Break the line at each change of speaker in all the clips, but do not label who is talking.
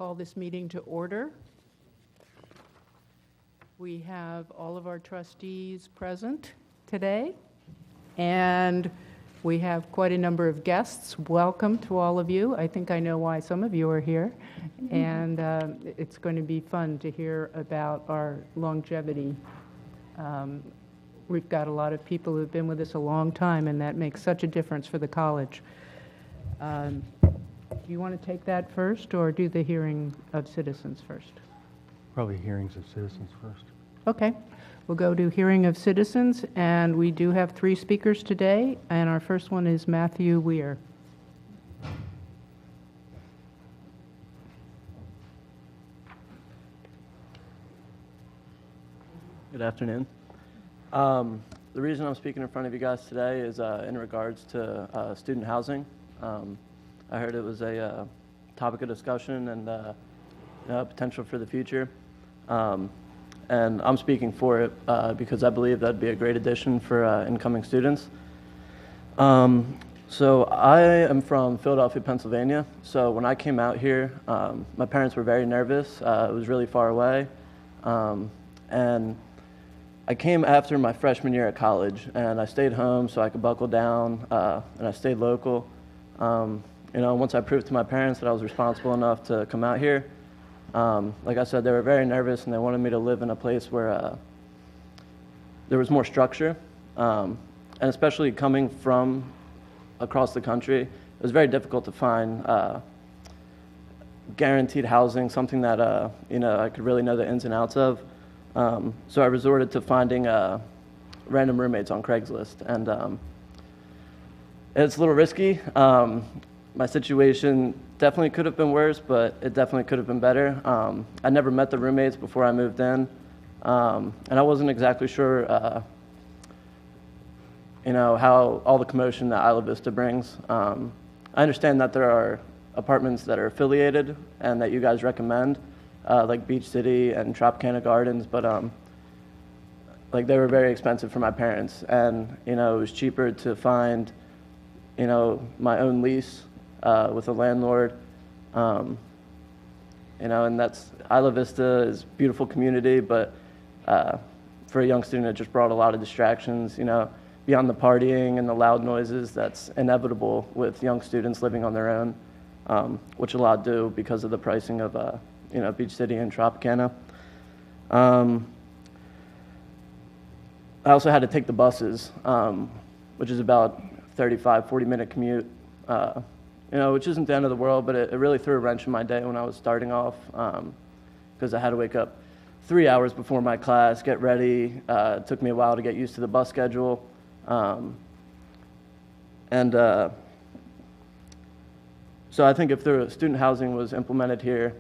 call this meeting to order. We have all of our trustees present today, and we have quite a number of guests. Welcome to all of you. I think I know why some of you are here, and it's going to be fun to hear about our longevity. We've got a lot of people who've been with us a long time, and that makes such a difference for the college. Do you want to take that first, or do the hearing of citizens first?
Probably hearings of citizens first.
Okay, we'll go to hearing of citizens, and we do have 3 speakers today, and our first one is Matthew Weir.
Good afternoon. The reason I'm speaking in front of you guys today is in regards to student housing. I heard it was a topic of discussion and potential for the future. And I'm speaking for it because I believe that'd be a great addition for incoming students. So I am from Philadelphia, Pennsylvania. So when I came out here, my parents were very nervous. It was really far away. And I came after my freshman year at college, and I stayed home so I could buckle down, and I stayed local. Once I proved to my parents that I was responsible enough to come out here, like I said, they were very nervous, and they wanted me to live in a place where there was more structure. And especially coming from across the country, it was very difficult to find guaranteed housing, something that I could really know the ins and outs of. So I resorted to finding random roommates on Craigslist, and it's a little risky. My situation definitely could have been worse, but it definitely could have been better. I never met the roommates before I moved in, and I wasn't exactly sure, how all the commotion that Isla Vista brings. I understand that there are apartments that are affiliated and that you guys recommend, like Beach City and Tropicana Gardens, but they were very expensive for my parents, and it was cheaper to find my own lease with a landlord, and that's Isla Vista is a beautiful community, but for a young student, it just brought a lot of distractions, beyond the partying and the loud noises that's inevitable with young students living on their own, which a lot do because of the pricing of Beach City and Tropicana. I also had to take the buses, which is about 40-minute commute, which isn't the end of the world, but it really threw a wrench in my day when I was starting off, because I had to wake up 3 hours before my class, get ready. It took me a while to get used to the bus schedule. So I think if the student housing was implemented here,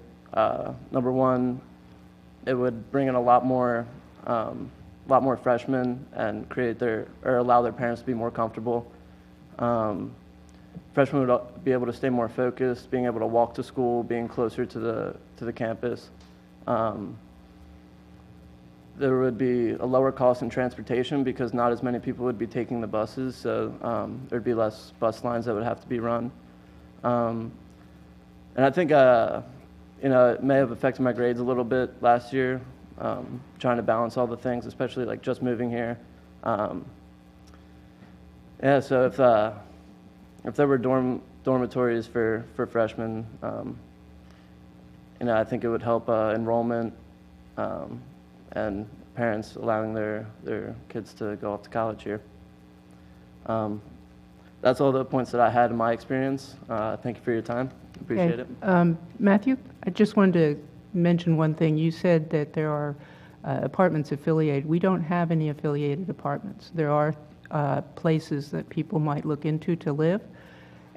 number one, it would bring in a lot more freshmen and allow their parents to be more comfortable. Freshmen would be able to stay more focused, being able to walk to school, being closer to the campus. There would be a lower cost in transportation because not as many people would be taking the buses, so there'd be less bus lines that would have to be run. And I think it may have affected my grades a little bit last year, trying to balance all the things, especially like just moving here. So if there were dormitories for freshmen, I think it would help enrollment and parents allowing their kids to go off to college here. That's all the points that I had in my experience. Thank you for your time. Appreciate it.
Matthew, I just wanted to mention one thing. You said that there are apartments affiliated. We don't have any affiliated apartments. There are places that people might look into to live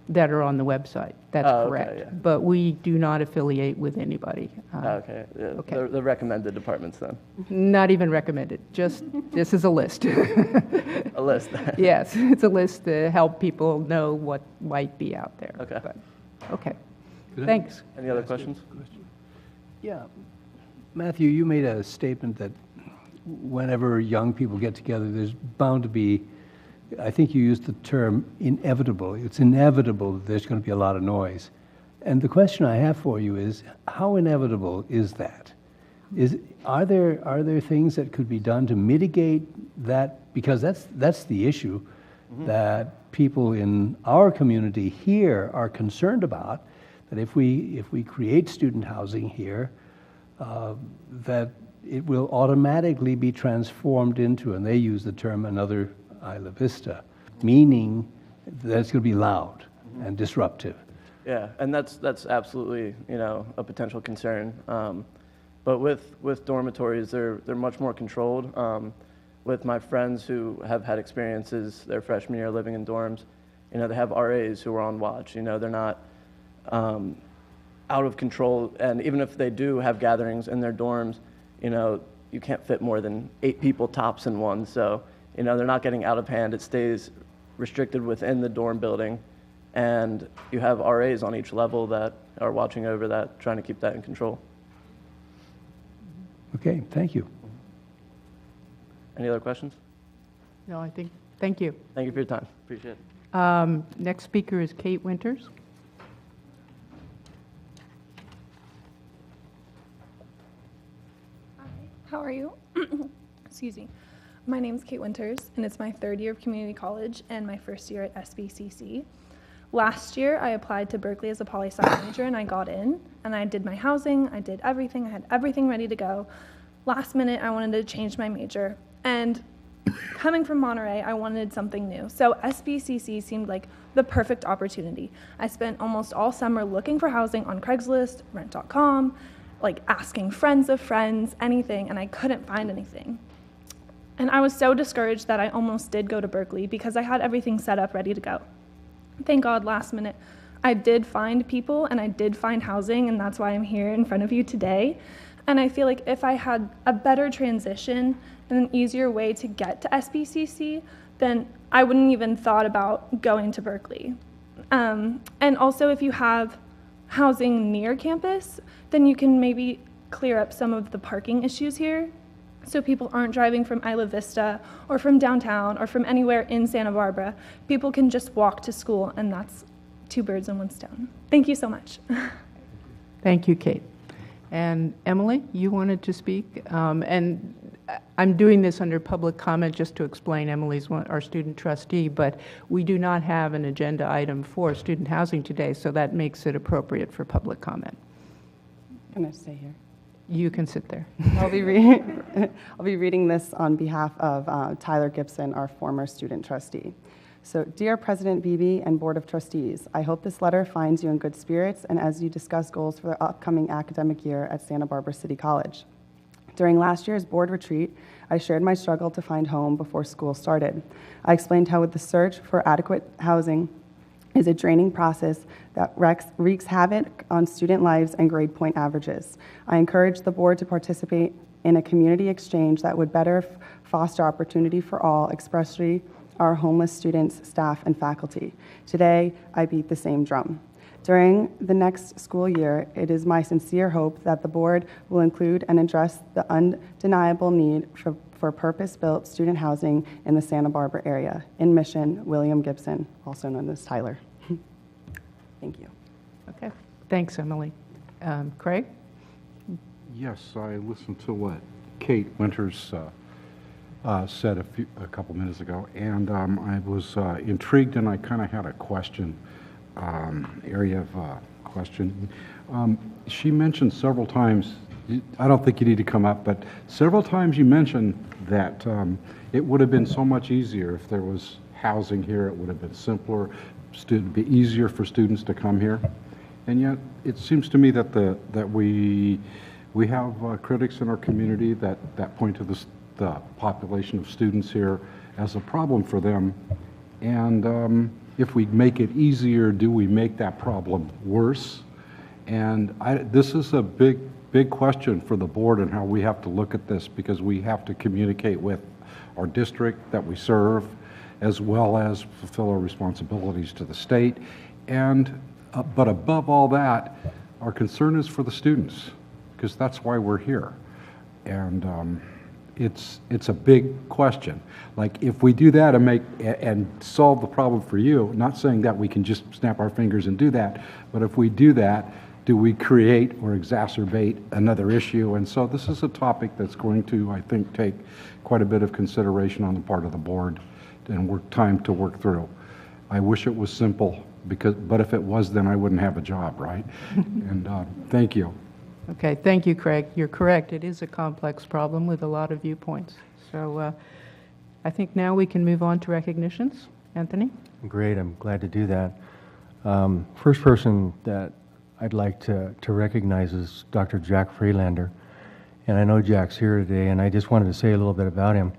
that are on the website. That's correct.
Okay, yeah.
But we do not affiliate with anybody.
Okay. Yeah.
Okay.
The recommended apartments then.
Not even recommended. Just this is a list.
A list.
Yes, it's a list to help people know what might be out there.
Okay.
Okay. Thanks.
Any other questions?
Yeah. Matthew, you made a statement that whenever young people get together, there's bound to be, I think you used the term inevitable. It's inevitable that there's going to be a lot of noise. And the question I have for you is, how inevitable is that? Are there things that could be done to mitigate that? Because that's the issue that people in our community here are concerned about, that if we create student housing here, that it will automatically be transformed into, and they use the term, another Isla Vista, meaning that it's going to be loud and disruptive.
Yeah, and that's absolutely, you know, a potential concern. But with dormitories, they're much more controlled. With my friends who have had experiences their freshman year living in dorms, you know, they have RAs who are on watch. You know, they're not out of control. And even if they do have gatherings in their dorms, you know, you can't fit more than 8 people tops in one. So, you know, they're not getting out of hand. It stays restricted within the dorm building. And you have RAs on each level that are watching over that, trying to keep that in control.
Okay, thank you.
Any other questions?
No, thank you.
Thank you for your time. Appreciate it.
Next speaker is Kate Winters.
Hi, how are you? Excuse me. My name's Kate Winters, and it's my 3rd year of community college and my 1st year at SBCC. Last year, I applied to Berkeley as a poli-sci major, and I got in, and I did my housing, I did everything, I had everything ready to go. Last minute, I wanted to change my major, and coming from Monterey, I wanted something new. So SBCC seemed like the perfect opportunity. I spent almost all summer looking for housing on Craigslist, Rent.com, like asking friends of friends, anything, and I couldn't find anything. And I was so discouraged that I almost did go to Berkeley because I had everything set up ready to go. Thank God, last minute, I did find people and I did find housing, and that's why I'm here in front of you today. And I feel like if I had a better transition and an easier way to get to SBCC, then I wouldn't even thought about going to Berkeley. And also, if you have housing near campus, then you can maybe clear up some of the parking issues here, so people aren't driving from Isla Vista or from downtown or from anywhere in Santa Barbara. People can just walk to school, and that's 2 birds in 1 stone. Thank you so much.
Thank you, Kate. And Emily, you wanted to speak? And I'm doing this under public comment just to explain. Emily's our student trustee, but we do not have an agenda item for student housing today, so that makes it appropriate for public comment.
Can I stay here?
You can sit there.
I'll be reading this on behalf of Tyler Gibson, our former student trustee. So, dear President Beebe and Board of Trustees, I hope this letter finds you in good spirits and as you discuss goals for the upcoming academic year at Santa Barbara City College. During last year's board retreat, I shared my struggle to find home before school started. I explained how with the search for adequate housing is a draining process that wreaks havoc on student lives and grade point averages. I encourage the board to participate in a community exchange that would better foster opportunity for all, especially our homeless students, staff, and faculty. Today, I beat the same drum. During the next school year, it is my sincere hope that the board will include and address the undeniable need for purpose-built student housing in the Santa Barbara area. In Mission, William Gibson, also known as Tyler. Thank you.
Okay. Thanks, Emily. Craig?
Yes, I listened to what Kate Winters said a couple minutes ago, and I was intrigued, and I kind of had a question, area of question. She mentioned several times, I don't think you need to come up, but several times you mentioned that it would have been so much easier if there was housing here. It would have been simpler, it'd be easier for students to come here. And yet, it seems to me that we have critics in our community that point to the population of students here as a problem for them. And if we make it easier, do we make that problem worse? And this is a big question for the board and how we have to look at this, because we have to communicate with our district that we serve, as well as fulfill our responsibilities to the state. And but above all that, our concern is for the students, because that's why we're here. And it's a big question. Like, if we do that and solve the problem for you, not saying that we can just snap our fingers and do that, but if we do that, do we create or exacerbate another issue? And so this is a topic that's going to, I think, take quite a bit of consideration on the part of the board and time to work through. I wish it was simple, but if it was, then I wouldn't have a job, right? And thank you.
Okay, thank you, Craig. You're correct. It is a complex problem with a lot of viewpoints. So I think now we can move on to recognitions. Anthony?
Great, I'm glad to do that. First person that I'd like to recognize is Dr. Jack Freelander. And I know Jack's here today, and I just wanted to say a little bit about him.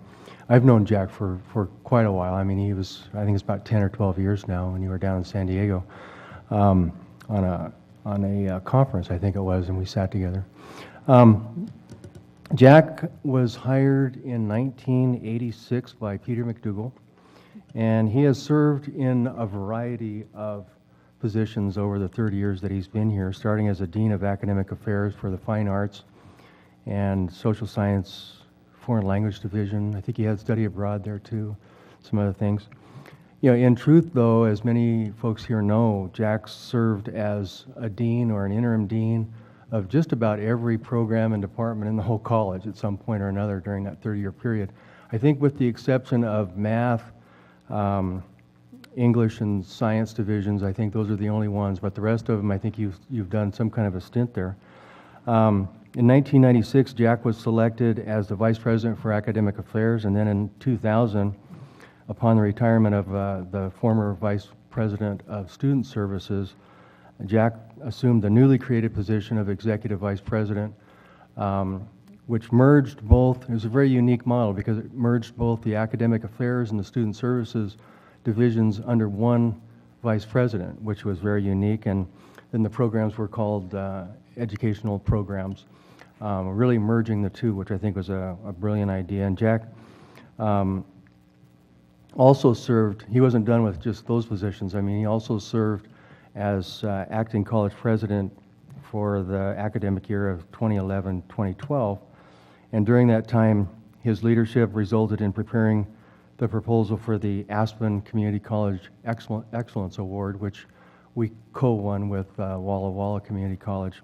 I've known Jack for quite a while. I mean, I think it's about 10 or 12 years now when you were down in San Diego on a conference, I think it was, and we sat together. Jack was hired in 1986 by Peter McDougall, and he has served in a variety of positions over the 30 years that he's been here, starting as a Dean of Academic Affairs for the Fine Arts and Social Science Foreign Language Division. I think he had study abroad there too, some other things. You know, in truth though, as many folks here know, Jack served as a dean or an interim dean of just about every program and department in the whole college at some point or another during that 30-year period. I think with the exception of math, English and science divisions, I think those are the only ones, but the rest of them, I think you've done some kind of a stint there. In 1996, Jack was selected as the Vice President for Academic Affairs, and then in 2000, upon the retirement of the former Vice President of Student Services, Jack assumed the newly created position of Executive Vice President, which merged both. It was a very unique model because it merged both the Academic Affairs and the Student Services divisions under one vice president, which was very unique. And then the programs were called educational programs, really merging the two, which I think was a brilliant idea. And Jack also served, he wasn't done with just those positions. I mean, he also served as acting college president for the academic year of 2011-2012. And during that time, his leadership resulted in preparing the proposal for the Aspen Community College Excellence Award, which we co-won with Walla Walla Community College.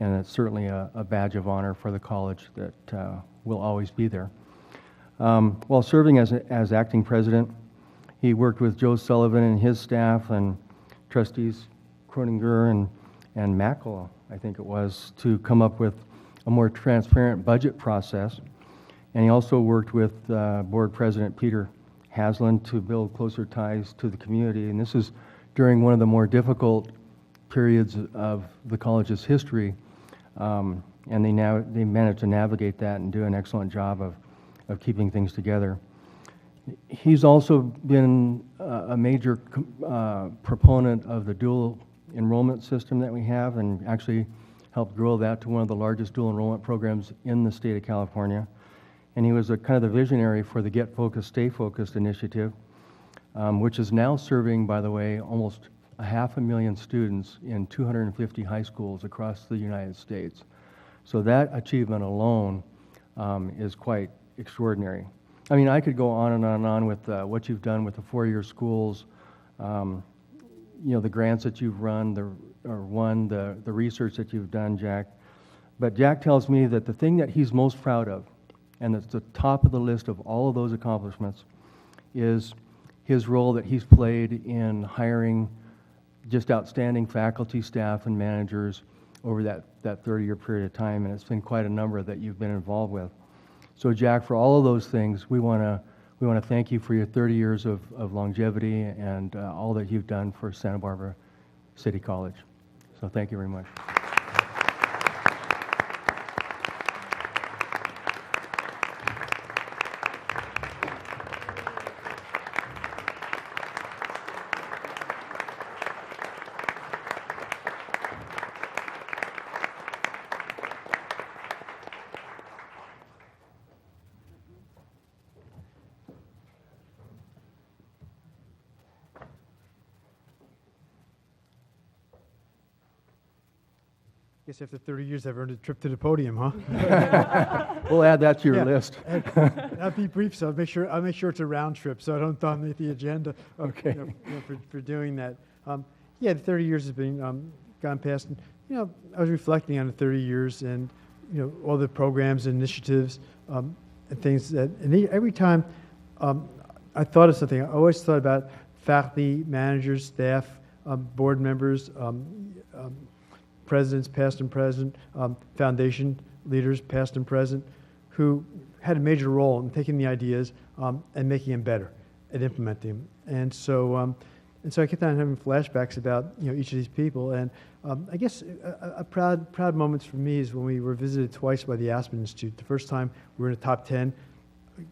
And it's certainly a badge of honor for the college that will always be there. While serving as acting president, he worked with Joe Sullivan and his staff and trustees Kroninger and Mackel, I think it was, to come up with a more transparent budget process. And he also worked with board president Peter Hasland to build closer ties to the community. And this is during one of the more difficult periods of the college's history. And they managed to navigate that and do an excellent job of keeping things together. He's also been a major proponent of the dual enrollment system that we have, and actually helped grow that to one of the largest dual enrollment programs in the state of California. And he was kind of the visionary for the Get Focused, Stay Focused initiative, which is now serving, by the way, almost 500,000 students in 250 high schools across the United States. So that achievement alone is quite extraordinary. I mean, I could go on and on and on with what you've done with the four-year schools, you know, the grants that you've run, the research that you've done, Jack. But Jack tells me that the thing that he's most proud of, and it's the top of the list of all of those accomplishments, is his role that he's played in hiring just outstanding faculty, staff, and managers over that 30-year period of time, and it's been quite a number that you've been involved with. So Jack, for all of those things, we want to thank you for your 30 years of longevity and all that you've done for Santa Barbara City College. So thank you very much.
guess after 30 years, I've earned a trip to the podium, huh?
We'll add that to your
Yeah.
list.
I'll be brief, so I'll make sure it's a round trip, so I don't dominate the agenda.
Okay.
For doing that. Yeah, the 30 years has been gone past. And, I was reflecting on the 30 years and all the programs and initiatives and things that. And every time I thought of something, I always thought about faculty, managers, staff, board members, presidents, past and present, foundation leaders, past and present, who had a major role in taking the ideas and making them better and implementing them. And so I kept on having flashbacks about each of these people. And I guess a proud moments for me is when we were visited twice by the Aspen Institute. The first time we were in the top 10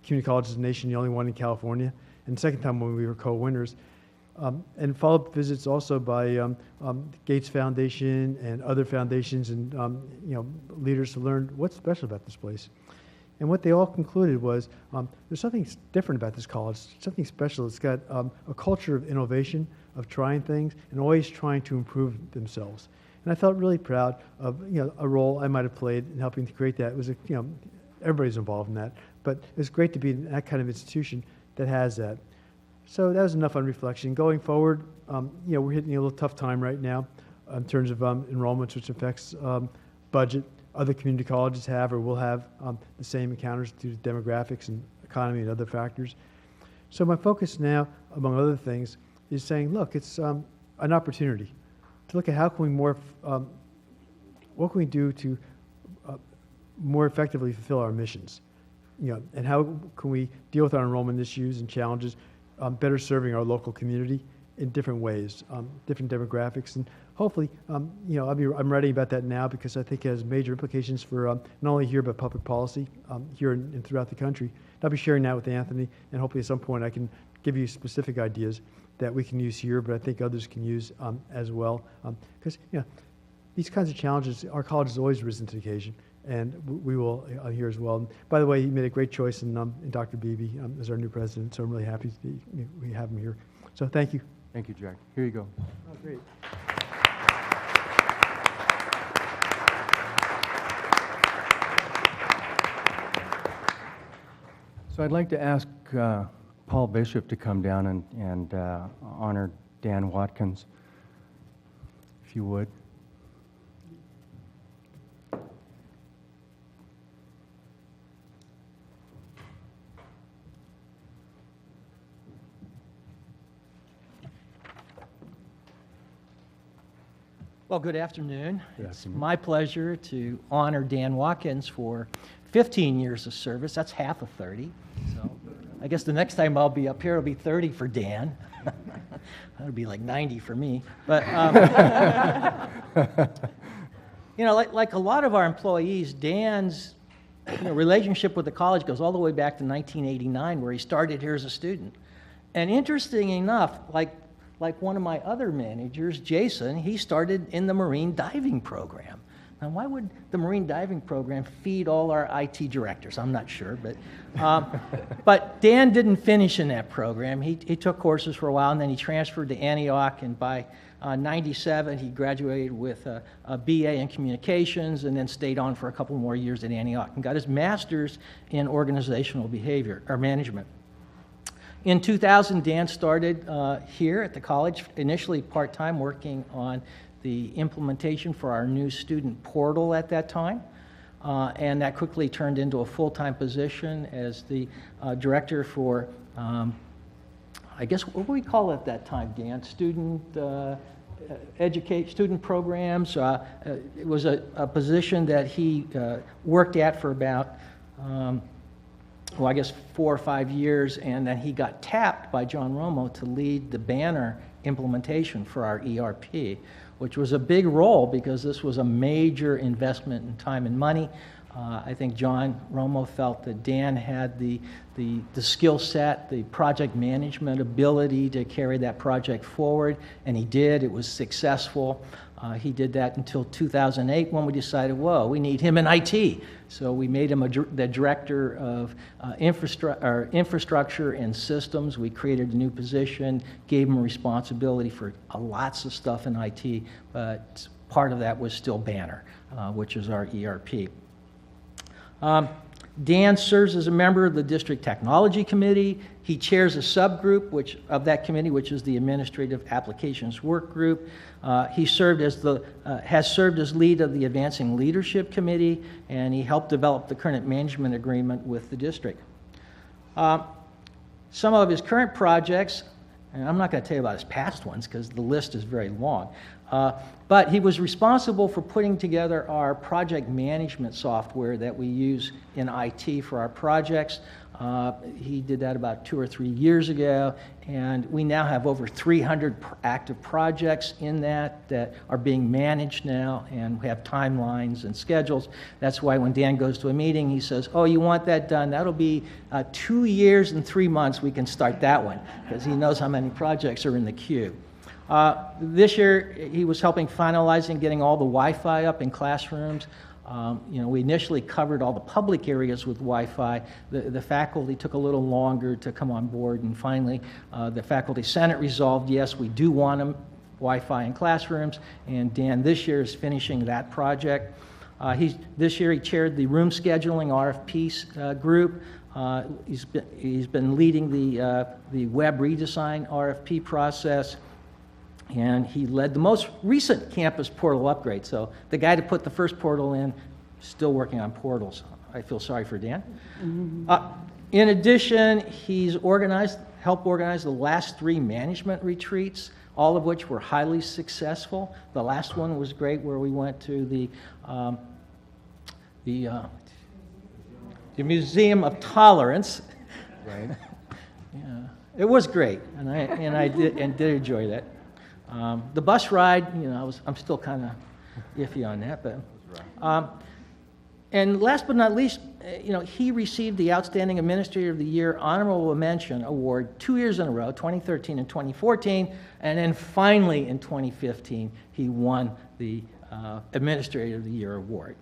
community colleges in the nation, the only one in California. And the second time when we were co-winners. And follow-up visits also by Gates Foundation and other foundations and leaders to learn what's special about this place. And what they all concluded was there's something different about this college, something special. It's got a culture of innovation, of trying things, and always trying to improve themselves. And I felt really proud of a role I might have played in helping to create that. It was everybody's involved in that, but it's great to be in that kind of institution that has that. So that was enough on reflection. Going forward, we're hitting a little tough time right now in terms of enrollments, which affects budget. Other community colleges have or will have the same encounters due to demographics and economy and other factors. So my focus now, among other things, is saying, look, it's an opportunity to look at how can we what can we do to more effectively fulfill our missions, and how can we deal with our enrollment issues and challenges, better serving our local community in different ways, different demographics, and hopefully, I'm writing about that now because I think it has major implications for not only here but public policy here and throughout the country. And I'll be sharing that with Anthony, and hopefully at some point I can give you specific ideas that we can use here, but I think others can use as well, because these kinds of challenges, our college has always risen to the occasion. And we will here as well. And by the way, he made a great choice in Dr. Beebe as our new president, so I'm really happy we have him here. So thank you.
Thank you, Jack. Here you go.
Oh, great.
So I'd like to ask Paul Bishop to come down and honor Dan Watkins, if you would.
Well, good afternoon.
Good
It's
afternoon.
my pleasure to honor Dan Watkins for 15 years of service. That's half of 30. So I guess the next time I'll be up here, it'll be 30 for Dan. That'll be like 90 for me. But, like a lot of our employees, Dan's relationship with the college goes all the way back to 1989, where he started here as a student. And interesting enough, like one of my other managers, Jason, he started in the Marine Diving Program. Now, why would the Marine Diving Program feed all our IT directors? I'm not sure, but Dan didn't finish in that program. He took courses for a while, and then he transferred to Antioch, and by 97, he graduated with a BA in communications, and then stayed on for a couple more years at Antioch, and got his master's in organizational behavior, or management. In 2000, Dan started here at the college, initially part-time, working on the implementation for our new student portal at that time. And that quickly turned into a full-time position as the director for, I guess, what do we call it at that time, Dan? Student student programs. It was a position that he worked at for about, I guess 4 or 5 years, and then he got tapped by John Romo to lead the Banner implementation for our ERP, which was a big role because this was a major investment in time and money. I think John Romo felt that Dan had the skill set, the project management ability to carry that project forward, and he did. It was successful. He did that until 2008 when we decided, whoa, we need him in IT. So we made him the director of infrastructure and systems. We created a new position, gave him responsibility for lots of stuff in IT, but part of that was still Banner. which is our ERP. Dan serves as a member of the District Technology Committee. He chairs a subgroup of that committee, which is the Administrative Applications Work Group. He has served as lead of the Advancing Leadership Committee, and he helped develop the current management agreement with the district. Some of his current projects, and I'm not going to tell you about his past ones because the list is very long, but he was responsible for putting together our project management software that we use in IT for our projects. He did that about 2 or 3 years ago, and we now have over 300 active projects in that are being managed now, and we have timelines and schedules. That's why when Dan goes to a meeting, he says, "Oh, you want that done? That'll be 2 years and 3 months. We can start that one," because he knows how many projects are in the queue. This year, he was helping finalizing getting all the Wi-Fi up in classrooms. We initially covered all the public areas with Wi-Fi. The faculty took a little longer to come on board, and finally, the Faculty Senate resolved, yes, we do want Wi-Fi in classrooms, and Dan this year is finishing that project. This year, he chaired the room scheduling RFP group. He's been leading the web redesign RFP process. And he led the most recent campus portal upgrade. So the guy that put the first portal in, still working on portals. I feel sorry for Dan. In addition, he's helped organize the last 3 management retreats, all of which were highly successful. The last one was great, where we went to the Museum of Tolerance.
Right.
Yeah, it was great, and I did enjoy that. The bus ride, I'm still kind of iffy on that, but and last but not least, he received the Outstanding Administrator of the Year Honorable Mention Award 2 years in a row, 2013 and 2014, and then finally in 2015 he won the Administrator of the Year award.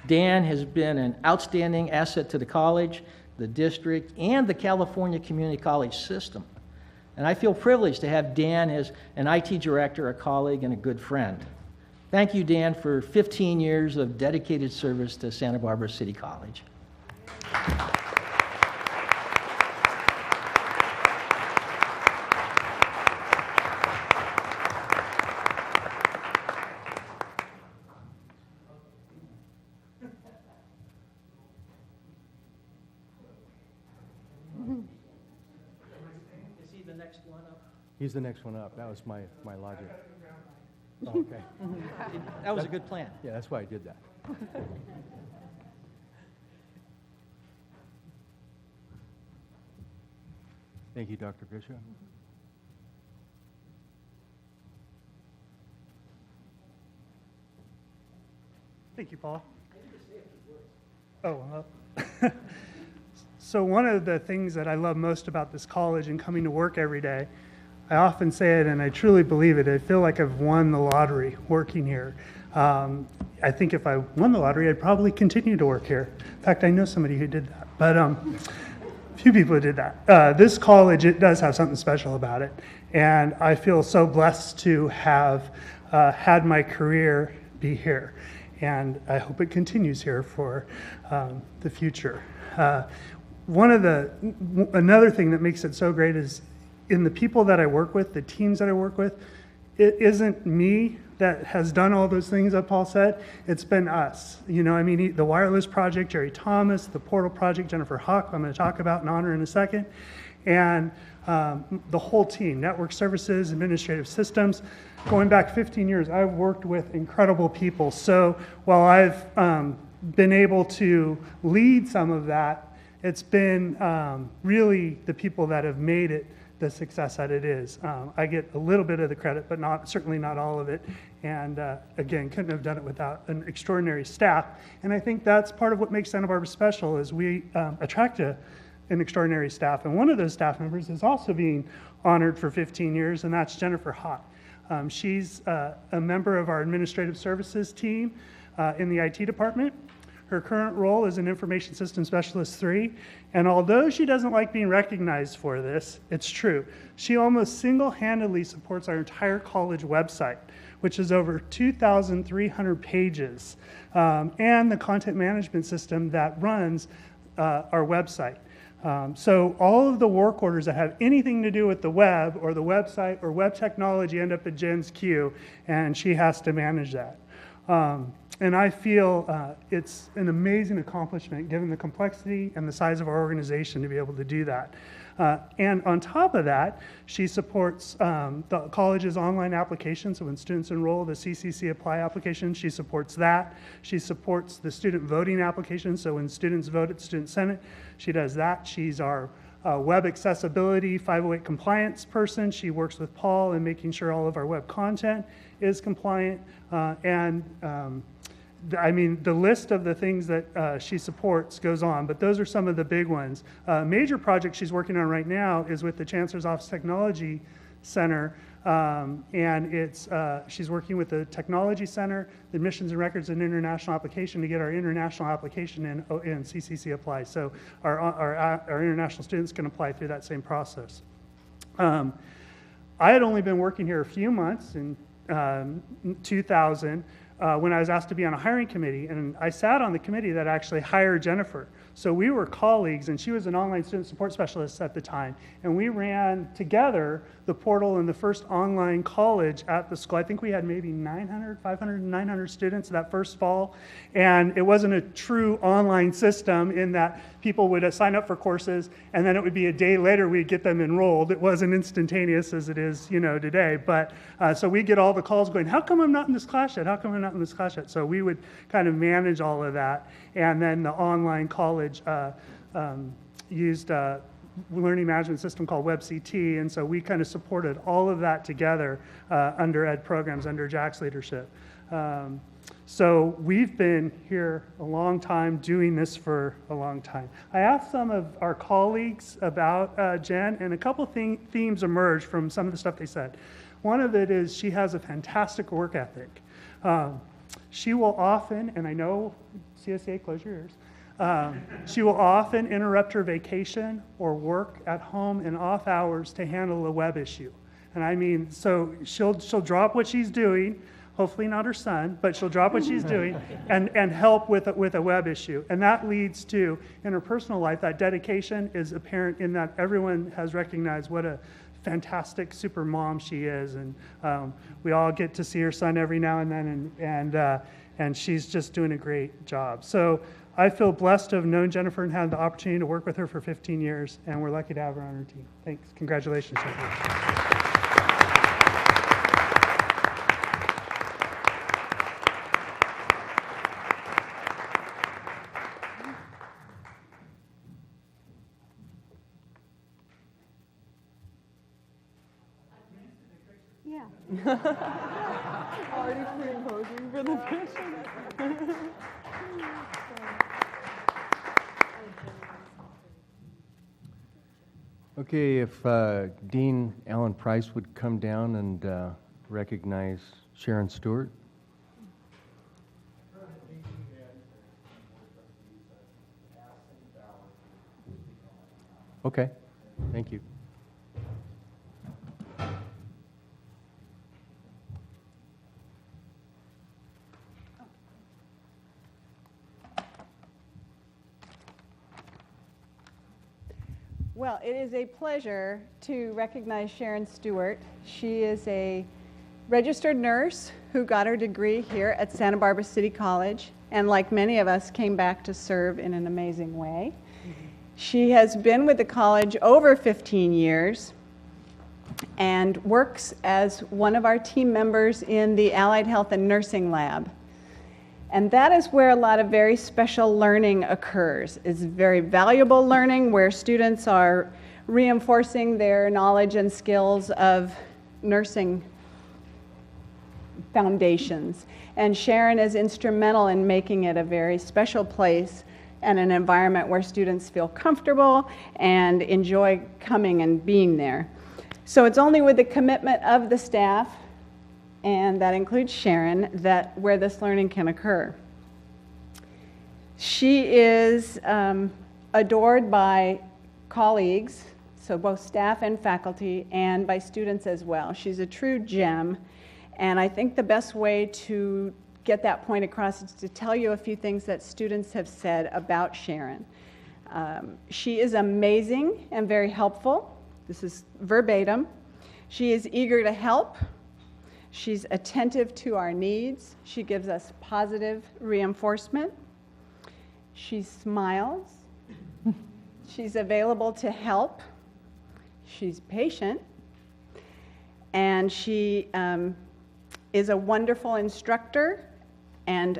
Dan has been an outstanding asset to the college, the district, and the California Community College system. And I feel privileged to have Dan as an IT director, a colleague, and a good friend. Thank you, Dan, for 15 years of dedicated service to Santa Barbara City College.
He's the next one up. That was my logic. Oh, okay.
That was a good plan.
Yeah, that's why I did that. Thank you, Dr. Bishop.
Thank you, Paul. So one of the things that I love most about this college and coming to work every day, I often say it and I truly believe it, I feel like I've won the lottery working here. I think if I won the lottery, I'd probably continue to work here. In fact, I know somebody who did that, but a few people who did that. This college, it does have something special about it, and I feel so blessed to have had my career be here, and I hope it continues here for the future. Another thing that makes it so great is in the people that I work with, the teams that I work with, it isn't me that has done all those things that Paul said. It's been us. The wireless project, Jerry Thomas, the portal project, Jennifer Huck, I'm going to talk about and honor in a second, and the whole team, network services, administrative systems. Going back 15 years, I've worked with incredible people. So while I've been able to lead some of that, it's been really the people that have made it the success that it is. I get a little bit of the credit, but certainly not all of it. And again, couldn't have done it without an extraordinary staff. And I think that's part of what makes Santa Barbara special is we attract an extraordinary staff. And one of those staff members is also being honored for 15 years, and that's Jennifer Hott. She's a member of our administrative services team in the IT department. Her current role is an Information Systems Specialist 3, and although she doesn't like being recognized for this, it's true. She almost single-handedly supports our entire college website, which is over 2,300 pages, and the content management system that runs our website. So all of the work orders that have anything to do with the web or the website or web technology end up at Jen's queue, and she has to manage that. And I feel it's an amazing accomplishment given the complexity and the size of our organization to be able to do that. And on top of that, she supports the college's online application. So when students enroll, the CCC Apply application, she supports that. She supports the student voting application. So when students vote at Student Senate, she does that. She's our web accessibility 508 compliance person. She works with Paul in making sure all of our web content is compliant. I mean, the list of the things that she supports goes on, but those are some of the big ones. Major project she's working on right now is with the Chancellor's Office Technology Center, and she's working with the Technology Center, the Admissions and Records and International Application to get our international application in CCC Apply. So our international students can apply through that same process. I had only been working here a few months in 2000. When I was asked to be on a hiring committee, and I sat on the committee that actually hired Jennifer. So we were colleagues, and she was an online student support specialist at the time, and we ran together the portal in the first online college at the school. I think we had maybe 500, 900 students that first fall, and it wasn't a true online system in that people would sign up for courses, and then it would be a day later we'd get them enrolled. It wasn't instantaneous as it is, today, but so we get all the calls going, how come I'm not in this class yet? How come I'm not in this class yet? So we would kind of manage all of that, and then the online college used a learning management system called WebCT, and so we kind of supported all of that together under ed programs, under Jack's leadership. So we've been here a long time, doing this for a long time. I asked some of our colleagues about Jen, and a couple themes emerged from some of the stuff they said. One of it is she has a fantastic work ethic. She will often, and I know CSA, close your ears, she will often interrupt her vacation or work at home in off hours to handle a web issue. And I mean, so she'll drop what she's doing, hopefully not her son, but she'll drop what she's doing and help with a web issue. And that leads to, in her personal life, that dedication is apparent in that everyone has recognized what a fantastic super mom she is. And we all get to see her son every now and then, and she's just doing a great job. So I feel blessed to have known Jennifer and had the opportunity to work with her for 15 years, and we're lucky to have her on our team. Thanks. Congratulations, Jennifer.
Already pre-posing for the picture.
Okay, if Dean Alan Price would come down and recognize Sharon Stewart. Okay, thank you.
Well, it is a pleasure to recognize Sharon Stewart. She is a registered nurse who got her degree here at Santa Barbara City College, and like many of us, came back to serve in an amazing way. She has been with the college over 15 years and works as one of our team members in the Allied Health and Nursing Lab. And that is where a lot of very special learning occurs. It's very valuable learning where students are reinforcing their knowledge and skills of nursing foundations. And Sharon is instrumental in making it a very special place and an environment where students feel comfortable and enjoy coming and being there. So it's only with the commitment of the staff, and that includes Sharon, where this learning can occur. She is adored by colleagues, so both staff and faculty, and by students as well. She's a true gem, and I think the best way to get that point across is to tell you a few things that students have said about Sharon. She is amazing and very helpful. This is verbatim. She is eager to help. She's attentive to our needs. She gives us positive reinforcement. She smiles. She's available to help. She's patient. And she is a wonderful instructor, and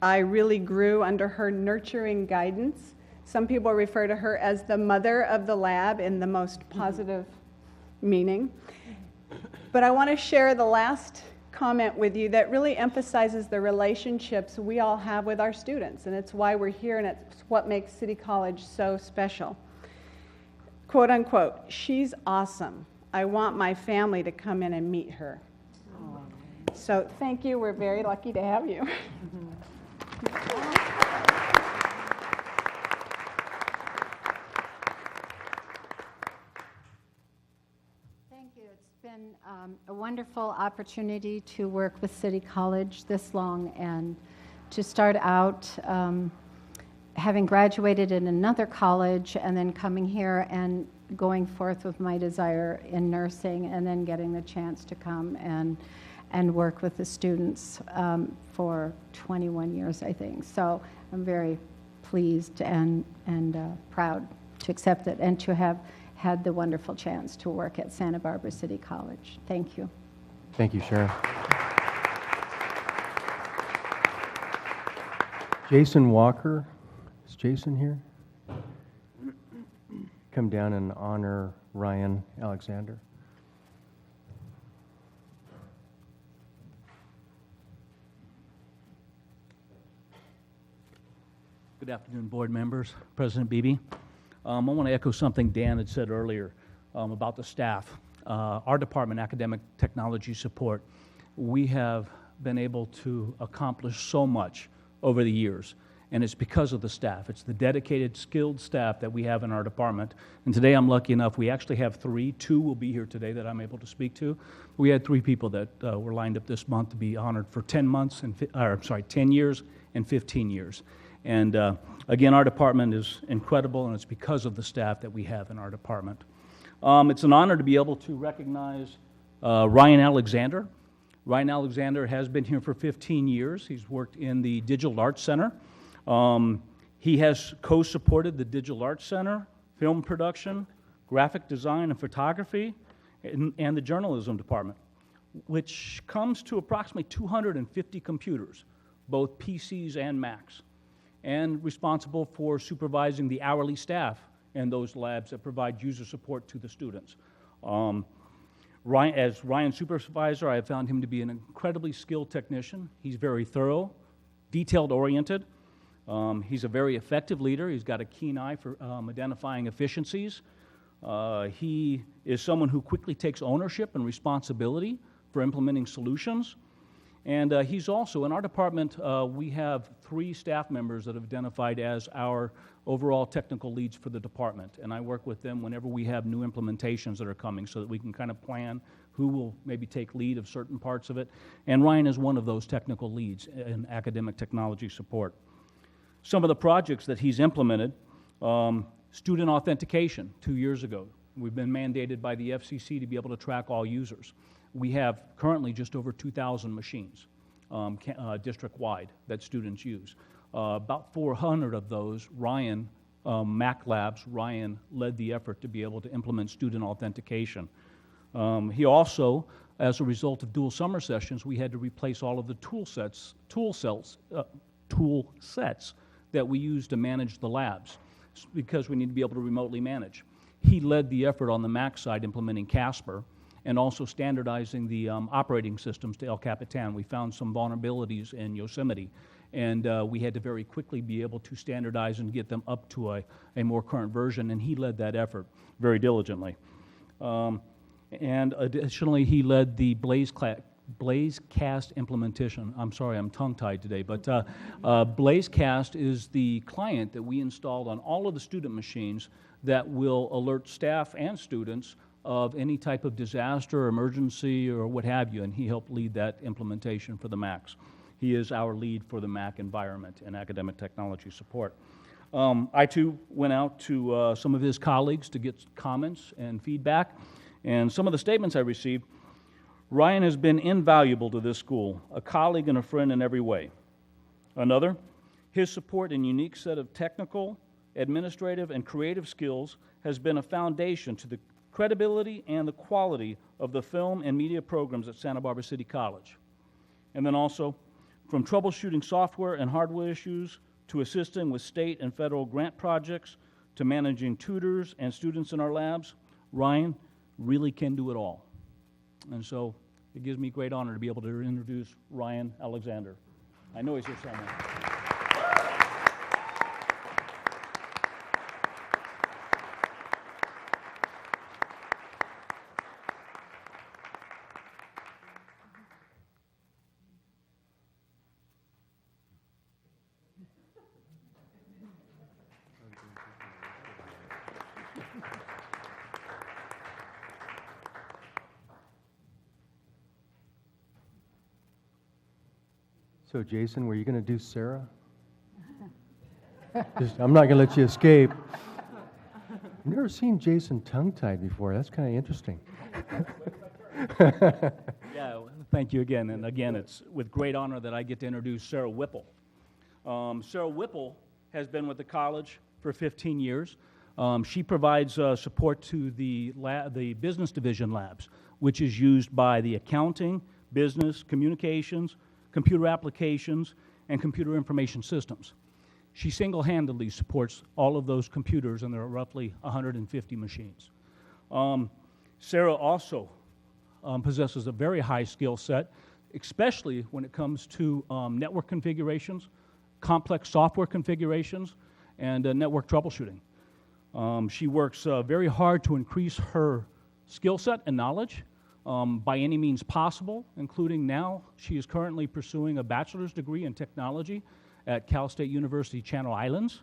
I really grew under her nurturing guidance. Some people refer to her as the mother of the lab in the most positive meaning. But I want to share the last comment with you that really emphasizes the relationships we all have with our students, and it's why we're here, and it's what makes City College so special. Quote unquote, she's awesome. I want my family to come in and meet her. So thank you. We're very lucky to have you.
Thank you. It's been a wonderful opportunity to work with City College this long, and to start out having graduated in another college and then coming here and going forth with my desire in nursing, and then getting the chance to come and work with the students for 21 years, I think. So I'm very pleased and proud to accept it, and to have had the wonderful chance to work at Santa Barbara City College. Thank you.
Thank you, Sharon. Jason Walker. Is Jason here? Come down and honor Ryan Alexander.
Good afternoon, board members, President Beebe. I want to echo something Dan had said earlier about the staff. Our department, Academic Technology Support, we have been able to accomplish so much over the years, and it's because of the staff. It's the dedicated, skilled staff that we have in our department. And today I'm lucky enough, we actually have three. Two will be here today that I'm able to speak to. We had three people that were lined up this month to be honored for 10 years and 15 years. And again, our department is incredible, and it's because of the staff that we have in our department. It's an honor to be able to recognize Ryan Alexander. Ryan Alexander has been here for 15 years. He's worked in the Digital Arts Center. He has co-supported the Digital Arts Center, film production, graphic design and photography, and the journalism department, which comes to approximately 250 computers, both PCs and Macs, and responsible for supervising the hourly staff in those labs that provide user support to the students. As Ryan's supervisor, I have found him to be an incredibly skilled technician. He's very thorough, detailed-oriented. He's a very effective leader. He's got a keen eye for identifying efficiencies. He is someone who quickly takes ownership and responsibility for implementing solutions. And he's also, in our department, we have 3 staff members that have identified as our overall technical leads for the department. And I work with them whenever we have new implementations that are coming, so that we can kind of plan who will maybe take lead of certain parts of it. And Ryan is one of those technical leads in academic technology support. Some of the projects that he's implemented, student authentication 2 years ago. We've been mandated by the FCC to be able to track all users. We have currently just over 2,000 machines district-wide that students use. About 400 of those, Ryan, Mac Labs, Ryan led the effort to be able to implement student authentication. He also, as a result of dual summer sessions, we had to replace all of the tool sets that we use to manage the labs, because we need to be able to remotely manage. He led the effort on the Mac side implementing Casper, and also standardizing the operating systems to El Capitan. We found some vulnerabilities in Yosemite, and we had to very quickly be able to standardize and get them up to a more current version, and he led that effort very diligently. And additionally, he led the Blazecast implementation. I'm sorry, I'm tongue-tied today, but Blazecast is the client that we installed on all of the student machines that will alert staff and students of any type of disaster, emergency, or what have you, and he helped lead that implementation for the Macs. He is our lead for the Mac environment and academic technology support. I too went out to some of his colleagues to get comments and feedback, and some of the statements I received. Ryan has been invaluable to this school, a colleague and a friend in every way. Another, his support and unique set of technical, administrative, and creative skills has been a foundation to the credibility and the quality of the film and media programs at Santa Barbara City College. And then also, from troubleshooting software and hardware issues to assisting with state and federal grant projects to managing tutors and students in our labs, Ryan really can do it all. And so it gives me great honor to be able to introduce Ryan Alexander. I know he's here somewhere.
So Jason, were you going to do Sarah? I'm not going to let you escape. I've never seen Jason tongue-tied before. That's kind of interesting.
Yeah, thank you again. And again, it's with great honor that I get to introduce Sarah Whipple. Sarah Whipple has been with the college for 15 years. She provides support to the business division labs, which is used by the accounting, business, communications, computer applications, and computer information systems. She single-handedly supports all of those computers, and there are roughly 150 machines. Sarah also possesses a very high skill set, especially when it comes to network configurations, complex software configurations, and network troubleshooting. She works very hard to increase her skill set and knowledge by any means possible, including now she is currently pursuing a bachelor's degree in technology at Cal State University Channel Islands.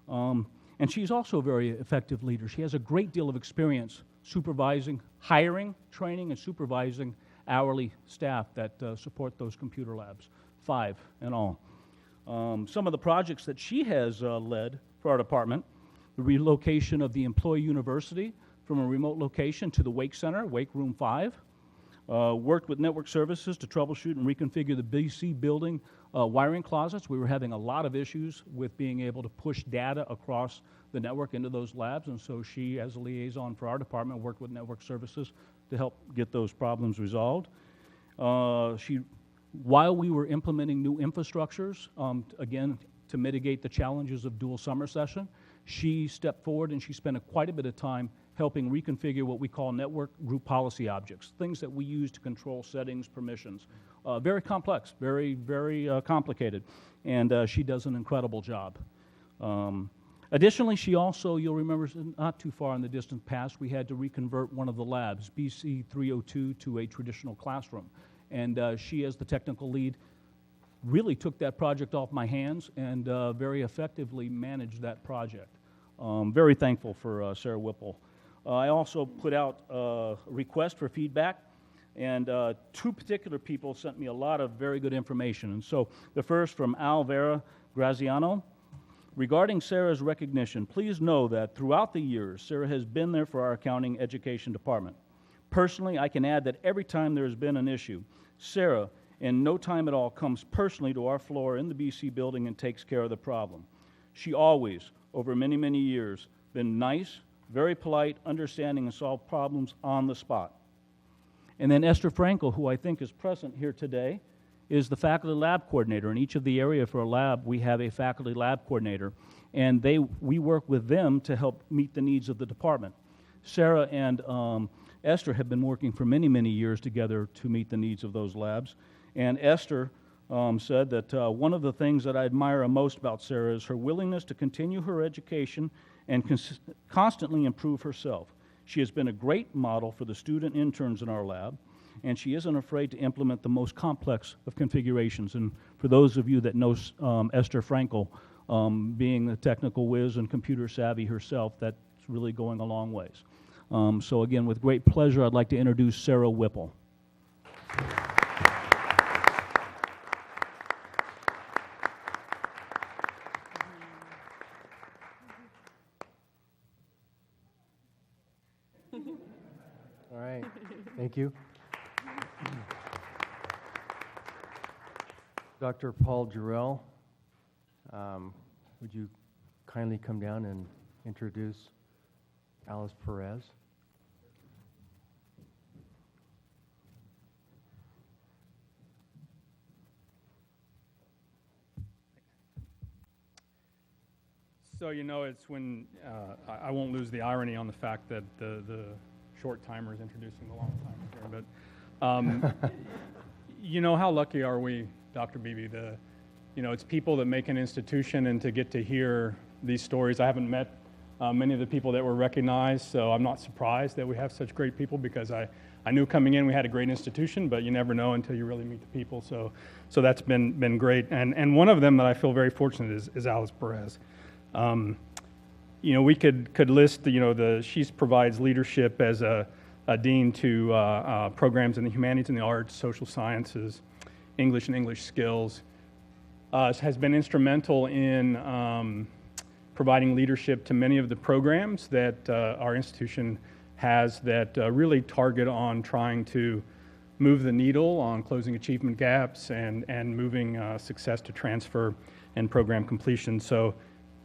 And she's also a very effective leader. She has a great deal of experience supervising, hiring, training, and supervising hourly staff that support those computer labs, 5 in all. Some of the projects that she has led for our department: the relocation of the Employee University from a remote location to the Wake Center, Wake Room 5. Worked with network services to troubleshoot and reconfigure the BC building wiring closets. We were having a lot of issues with being able to push data across the network into those labs, and so she, as a liaison for our department, worked with network services to help get those problems resolved. While we were implementing new infrastructures, again, to mitigate the challenges of dual summer session, she stepped forward and she spent quite a bit of time helping reconfigure what we call network group policy objects, things that we use to control settings, permissions. Very complex, very, very complicated, and she does an incredible job. Additionally, she also, you'll remember not too far in the distant past, we had to reconvert one of the labs, BC 302, to a traditional classroom. And she, as the technical lead, really took that project off my hands and very effectively managed that project. Very thankful for Sarah Whipple. I also put out a request for feedback, and 2 particular people sent me a lot of very good information. And so the first from Al Vera Graziano. Regarding Sarah's recognition, please know that throughout the years, Sarah has been there for our accounting education department. Personally, I can add that every time there has been an issue, Sarah, in no time at all, comes personally to our floor in the BC building and takes care of the problem. She always, over many, many years, been nice, very polite, understanding, and solve problems on the spot. And then Esther Frankel, who I think is present here today, is the faculty lab coordinator. In each of the area for a lab, we have a faculty lab coordinator, and we work with them to help meet the needs of the department. Sarah and Esther have been working for many, many years together to meet the needs of those labs. And Esther said that one of the things that I admire most about Sarah is her willingness to continue her education and constantly improve herself. She has been a great model for the student interns in our lab, and she isn't afraid to implement the most complex of configurations. And for those of you that know Esther Frankel, being a technical whiz and computer savvy herself, that's really going a long ways. So again, with great pleasure, I'd like to introduce Sarah Whipple.
All right, thank you. Dr. Paul Jarrell, would you kindly come down and introduce Alice Perez?
So, you know, it's when, I won't lose the irony on the fact that the short timer is introducing the long timer here, but, you know, how lucky are we, Dr. Beebe, you know, it's people that make an institution, and to get to hear these stories. I haven't met many of the people that were recognized, so I'm not surprised that we have such great people, because I knew coming in we had a great institution, but you never know until you really meet the people. So that's been great. And one of them that I feel very fortunate is Alice Perez. You know, we could list, you know, she provides leadership as a dean to programs in the humanities and the arts, social sciences, English and English skills. Has been instrumental in providing leadership to many of the programs that our institution has that really target on trying to move the needle on closing achievement gaps and moving success to transfer and program completion. So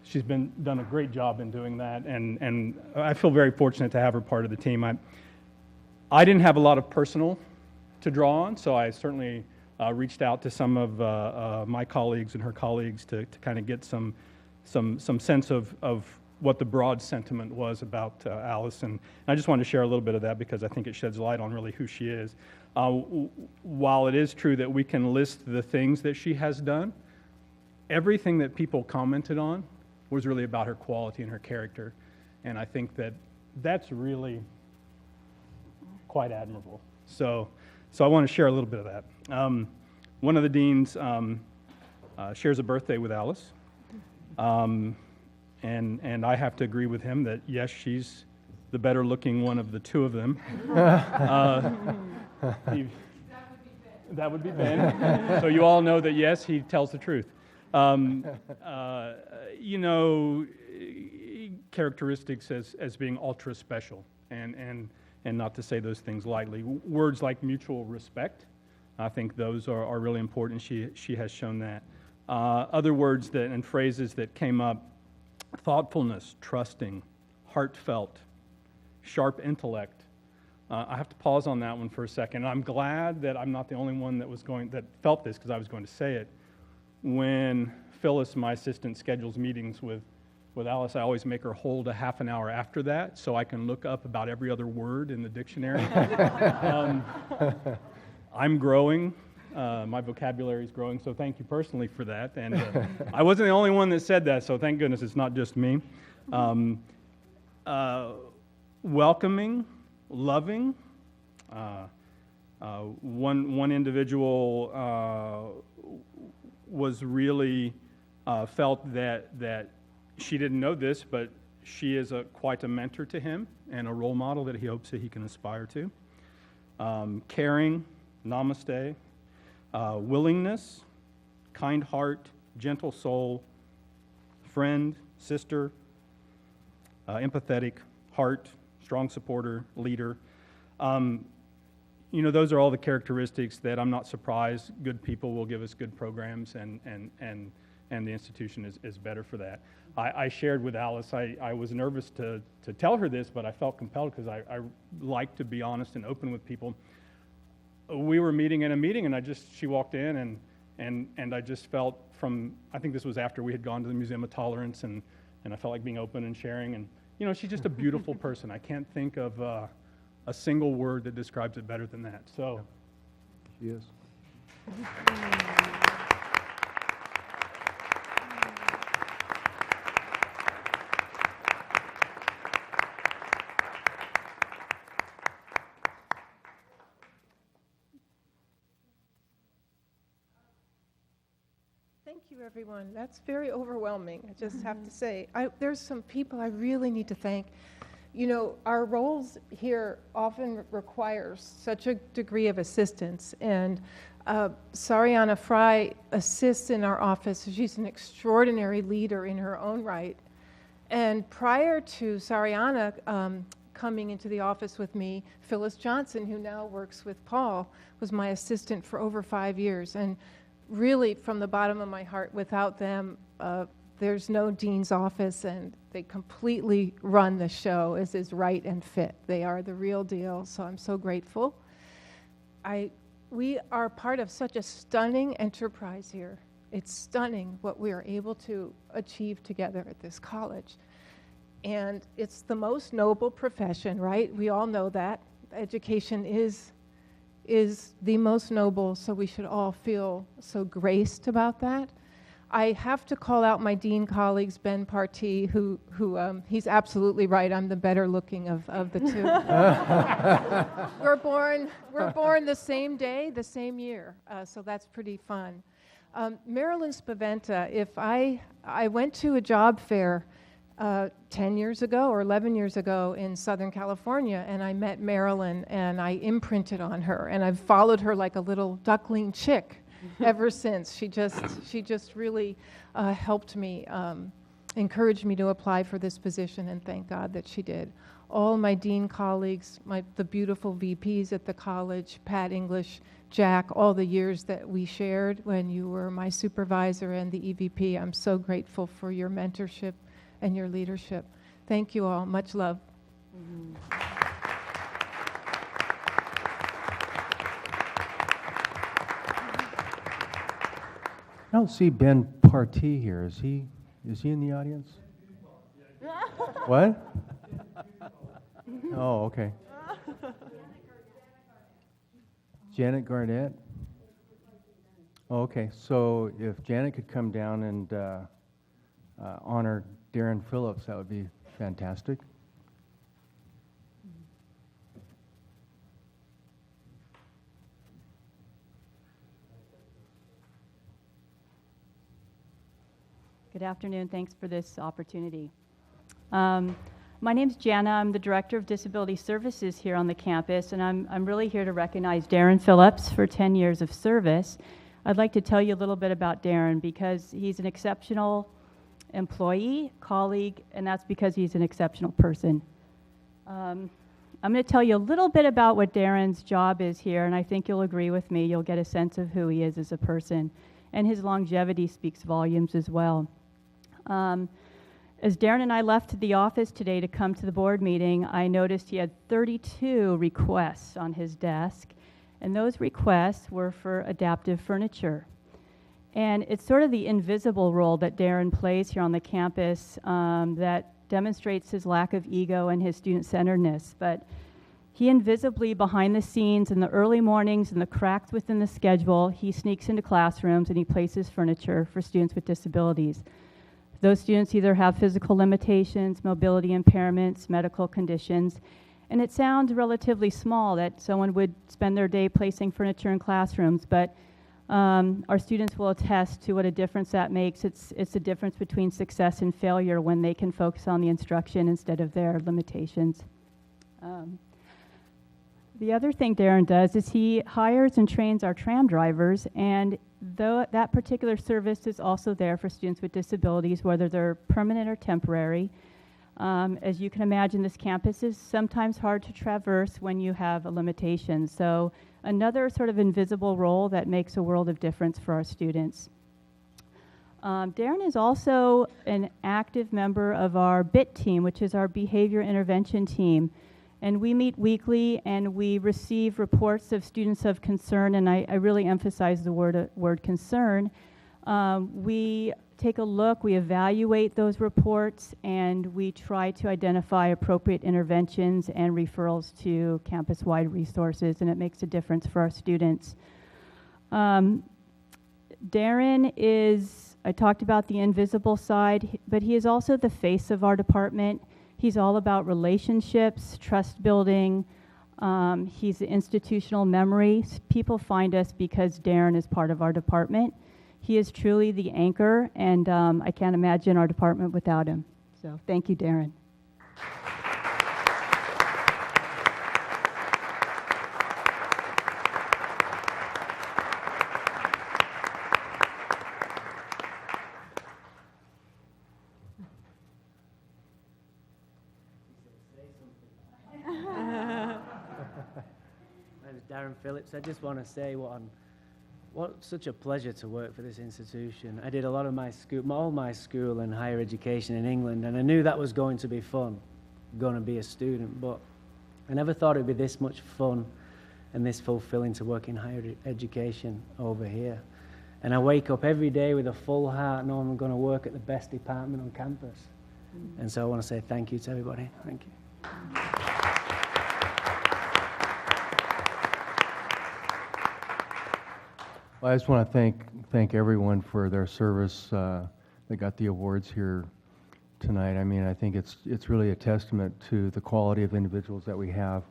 she's done a great job in doing that, and I feel very fortunate to have her part of the team. I didn't have a lot of personal to draw on, so I certainly reached out to some of my colleagues and her colleagues to kind of get some sense of what the broad sentiment was about Alice, and I just wanted to share a little bit of that because I think it sheds light on really who she is. While it is true that we can list the things that she has done, everything that people commented on was really about her quality and her character, and I think that that's really quite admirable. So I want to share a little bit of that. One of the deans shares a birthday with Alice, and I have to agree with him that yes, she's the better looking one of the two of them. That would be Ben. So you all know that yes, he tells the truth. You know, characteristics as being ultra special, and not to say those things lightly. Words like mutual respect, I think those are really important. She has shown that. Other words and phrases that came up: thoughtfulness, trusting, heartfelt, sharp intellect. I have to pause on that one for a second. I'm glad that I'm not the only one that felt this, because I was going to say it. When Phyllis, my assistant, schedules meetings with Alice, I always make her hold a half an hour after that so I can look up about every other word in the dictionary. I'm growing. My vocabulary is growing, so thank you personally for that. And I wasn't the only one that said that, so thank goodness it's not just me. Welcoming, loving. One individual was really felt that she didn't know this, but she is quite a mentor to him and a role model that he hopes that he can aspire to. Caring, namaste, willingness, kind heart, gentle soul, friend, sister, empathetic, heart, strong supporter, leader. You know, those are all the characteristics that I'm not surprised good people will give us good programs, and the institution is better for that. I shared with Alice, I was nervous to tell her this, but I felt compelled because I like to be honest and open with people. We were meeting in a meeting, and she walked in, and I just felt I think this was after we had gone to the Museum of Tolerance, and I felt like being open and sharing, and you know, she's just a beautiful person. I can't think of a single word that describes it better than that. So,
She is.
Thank you, everyone. That's very overwhelming, I just have to say. There's some people I really need to thank. You know, our roles here often require such a degree of assistance, and Sariana Fry assists in our office. She's an extraordinary leader in her own right. And prior to Sariana coming into the office with me, Phyllis Johnson, who now works with Paul, was my assistant for over 5 years. And really, from the bottom of my heart, without them, there's no dean's office, and they completely run the show as is right and fit. They are the real deal, so I'm so grateful. We are part of such a stunning enterprise here. It's stunning what we are able to achieve together at this college. And it's the most noble profession, right? We all know that. Education is the most noble, so we should all feel so graced about that. I have to call out my dean colleagues, Ben Partee, who he's absolutely right. I'm the better looking of the two. We're born the same day, the same year, so that's pretty fun. Marilyn Spaventa, if I went to a job fair 10 years ago or 11 years ago in Southern California, and I met Marilyn, and I imprinted on her, and I've followed her like a little duckling chick ever since. She just really helped me, encouraged me to apply for this position, and thank God that she did. All my dean colleagues, the beautiful VPs at the college, Pat English, Jack, all the years that we shared when you were my supervisor and the EVP, I'm so grateful for your mentorship and your leadership. Thank you all. Much love.
I don't see Ben Partee here. Is he in the audience? What? Oh, okay. Janet Garnett? Oh, okay. So if Janet could come down and honor Darren Phillips, that would be fantastic.
Good afternoon. Thanks for this opportunity. My name's Jana. I'm the Director of Disability Services here on the campus, and I'm really here to recognize Darren Phillips for 10 years of service. I'd like to tell you a little bit about Darren because he's an exceptional employee, colleague, and that's because he's an exceptional person. I'm going to tell you a little bit about what Darren's job is here, and I think you'll agree with me. You'll get a sense of who he is as a person, and his longevity speaks volumes as well. As Darren and I left the office today to come to the board meeting, I noticed he had 32 requests on his desk, and those requests were for adaptive furniture. And it's sort of the invisible role that Darren plays here on the campus that demonstrates his lack of ego and his student-centeredness. But he invisibly, behind the scenes, in the early mornings, in the cracks within the schedule, he sneaks into classrooms and he places furniture for students with disabilities. Those students either have physical limitations, mobility impairments, medical conditions, and it sounds relatively small that someone would spend their day placing furniture in classrooms, but our students will attest to what a difference that makes. It's a difference between success and failure when they can focus on the instruction instead of their limitations. The other thing Darren does is he hires and trains our tram drivers, and though that particular service is also there for students with disabilities, whether they're permanent or temporary. As you can imagine, this campus is sometimes hard to traverse when you have a limitation. So another sort of invisible role that makes a world of difference for our students. Darren is also an active member of our BIT team, which is our behavior intervention team. And we meet weekly, and we receive reports of students of concern, and I really emphasize the word concern. We take a look, we evaluate those reports, and we try to identify appropriate interventions and referrals to campus-wide resources, and it makes a difference for our students. Darren is, I talked about the invisible side, but he is also the face of our department. He's all about relationships, trust building. He's institutional memory. People find us because Darren is part of our department. He is truly the anchor, and I can't imagine our department without him. So thank you, Darren.
My name is Darren Phillips. I just want to say what such a pleasure to work for this institution. I did a lot of all my school and higher education in England, and I knew that was going to be fun, going to be a student, but I never thought it would be this much fun and this fulfilling to work in higher education over here. And I wake up every day with a full heart knowing I'm going to work at the best department on campus. And so I want to say thank you to everybody. Thank you.
Well, I just want to thank everyone for their service that got the awards here tonight. I mean, I think it's really a testament to the quality of individuals that we have,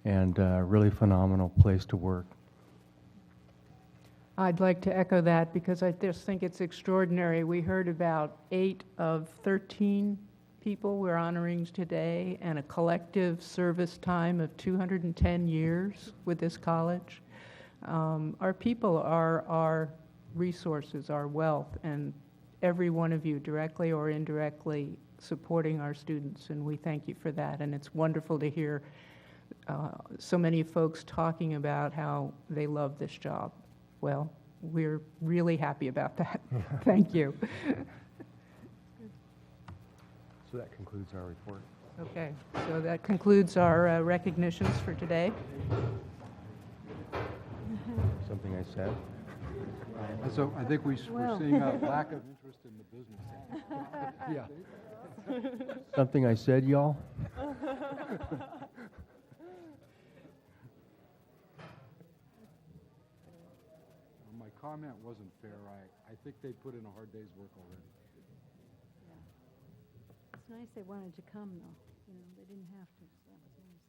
and a really phenomenal place to work.
I'd like to echo that because I just think it's extraordinary. We heard about 8 of 13 people we're honoring today and a collective service time of 210 years with this college. Our people are our resources, our wealth, and every one of you, directly or indirectly, supporting our students, and we thank you for that. And it's wonderful to hear so many folks talking about how they love this job. Well, we're really happy about that. Thank you.
So that concludes our report.
Okay, so that concludes our recognitions for today.
Something I said?
So I think we're seeing a lack of interest in the business.
Yeah. Something I said, y'all?
My comment wasn't fair. I think they put in a hard day's work already.
It's nice they wanted to come, though. You know, they didn't have to, so that was nice.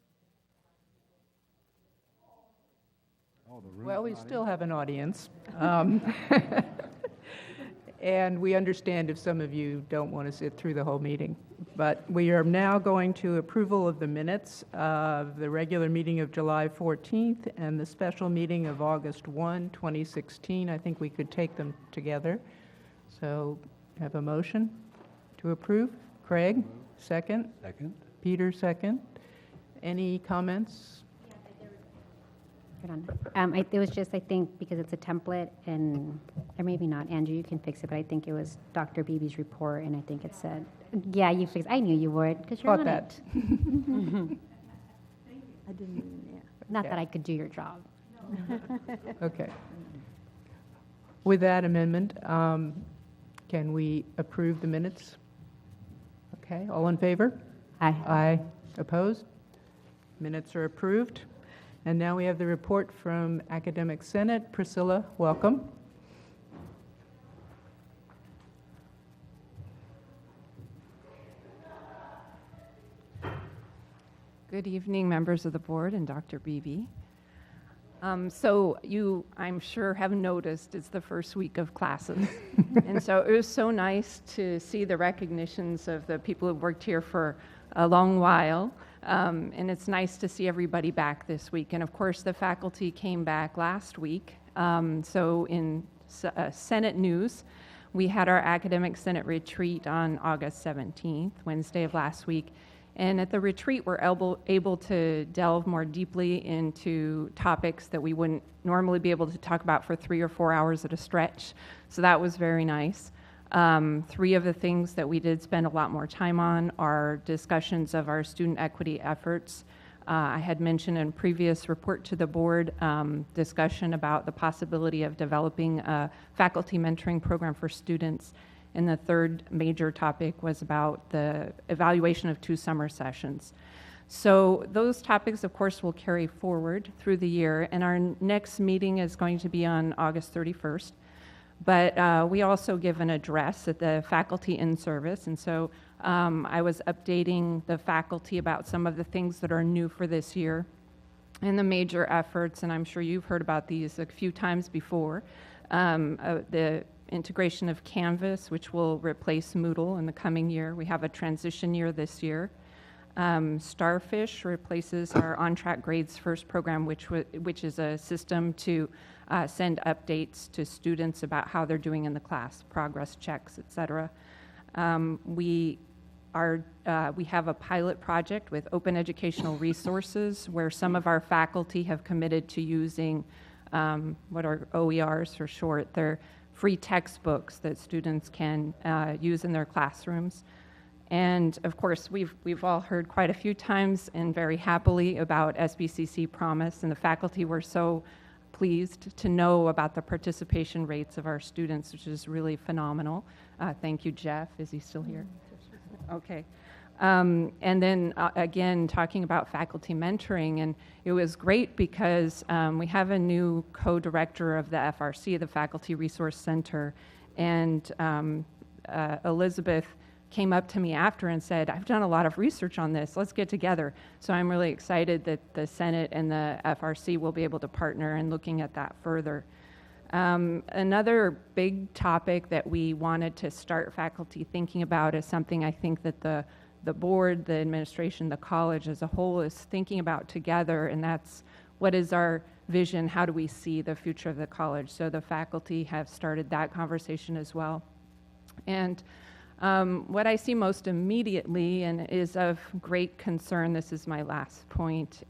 Oh, the room's
Well, we
not
still
empty.
have an audience. And we understand if some of you don't want to sit through the whole meeting. But we are now going to approval of the minutes of the regular meeting of July 14th and the special meeting of August 1, 2016. I think we could take them together. So have a motion to approve. Craig, second.
Second.
Peter, second. Any comments?
Good on. It was just, I think, because it's a template, and or maybe not, Andrew, you can fix it, but I think it was Dr. Beebe's report, and I think it said, yeah, you fixed. I knew you would, because you're
Thought
on
that.
it.
I didn't, yeah.
Not
Okay.
that I could do your job.
Okay. With that amendment, can we approve the minutes? Okay, all in favor?
Aye.
Aye. Opposed? Minutes are approved. And now we have the report from Academic Senate. Priscilla, welcome.
Good evening, members of the board and Dr. Beebe. So you, I'm sure, have noticed it's the first week of classes. And so it was so nice to see the recognitions of the people who've worked here for a long while. And it's nice to see everybody back this week. And of course, the faculty came back last week. So in Senate news, we had our Academic Senate retreat on August 17th, Wednesday of last week. And at the retreat, we're able to delve more deeply into topics that we wouldn't normally be able to talk about for 3 or 4 hours at a stretch. So that was very nice. 3 of the things that we did spend a lot more time on are discussions of our student equity efforts. I had mentioned in a previous report to the board discussion about the possibility of developing a faculty mentoring program for students. And the third major topic was about the evaluation of 2 summer sessions. So those topics, of course, will carry forward through the year. And our next meeting is going to be on August 31st. But we also give an address at the faculty in service. And so I was updating the faculty about some of the things that are new for this year and the major efforts. And I'm sure you've heard about these a few times before. the integration of Canvas, which will replace Moodle in the coming year. We have a transition year this year. Starfish replaces our On-Track Grades First program, which is a system to send updates to students about how they're doing in the class, progress checks, et cetera. We have a pilot project with Open Educational Resources where some of our faculty have committed to using what are OERs for short. They're free textbooks that students can use in their classrooms. And of course, we've all heard quite a few times and very happily about SBCC Promise, and the faculty were so pleased to know about the participation rates of our students, which is really phenomenal. Thank you, Jeff. Is he still here? Okay. And then again, talking about faculty mentoring, and it was great because we have a new co-director of the FRC, the Faculty Resource Center, and Elizabeth came up to me after and said, I've done a lot of research on this, let's get together. So I'm really excited that the Senate and the FRC will be able to partner in looking at that further. Another big topic that we wanted to start faculty thinking about is something I think that the board, the administration, the college as a whole is thinking about together, and that's what is our vision, how do we see the future of the college? So the faculty have started that conversation as well. And what I see most immediately and is of great concern, this is my last point,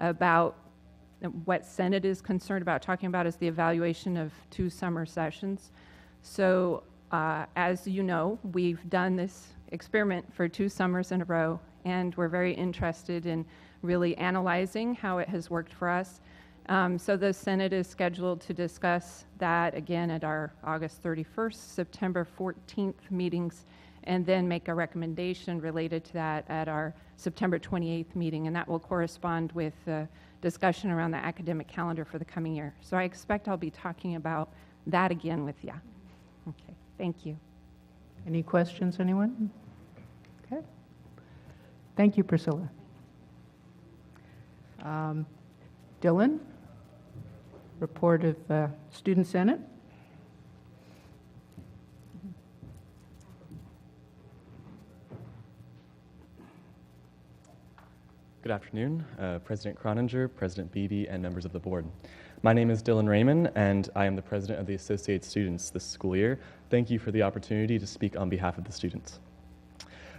about what Senate is concerned about talking about is the evaluation of 2 summer sessions. So as you know, we've done this experiment for 2 summers in a row, and we're very interested in really analyzing how it has worked for us. So the Senate is scheduled to discuss that again at our August 31st, September 14th meetings, and then make a recommendation related to that at our September 28th meeting, and that will correspond with the discussion around the academic calendar for the coming year. So I expect I'll be talking about that again with you. Okay, thank you.
Any questions, anyone? Okay. Thank you, Priscilla. Dylan, report of Student Senate.
Good afternoon, President Croninger, President Beebe, and members of the board. My name is Dylan Raymond, and I am the president of the Associated Students this school year. Thank you for the opportunity to speak on behalf of the students.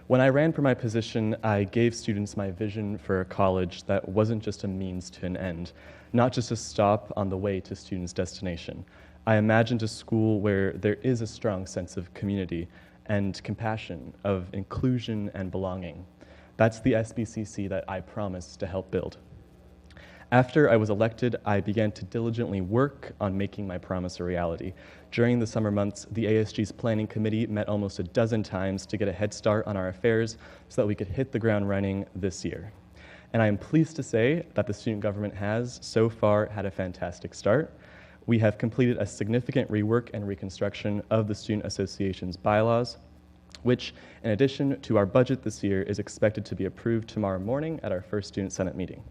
When I ran for my position, I gave students my vision for a college that wasn't just a means to an end, not just a stop on the way to students' destination. I imagined a school where there is a strong sense of community and compassion, of inclusion and belonging. That's the SBCC that I promised to help build. After I was elected, I began to diligently work on making my promise a reality. During the summer months, the ASG's planning committee met almost a dozen times to get a head start on our affairs so that we could hit the ground running this year. And I am pleased to say that the student government has, so far, had a fantastic start. We have completed a significant rework and reconstruction of the Student Association's bylaws, which, in addition to our budget this year, is expected to be approved tomorrow morning at our first Student Senate meeting.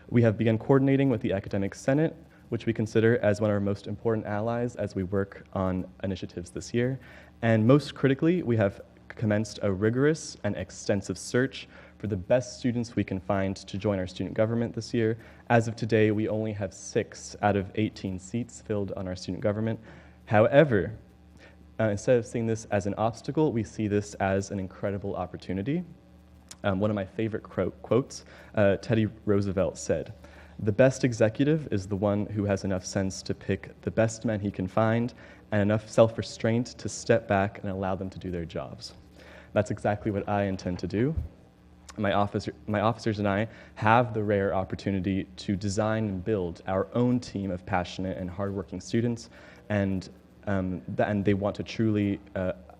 We have begun coordinating with the Academic Senate, which we consider as one of our most important allies as we work on initiatives this year. And most critically, we have commenced a rigorous and extensive search for the best students we can find to join our student government this year. As of today, we only have 6 out of 18 seats filled on our student government. However, instead of seeing this as an obstacle, we see this as an incredible opportunity. One of my favorite quotes, Teddy Roosevelt said, "The best executive is the one who has enough sense to pick the best men he can find and enough self-restraint to step back and allow them to do their jobs." That's exactly what I intend to do. My officers and I have the rare opportunity to design and build our own team of passionate and hardworking students, and they want to truly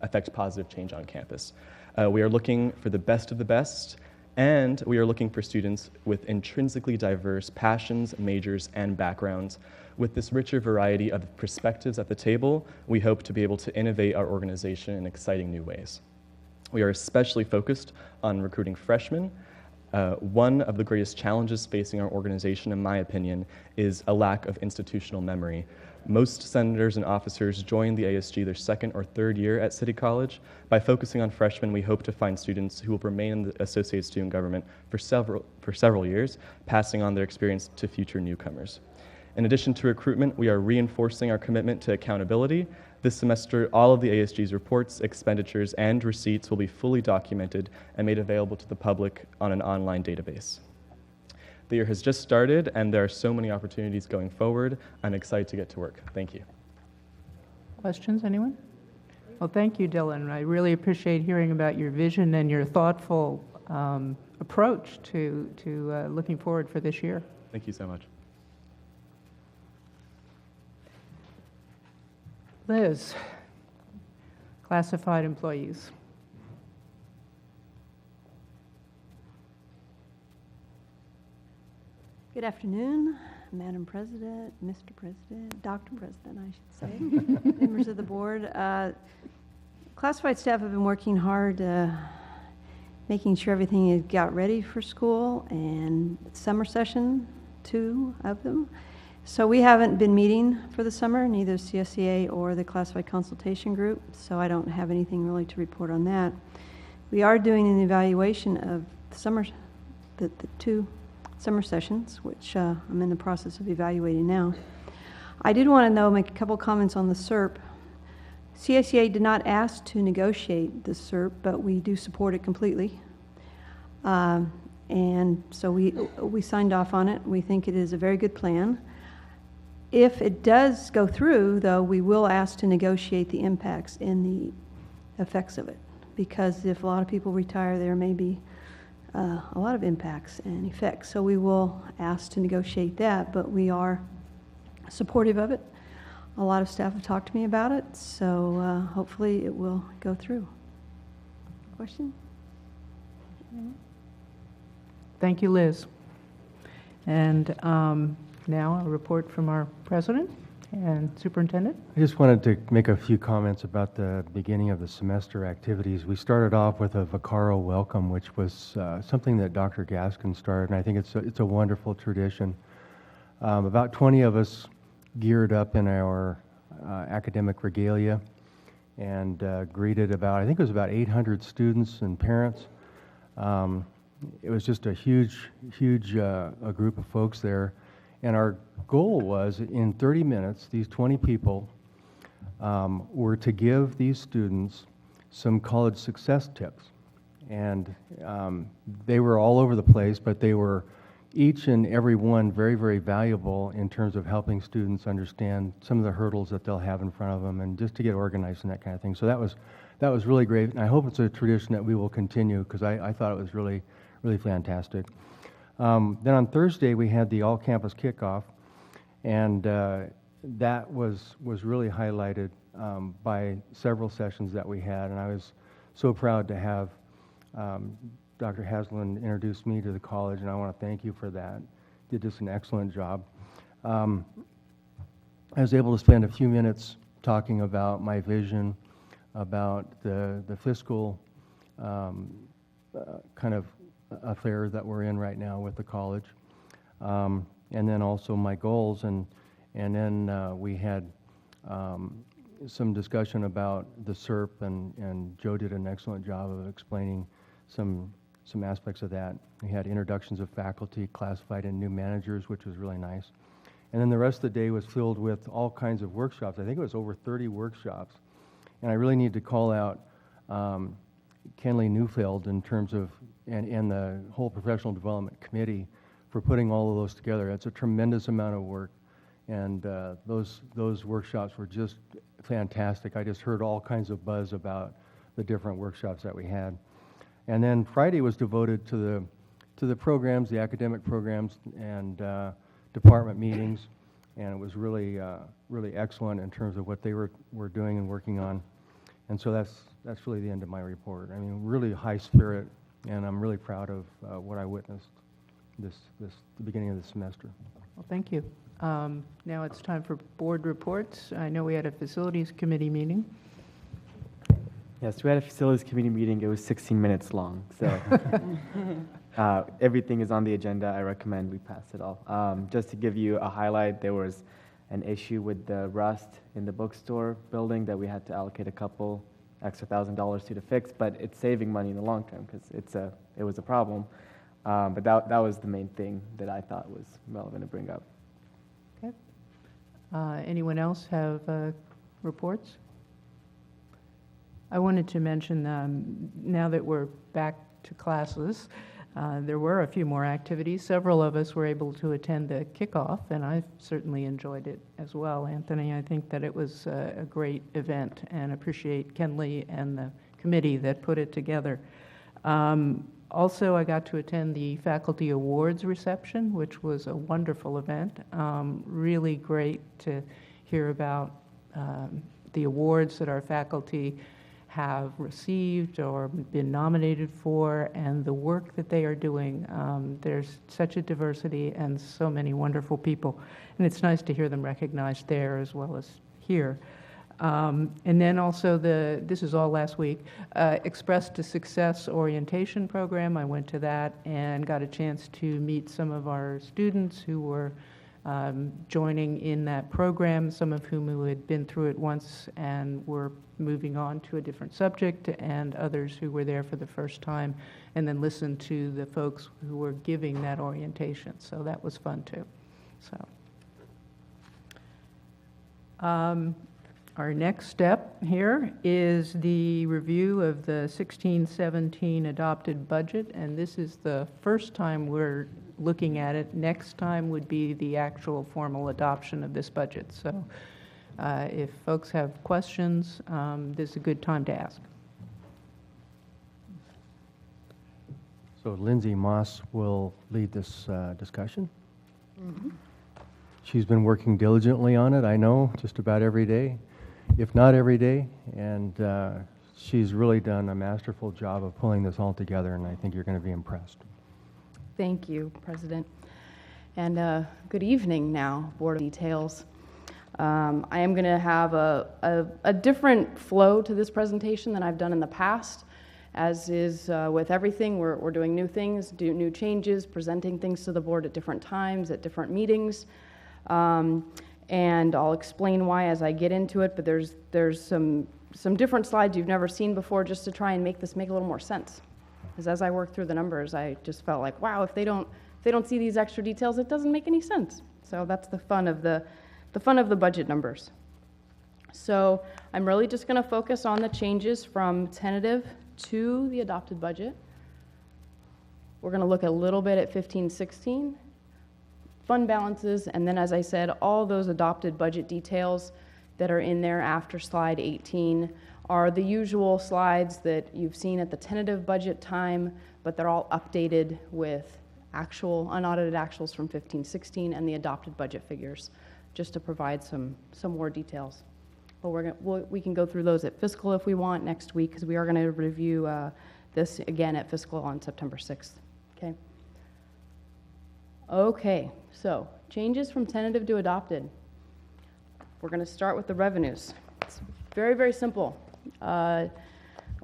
affect positive change on campus. We are looking for the best of the best, and we are looking for students with intrinsically diverse passions, majors, and backgrounds. With this richer variety of perspectives at the table, we hope to be able to innovate our organization in exciting new ways. We are especially focused on recruiting freshmen, One of the greatest challenges facing our organization, in my opinion, is a lack of institutional memory. Most senators and officers join the ASG their second or third year at City College. By focusing on freshmen, we hope to find students who will remain in the Associated Student Government for several years, passing on their experience to future newcomers. In addition to recruitment, we are reinforcing our commitment to accountability. This semester, all of the ASG's reports, expenditures, and receipts will be fully documented and made available to the public on an online database. The year has just started, and there are so many opportunities going forward. I'm excited to get to work. Thank you.
Questions, anyone? Well, thank you, Dylan. I really appreciate hearing about your vision and your thoughtful approach to looking forward for this year.
Thank you so much.
Liz, classified employees.
Good afternoon, Madam President, Mr. President, Dr. President, I should say, members of the board. Classified staff have been working hard, making sure everything is got ready for school and summer session, 2 of them. So we haven't been meeting for the summer, neither CSEA or the Classified Consultation Group, so I don't have anything really to report on that. We are doing an evaluation of the 2 summer sessions, which I'm in the process of evaluating now. I did want to make a couple comments on the SERP. CSEA did not ask to negotiate the SERP, but we do support it completely. And so we signed off on it. We think it is a very good plan. If it does go through, though, we will ask to negotiate the impacts and the effects of it, because if a lot of people retire, there may be a lot of impacts and effects. So we will ask to negotiate that, but we are supportive of it. A lot of staff have talked to me about it, so hopefully it will go through. Question?
Thank you, Liz. And now a report from our president and superintendent.
I just wanted to make a few comments about the beginning of the semester activities. We started off with a Vaccaro welcome, which was something that Dr. Gaskin started, and I think it's a wonderful tradition. About 20 of us geared up in our academic regalia and greeted I think it was about 800 students and parents. It was just a huge a group of folks there. And our goal was, in 30 minutes, these 20 people were to give these students some college success tips. And they were all over the place, but they were each and every one very, very valuable in terms of helping students understand some of the hurdles that they'll have in front of them and just to get organized and that kind of thing. So that was really great. And I hope it's a tradition that we will continue, because I thought it was really, really fantastic. Then on Thursday, we had the all-campus kickoff, and that was really highlighted by several sessions that we had, and I was so proud to have Dr. Haslam introduce me to the college, and I want to thank you for that. Did just an excellent job. I was able to spend a few minutes talking about my vision, about the fiscal kind of affair that we're in right now with the college, and then also my goals, and then we had some discussion about the SERP, and Joe did an excellent job of explaining some aspects of that. We had introductions of faculty, classified and new managers, which was really nice. And then the rest of the day was filled with all kinds of workshops. I think it was over 30 workshops, and I really need to call out Kenley Neufeld in terms of and the whole professional development committee for putting all of those together. It's a tremendous amount of work, and those workshops were just fantastic. I just heard all kinds of buzz about the different workshops that we had. And then Friday was devoted to the programs, the academic programs, and department meetings, and it was really really excellent in terms of what they were doing and working on. And so that's really the end of my report. I mean, really high spirit, and I'm really proud of what I witnessed the beginning of the semester.
Well, thank you. Now it's time for board reports. I know we had a facilities committee meeting.
Yes, we had a facilities committee meeting. It was 16 minutes long. So Everything is on the agenda. I recommend we pass it all. Just to give you a highlight, there was an issue with the rust in the bookstore building that we had to allocate a couple extra $1,000 to fix, but it's saving money in the long term because it was a problem. But that was the main thing that I thought was relevant to bring up.
Okay. Anyone else have reports? I wanted to mention, now that we're back to classes, there were a few more activities. Several of us were able to attend the kickoff, and I certainly enjoyed it as well, Anthony. I think that it was a great event, and appreciate Kenley and the committee that put it together. Also, I got to attend the Faculty Awards reception, which was a wonderful event. Really great to hear about the awards that our faculty have received or been nominated for, and the work that they are doing. There's such a diversity and so many wonderful people, and it's nice to hear them recognized there as well as here. And then also this is all last week, Express to Success orientation program. I went to that and got a chance to meet some of our students who were joining in that program, some of whom who had been through it once and were moving on to a different subject, and others who were there for the first time, and then listened to the folks who were giving that orientation. So that was fun too. So our next step here is the review of the 16-17 adopted budget, and this is the first time we're looking at it. Next time would be the actual formal adoption of this budget. So if folks have questions, this is a good time to ask.
So Lindsay Moss will lead this discussion.
Mm-hmm.
She's been working diligently on it, I know, just about every day, if not every day, and she's really done a masterful job of pulling this all together, and I think you're going to be impressed.
Thank you, President. And good evening now, Board of Details. I am going to have a different flow to this presentation than I've done in the past. As is with everything, we're doing new things, new changes, presenting things to the board at different times, at different meetings. And I'll explain why as I get into it, but there's some different slides you've never seen before just to try and make this make a little more sense. Because as I worked through the numbers, I just felt like, wow, if they don't see these extra details, it doesn't make any sense. So that's the fun of the budget numbers. So I'm really just going to focus on the changes from tentative to the adopted budget. We're going to look a little bit at 15-16, fund balances, and then, as I said, all those adopted budget details that are in there after slide 18 are the usual slides that you've seen at the tentative budget time, but they're all updated with actual unaudited actuals from 15-16 and the adopted budget figures, just to provide some more details. But we can go through those at fiscal if we want next week, because we are going to review this again at fiscal on September 6th. Okay. Okay, so changes from tentative to adopted. We're going to start with the revenues. It's very, very simple.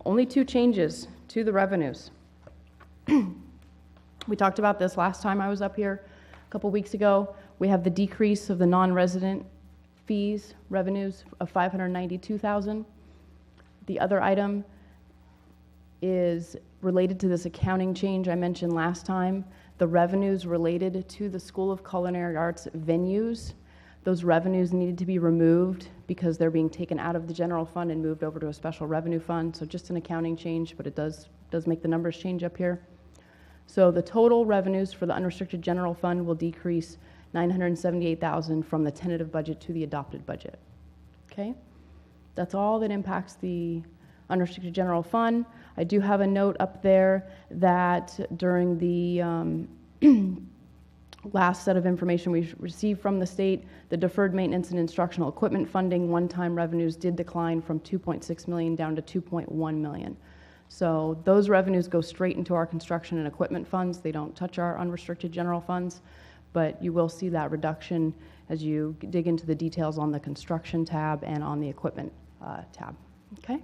Only two changes to the revenues. We talked about this last time I was up here a couple weeks ago. We have the decrease of the non-resident fees revenues of $592,000. The other item is related to this accounting change I mentioned last time. The revenues related to the School of Culinary Arts venues, those revenues needed to be removed because they're being taken out of the general fund and moved over to a special revenue fund. So just an accounting change, but it does make the numbers change up here. So the total revenues for the unrestricted general fund will decrease $978,000 from the tentative budget to the adopted budget. Okay? That's all that impacts the unrestricted general fund. I do have a note up there that during the last set of information we received from the state, the deferred maintenance and instructional equipment funding one-time revenues did decline from $2.6 million down to $2.1 million. So those revenues go straight into our construction and equipment funds. They don't touch our unrestricted general funds, but you will see that reduction as you dig into the details on the construction tab and on the equipment tab. Okay?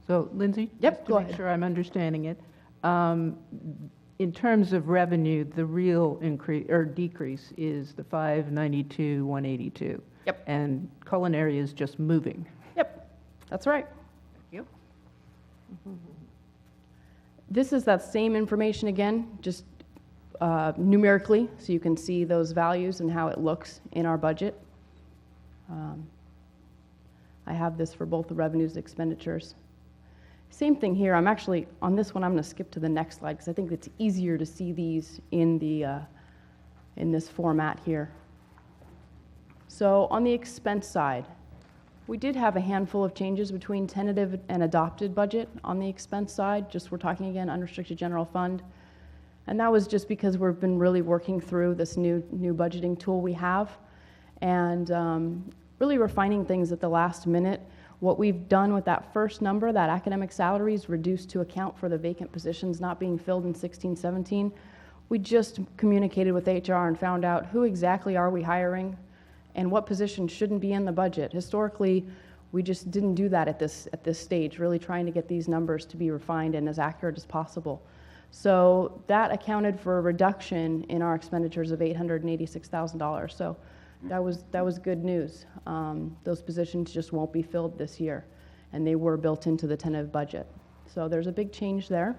So, Lindsay,
yep,
just to make sure I'm understanding it, In terms of revenue, the real increase or decrease is the 592, 182.
Yep.
And culinary is just moving.
Yep, that's right.
Thank you.
This is that same information again, just numerically, so you can see those values and how it looks in our budget. I have this for both the revenues and expenditures. Same thing here. I'm actually, on this one, I'm going to skip to the next slide because I think it's easier to see these in this format here. So on the expense side, we did have a handful of changes between tentative and adopted budget on the expense side. Just we're talking again, unrestricted general fund. And that was just because we've been really working through this new budgeting tool we have and really refining things at the last minute. What we've done with that first number, that academic salaries reduced to account for the vacant positions not being filled in 16-17, we just communicated with HR and found out who exactly are we hiring and what positions shouldn't be in the budget. Historically, we just didn't do that at this stage, really trying to get these numbers to be refined and as accurate as possible. So that accounted for a reduction in our expenditures of $886,000. So that was good news. Those positions just won't be filled this year, and they were built into the tentative budget. So there's a big change there,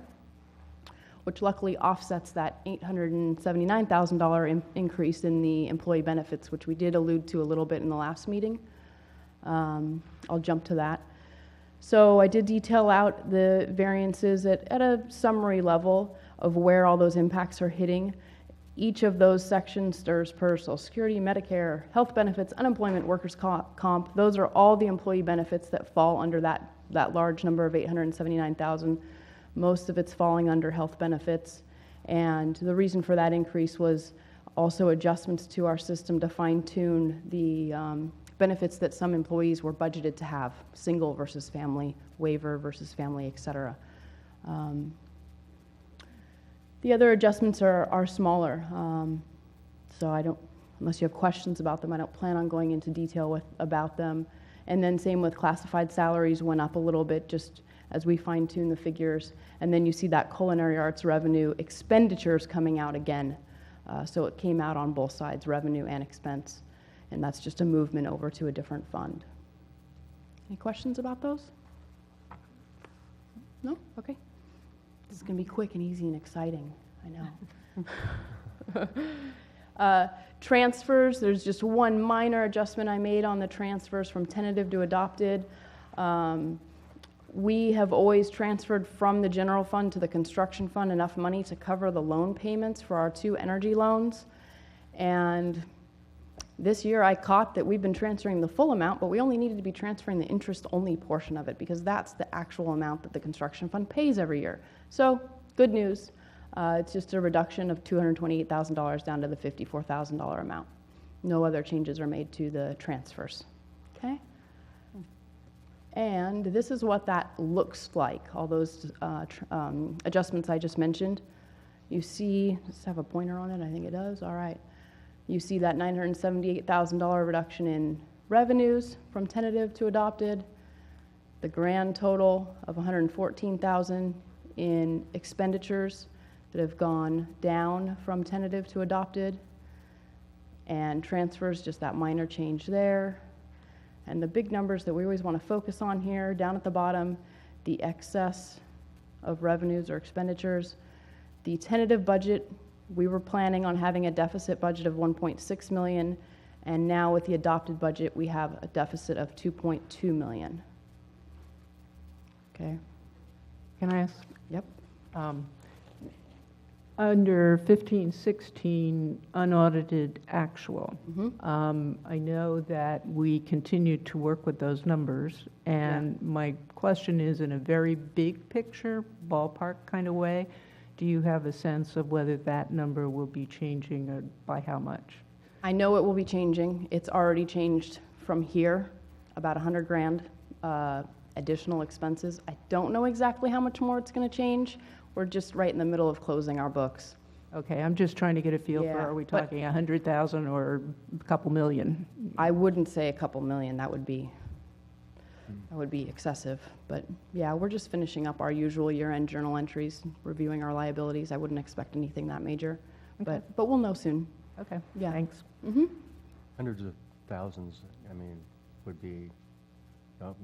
which luckily offsets that $879,000 increase in the employee benefits, which we did allude to a little bit in the last meeting. I'll jump to that. So I did detail out the variances at a summary level of where all those impacts are hitting. Each of those sections, STRS, PERS, Social Security, Medicare, health benefits, unemployment, workers' comp, those are all the employee benefits that fall under that large number of $879,000. Most of it's falling under health benefits. And the reason for that increase was also adjustments to our system to fine-tune the benefits that some employees were budgeted to have, single versus family, waiver versus family, et cetera. The other adjustments are smaller, so I don't, unless you have questions about them, I don't plan on going into detail about them. And then same with classified salaries went up a little bit just as we fine-tune the figures. And then you see that culinary arts revenue expenditures coming out again. So it came out on both sides, revenue and expense. And that's just a movement over to a different fund. Any questions about those? No? Okay. This is going to be quick and easy and exciting, I know. Transfers, there's just one minor adjustment I made on the transfers from tentative to adopted. We have always transferred from the general fund to the construction fund enough money to cover the loan payments for our 2 energy loans. And this year I caught that we've been transferring the full amount, but we only needed to be transferring the interest-only portion of it because that's the actual amount that the construction fund pays every year. So, good news. It's just a reduction of $228,000 down to the $54,000 amount. No other changes are made to the transfers. Okay? And this is what that looks like, all those adjustments I just mentioned. You see, does this have a pointer on it? I think it does. All right. You see that $978,000 reduction in revenues from tentative to adopted, the grand total of $114,000 in expenditures that have gone down from tentative to adopted, and transfers, just that minor change there. And the big numbers that we always want to focus on here, down at the bottom, the excess of revenues or expenditures. The tentative budget, we were planning on having a deficit budget of $1.6 million, and now with the adopted budget, we have a deficit of $2.2 million. Okay.
Can I ask?
Yep.
Under 15-16 unaudited actual, I know that we continue to work with those numbers, and my question is, in a very big picture, ballpark kind of way, do you have a sense of whether that number will be changing or by how much?
I know it will be changing. It's already changed from here, about $100,000 additional expenses. I don't know exactly how much more it's going to change. We're just right in the middle of closing our books.
Okay, I'm just trying to get a feel for, are we talking 100,000 or a couple million?
I wouldn't say a couple million. That would be, That would be excessive. But yeah, we're just finishing up our usual year-end journal entries, reviewing our liabilities. I wouldn't expect anything that major, but we'll know soon.
Okay,
Yeah.
thanks.
Hundreds of thousands, I mean, would be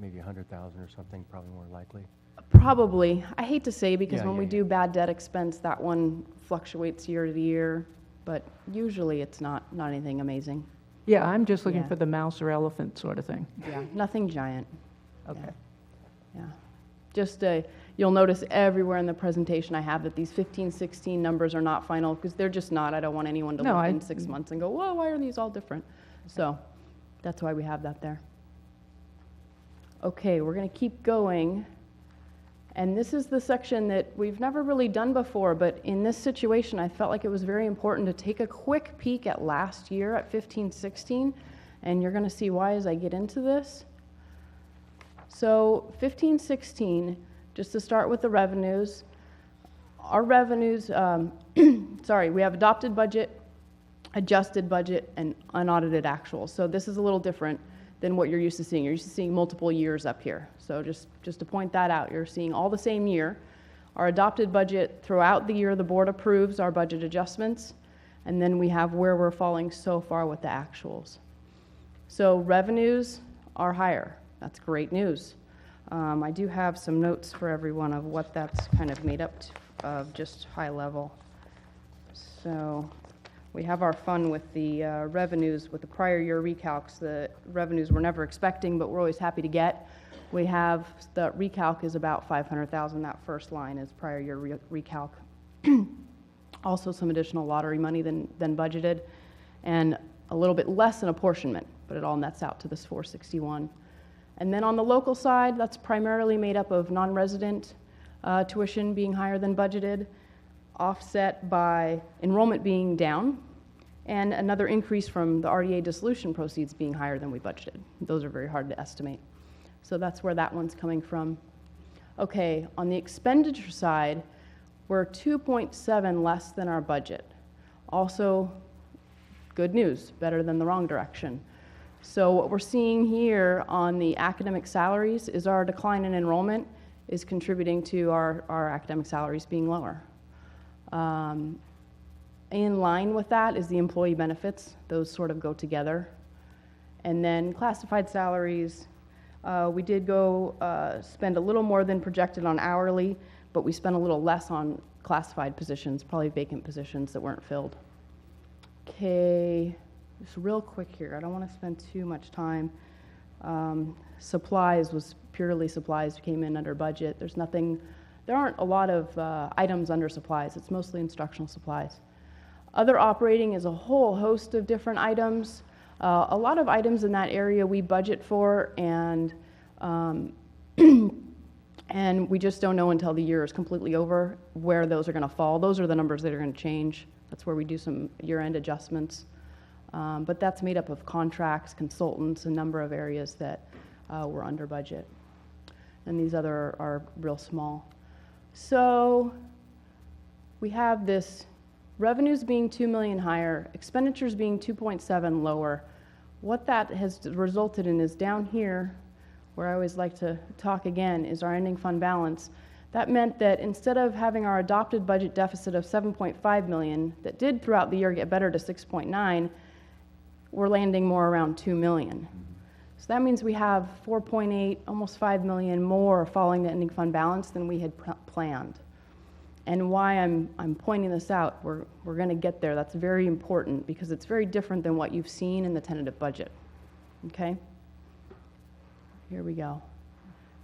maybe 100,000 or something, probably more likely.
Probably. I hate to say because
Yeah,
when we
yeah,
do bad debt expense, that one fluctuates year to year, but usually it's not anything amazing.
Yeah, I'm just looking
Yeah.
for the mouse or elephant sort of thing.
Yeah, nothing giant.
Okay.
Yeah. Just, you'll notice everywhere in the presentation I have that these 15, 16 numbers are not final because they're just not. I don't want anyone to
No,
look in 6 months and go, whoa, why are these all different? So that's why we have that there. Okay, we're going to keep going. And this is the section that we've never really done before, but in this situation, I felt like it was very important to take a quick peek at last year at 15-16, and you're going to see why as I get into this. So 15-16, just to start with the revenues, our revenues, sorry, we have adopted budget, adjusted budget, and unaudited actuals. So this is a little different than what you're used to seeing. You're used to seeing multiple years up here. So just to point that out, you're seeing all the same year. Our adopted budget, throughout the year, the board approves our budget adjustments, and then we have where we're falling so far with the actuals. So revenues are higher. That's great news. I do have some notes for everyone of what that's kind of made up of, just high level. So we have our fun with the revenues with the prior year recalcs. The revenues we're never expecting, but we're always happy to get. We have the recalc is about 500,000. That first line is prior year recalc. Also some additional lottery money than budgeted, and a little bit less in apportionment, but it all nets out to this 461. And then on the local side, that's primarily made up of non-resident tuition being higher than budgeted, offset by enrollment being down, and another increase from the RDA dissolution proceeds being higher than we budgeted. Those are very hard to estimate. So that's where that one's coming from. Okay, on the expenditure side, we're 2.7 less than our budget. Also, good news, better than the wrong direction. So what we're seeing here on the academic salaries is our decline in enrollment is contributing to our academic salaries being lower. In line with that is the employee benefits. Those sort of go together. And then classified salaries, we did go spend a little more than projected on hourly, but we spent a little less on classified positions, probably vacant positions that weren't filled. Okay, just real quick here. I don't want to spend too much time. Supplies was purely supplies, came in under budget. There aren't a lot of items under supplies. It's mostly instructional supplies. Other operating is a whole host of different items. A lot of items in that area we budget for, and and we just don't know until the year is completely over where those are going to fall. Those are the numbers that are going to change. That's where we do some year-end adjustments. But that's made up of contracts, consultants, a number of areas that were under budget. And these other are real small. So we have this revenues being 2 million higher, expenditures being 2.7 lower. What that has resulted in is down here, where I always like to talk again, is our ending fund balance. That meant that instead of having our adopted budget deficit of 7.5 million, that did throughout the year get better to 6.9, we're landing more around 2 million. So that means we have 4.8, almost 5 million more falling to ending fund balance than we had planned. And why I'm pointing this out, we're going to get there. That's very important because it's very different than what you've seen in the tentative budget. Okay? Here we go.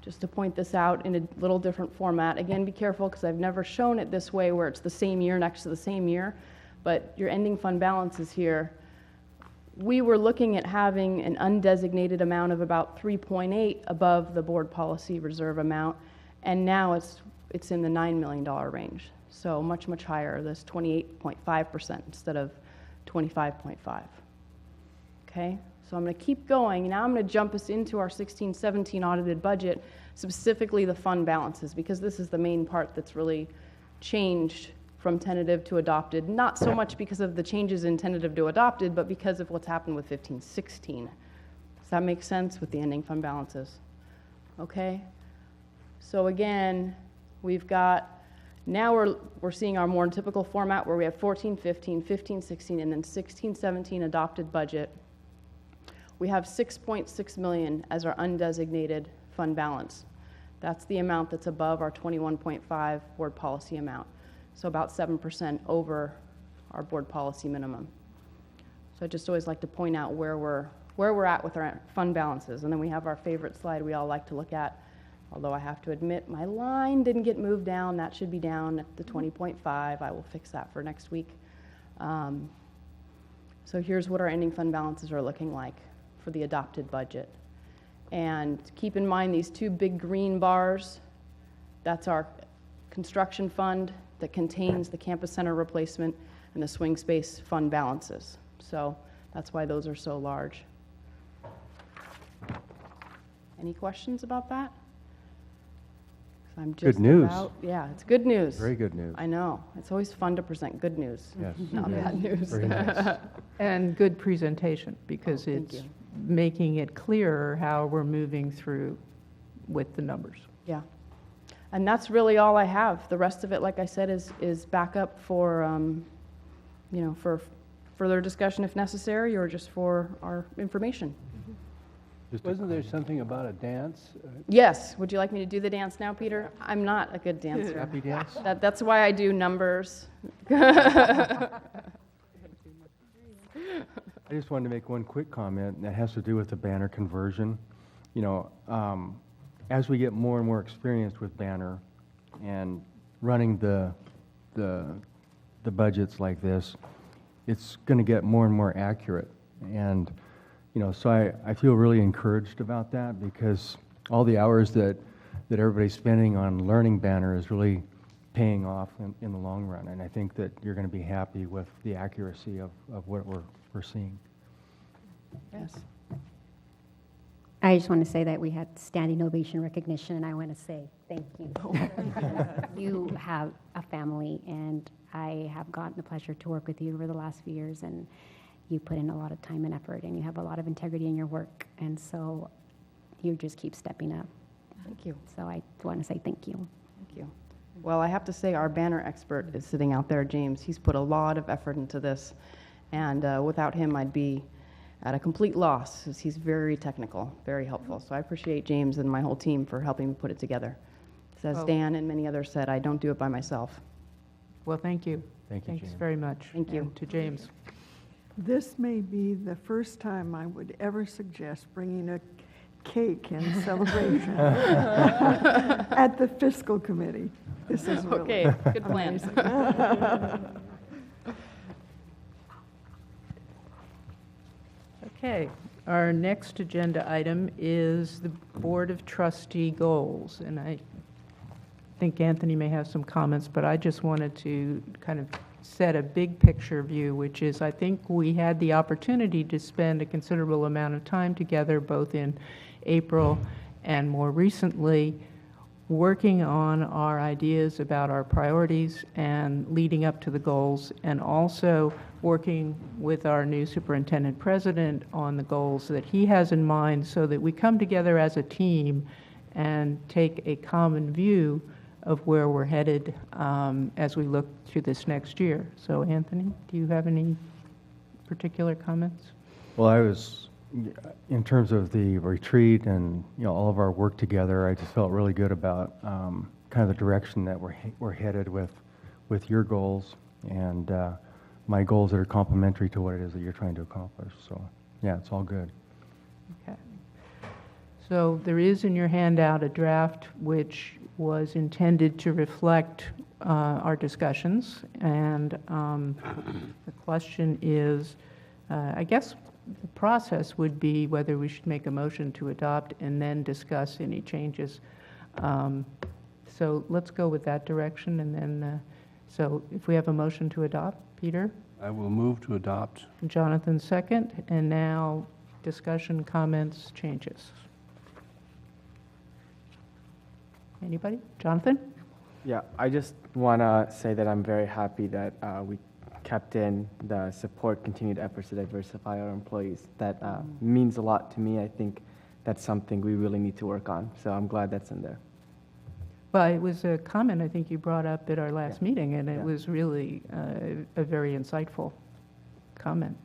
Just to point this out in a little different format. Again, be careful because I've never shown it this way where it's the same year next to the same year, but your ending fund balance is here. We were looking at having an undesignated amount of about 3.8 above the board policy reserve amount, and now it's in the $9 million range. So much, much higher, this 28.5% instead of 25.5. Okay, so I'm going to keep going. Now I'm going to jump us into our 16-17 audited budget, specifically the fund balances, because this is the main part that's really changed from tentative to adopted, not so much because of the changes in tentative to adopted, but because of what's happened with 15-16. Does that make sense with the ending fund balances? okay? So again, we've got, now we're seeing our more typical format where we have 14, 15, 15, 16, and then 16, 17 adopted budget. We have 6.6 million as our undesignated fund balance. That's the amount that's above our 21.5 board policy amount. So about 7% over our board policy minimum. So I just always like to point out where we're at with our fund balances. And then we have our favorite slide we all like to look at. Although I have to admit, my line didn't get moved down. That should be down at the 20.5. I will fix that for next week. So here's what our ending fund balances are looking like for the adopted budget. And keep in mind these two big green bars, that's our construction fund that contains the campus center replacement and the swing space fund balances. So that's why those are so large. Any questions about that? I'm just
Good news.
Yeah, it's good news.
Very good news.
I know. It's always fun to present good news.
Yes.
Not
Yes.
bad news.
Very nice.
And good presentation, because
thank
it's
you.
making it clearer how we're moving through with the numbers.
Yeah. And that's really all I have. The rest of it, like I said, is backup for, you know, for further discussion if necessary, or just for our information.
Wasn't there something about a dance?
Yes. Would you like me to do the dance now, Peter? I'm not a good dancer.
Happy dance?
That's why I do numbers.
I just wanted to make one quick comment, and that has to do with the Banner conversion. You know, as we get more and more experienced with Banner and running the budgets like this, it's going to get more and more accurate. And you know, so I feel really encouraged about that, because all the hours that everybody's spending on learning Banner is really paying off in the long run. And I think that you're going to be happy with the accuracy of what we're seeing.
Yes.
I just want to say that we had standing ovation recognition, and I want to say thank you. You have a family, and I have gotten the pleasure to work with you over the last few years, and you put in a lot of time and effort, and you have a lot of integrity in your work, and so you just keep stepping up.
Thank you.
So I want to say thank you.
Thank you. Well, I have to say our Banner expert is sitting out there, James. He's put a lot of effort into this, and without him, I'd be at a complete loss, because he's very technical, very helpful. So I appreciate James and my whole team for helping me put it together. As
Oh.
Dan and many others said, I don't do it by myself.
Well, thank you.
Thank you,
Thanks
James.
very much.
Thank you.
And to James.
This may be the first time I would ever suggest bringing a cake in celebration at the fiscal committee. This is really
Okay, good plan.
amazing.
Okay, our next agenda item is the Board of Trustee goals. And I think Anthony may have some comments, but I just wanted to kind of set a big picture view, which is I think we had the opportunity to spend a considerable amount of time together, both in April and more recently, working on our ideas about our priorities and leading up to the goals, and also working with our new superintendent president on the goals that he has in mind, so that we come together as a team and take a common view of where we're headed as we look to this next year. So Anthony, do you have any particular comments?
Well, I was, in terms of the retreat and all of our work together, I just felt really good about kind of the direction that we're headed with your goals and my goals that are complementary to what it is that you're trying to accomplish. So yeah, it's all good.
Okay. So there is in your handout a draft which was intended to reflect our discussions, and the question is, I guess the process would be whether we should make a motion to adopt and then discuss any changes. So let's go with that direction, and then, so if we have a motion to adopt, Peter?
I will move to adopt.
Jonathan second, and now discussion, comments, changes. Anybody? Jonathan?
Yeah, I just want to say that I'm very happy that we kept in the continued efforts to diversify our employees. That means a lot to me. I think that's something we really need to work on. So I'm glad that's in there.
Well, it was a comment I think you brought up at our last meeting, and it was really a very insightful comment,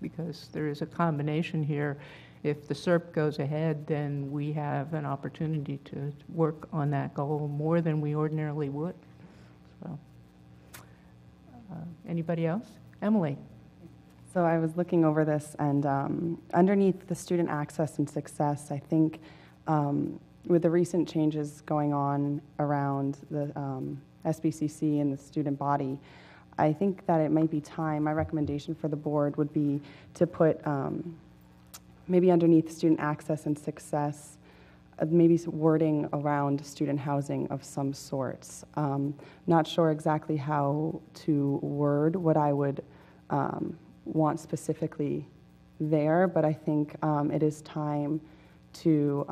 because there is a combination here. If the SERP goes ahead, then we have an opportunity to work on that goal more than we ordinarily would. So, anybody else? Emily?
So I was looking over this, and underneath the student access and success, I think with the recent changes going on around the SBCC and the student body, I think that it might be time, my recommendation for the board would be to put maybe underneath student access and success, maybe some wording around student housing of some sorts. Not sure exactly how to word what I would want specifically there, but I think it is time to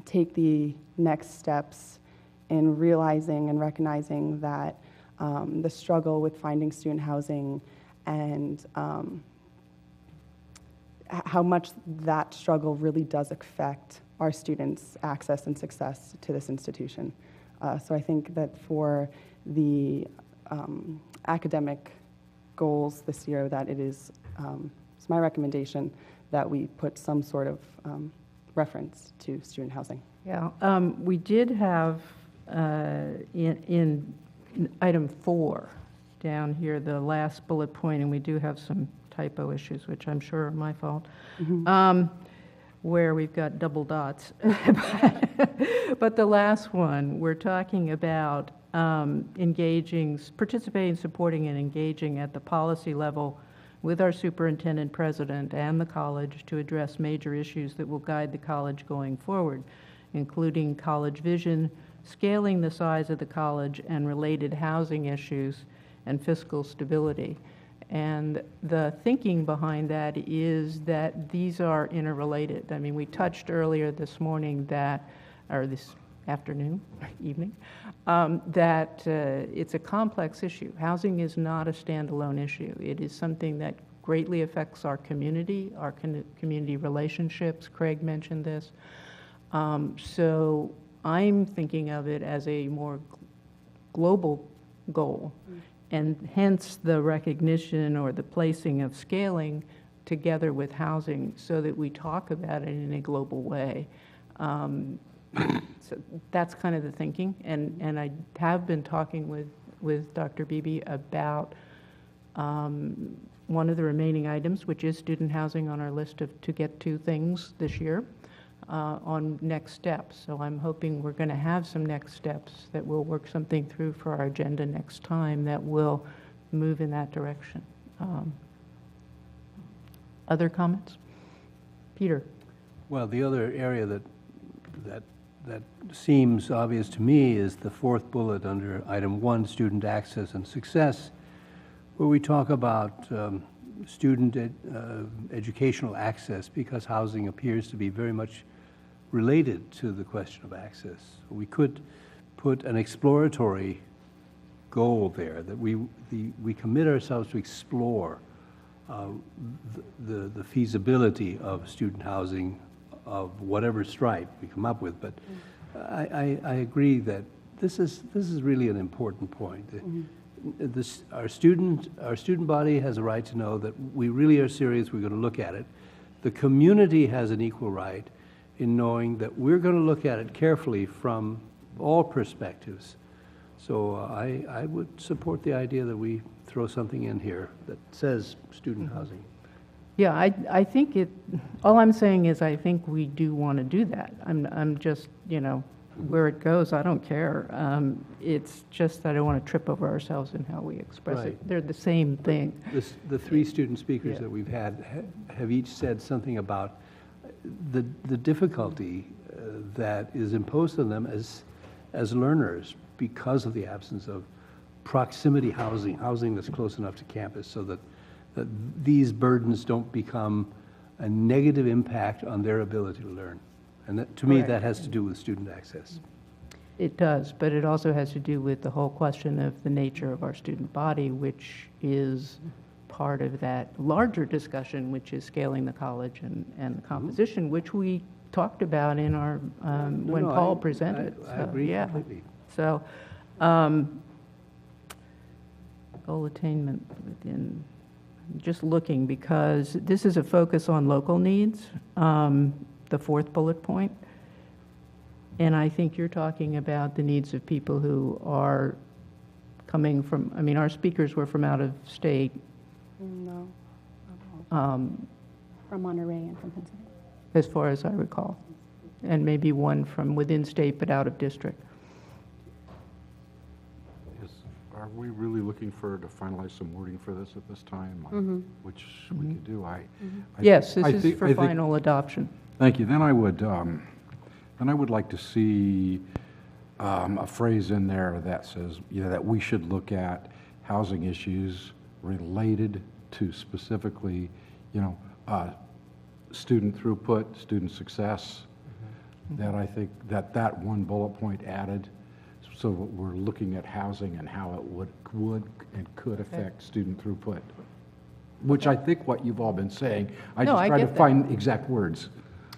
take the next steps in realizing and recognizing that the struggle with finding student housing and how much that struggle really does affect our students' access and success to this institution. So I think that for the academic goals this year, that it is, it's my recommendation that we put some sort of reference to student housing.
Yeah, we did have in item 4 down here, the last bullet point, and we do have some typo issues, which I'm sure are my fault, where we've got double dots. But the last one, we're talking about engaging, participating, supporting, and engaging at the policy level with our superintendent, president, and the college to address major issues that will guide the college going forward, including college vision, scaling the size of the college, and related housing issues and fiscal stability. And the thinking behind that is that these are interrelated. I mean, we touched earlier this morning that, or this afternoon, evening, that it's a complex issue. Housing is not a standalone issue. It is something that greatly affects our community community relationships. Craig mentioned this. So I'm thinking of it as a more global goal, and hence the recognition or the placing of scaling together with housing so that we talk about it in a global way. So that's kind of the thinking, and I have been talking with Dr. Beebe about one of the remaining items, which is student housing on our list to get to things this year on next steps. So I'm hoping we're going to have some next steps that we'll work something through for our agenda next time that will move in that direction. Other comments? Peter?
Well, the other area that seems obvious to me is the 4th bullet under item 1, student access and success, where we talk about student educational access, because housing appears to be very much related to the question of access. We could put an exploratory goal there, that we commit ourselves to explore the feasibility of student housing of whatever stripe we come up with. But I agree that this is really an important point. Our student body has a right to know that we really are serious, we're going to look at it. The community has an equal right in knowing that we're going to look at it carefully from all perspectives. So I would support the idea that we throw something in here that says student housing.
Yeah, I think all I'm saying is I think we do want to do that. I'm just, where it goes, I don't care. It's just that I don't want to trip over ourselves in how we express it. They're the same thing.
The 3 student speakers that we've had have each said something about the difficulty that is imposed on them as learners because of the absence of proximity housing that's close enough to campus, so that these burdens don't become a negative impact on their ability to learn. And that, to me, that has to do with student access.
It does, but it also has to do with the whole question of the nature of our student body, which is part of that larger discussion, which is scaling the college and the composition, which we talked about in our, when
no,
Paul
I
presented.
agree
yeah.
completely.
So, goal attainment within, just looking, because this is a focus on local needs, the fourth bullet point. And I think you're talking about the needs of people who are coming from, I mean, our speakers were from out of state.
No.
Um,
From Monterey and from Pennsylvania.
as far as I recall, and maybe one from within state but out of district.
Are we really looking to finalize some wording for this at this time?
Mhm.
Which we could do.
Yes, this
I
is
think-
for
I think-
final adoption.
Thank you. Then I would like to see a phrase in there that says, that we should look at housing issues related to specifically, student throughput, student success. That I think that one bullet point added, so we're looking at housing and how it would and could affect student throughput. Which I think what you've all been saying. I
No,
just
I
try to
get that.
find exact words.